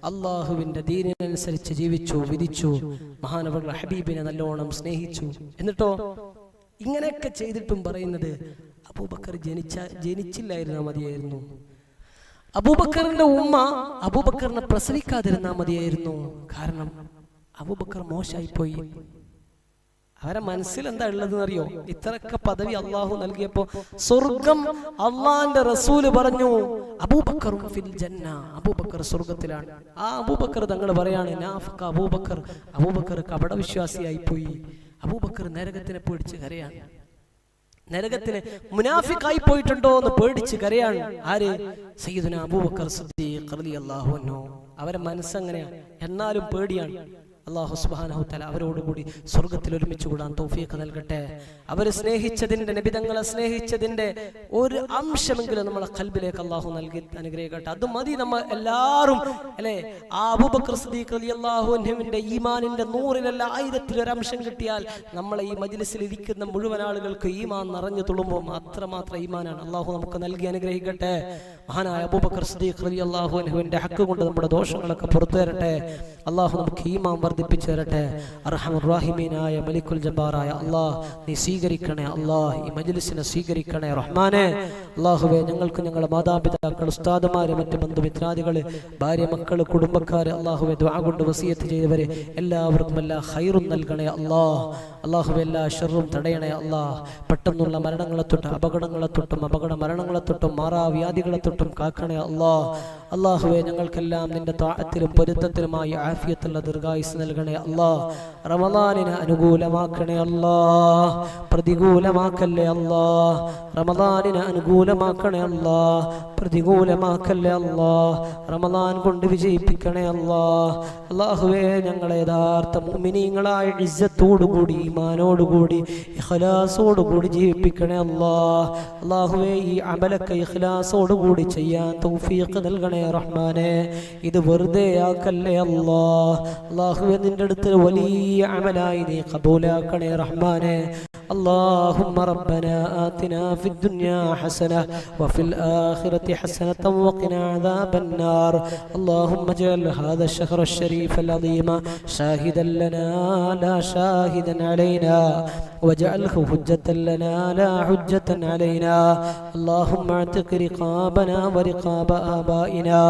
അള്ളാഹുവിന്റെ ദീനിനനുസരിച്ച് ജീവിച്ചു, വിധിച്ചു. മഹാനവർകൾ ഹബീബിനെ നല്ലോണം സ്നേഹിച്ചു. എന്നിട്ടോ ഇങ്ങനെയൊക്കെ ചെയ്തിട്ടും പറയുന്നത് അബൂബക്കർ ജനിച്ചില്ലായിരുന്നാ മതിയായിരുന്നു. അബൂബക്കറിന്റെ ഉമ്മ അബൂബക്കറിനെ പ്രസവിക്കാതിരുന്നാ മതിയായിരുന്നു. കാരണം അബൂബക്കർ മോശമായിപ്പോയി. അവരെ മനസ്സിൽ എന്താ ഉള്ളതെന്ന് അറിയോ? ഇത്രയൊക്കെ പദവി അള്ളാഹു നൽകിയപ്പോ സ്വർഗം അള്ളാന്റെ റസൂല് പറഞ്ഞു, അബൂബക്കറും ഫിൽ ജന്ന, അബൂബക്കർ സ്വർഗത്തിലാണ്. ആ അബൂബക്കർ തങ്ങൾ പറയാണ്, നാഫഖ അബൂബക്കർ, അബൂബക്കർ കപടവിശ്വാസിയായി പോയി. അബൂബക്കർ നരകത്തിനെ പേടിച്ച് കരയാണ്. നരകത്തിന് മുനാഫിഖായി പോയിട്ടുണ്ടോ എന്ന് പേടിച്ച് കരയാണ്. ആര്? സയ്യിദുനാ അബൂബക്കർ സിദ്ദീഖ് റളിയല്ലാഹു അൻഹു. അവരെ മനസ്സങ്ങനെയാണ്, എന്നാലും പേടിയാണ്. അല്ലാഹു സുബ്ഹാനഹു തആല അവരോടുകൂടി സ്വർഗത്തിൽ ഒരുമിച്ച് കൂടാൻ തൗഫീഖ് നൽകട്ടെ. അവർ സ്നേഹിച്ചതിന്റെ, നബി തങ്ങളെ സ്നേഹിച്ചതിന്റെ ഒരു അംശമെങ്കിലും നമ്മളെ ഖൽബിലേക്ക് അല്ലാഹു നൽകി അനുഗ്രഹിക്കട്ടെ. അത് മതി നമ്മൾ എല്ലാവരും അല്ലെ. ആ അബൂബക്കർ സിദ്ദീഖ് റളിയല്ലാഹു അൻഹുവിന്റെ ഈമാനിന്റെ 100-ൽ 1000-ൽ ഒരു അംശം കിട്ടിയാൽ നമ്മളെ ഈ മജ്ലിസിൽ ഇരിക്കുന്ന മുഴുവൻ ആളുകൾക്ക് ഈമാൻ നിറഞ്ഞു തുളുമ്പോൾ അത്രമാത്രം ഈമാനാണ്. അല്ലാഹു നമുക്ക് നൽകി അനുഗ്രഹിക്കട്ടെ. മഹാനായ അബൂബക്കർ സിദ്ദീഖ് റളിയല്ലാഹു അൻഹുവിന്റെ ഹക്ക് കൊണ്ട് നമ്മുടെ ദോഷങ്ങളൊക്കെ പുറത്തു തരട്ടെ. അല്ലാഹു നമുക്ക് ഈമാൻ വർദ്ധിപ്പിച്ചു തരട്ടെ. അർഹമർ റഹീമീനായ മലിക്കുൽ ജബ്ബാറായ അല്ലാഹ് നീ സ്വീകരിക്കണേ അല്ലാഹ്, ഈ മജ്ലിസിനെ സ്വീകരിക്കണേ റഹ്മാനെ. അല്ലാഹുവേ, ഞങ്ങൾക്ക് ഞങ്ങളുടെ മാതാപിതാക്കൾ, ഉസ്താദുമാര്, മറ്റ് ബന്ധുമിത്രാദികള്, ഭാര്യ, മക്കള്, കുടുംബക്കാര്, അല്ലാഹുവേ ദുആ കൊണ്ട് വസിയത്ത് ചെയ്തവര് എല്ലാവർക്കും എല്ലാ ഖൈറും നൽകണേ അല്ലാഹ്. അല്ലാഹുവേ, എല്ലാ ഷർറും തടയണേ അല്ലാഹ്. പെട്ടെന്നുള്ള മരണങ്ങളെ തൊട്ട്, അപകടങ്ങളെ തൊട്ടും, അപകട മരണങ്ങളെ തൊട്ടും, മാറാവ്യാധികളെ തൊട്ടും കാക്കണേ അല്ലാഹ്. അല്ലാഹുവേ, ഞങ്ങൾക്കെല്ലാം നിന്റെ ത്വാഅത്തിലും പൊരുത്തത്തിലുമായി ആഫിയത്തുള്ള ദീർഘായുസ് നൽകണേ അല്ലാഹ്. റമളാനിനെ അനുകൂലമാക്കണേ അല്ലാഹ്, പ്രതികൂലമാക്കല്ലേ അല്ലാഹ്. റമളാനിനെ അനുകൂലമാക്കണേ അല്ലാഹ്, പ്രതികൂലമാക്കല്ലേ അല്ലാഹ്. റമളാൻ കൊണ്ട് വിജയിപ്പിക്കണേ അല്ലാഹ്. അല്ലാഹുവേ, ഞങ്ങളെ യഥാർത്ഥ മുഅ്മിനീങ്ങളായ ഇസ്സത്തോടുകൂടി, ഈമാനോടുകൂടി, ഇഖ്ലാസോടുകൂടി ജീവിപ്പിക്കണേ അല്ലാഹ്. അല്ലാഹുവേ, ഈ അമലൊക്കെ ഇഖ്ലാസോടുകൂടി ചെയ്യാൻ തൗഫീഖ് നൽകണേ റഹ്മാനെ. ഇത് വെറുതെ ആക്കല്ലേ അല്ലാഹ്. അല്ലാഹുവേ, നിന്റെ അടുത്ത് വലിയ അമലായി നീ ഖബൂലാക്കണേ റഹ്മാനെ. اللهم ربنا آتنا في الدنيا حسنة وفي الآخرة حسنة وقنا عذاب النار. اللهم اجعل هذا الشهر الشريف العظيم شاهدا لنا لا شاهدا علينا، واجعله حجة لنا لا حجة علينا. اللهم اعتق رقابنا ورقاب آبائنا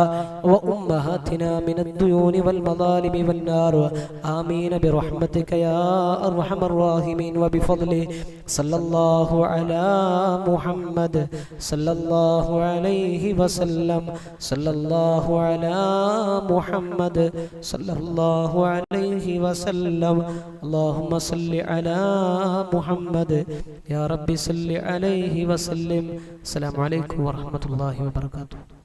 وأمهاتنا من الديون والمظالم والنار. آمين برحمتك يا أرحم الراحمين وبفضله. صلى الله على محمد صلى الله عليه وسلم. صلى الله على محمد صلى الله عليه وسلم. اللهم صل على محمد يا رب صل عليه وسلم. السلام عليكم ورحمة الله وبركاته.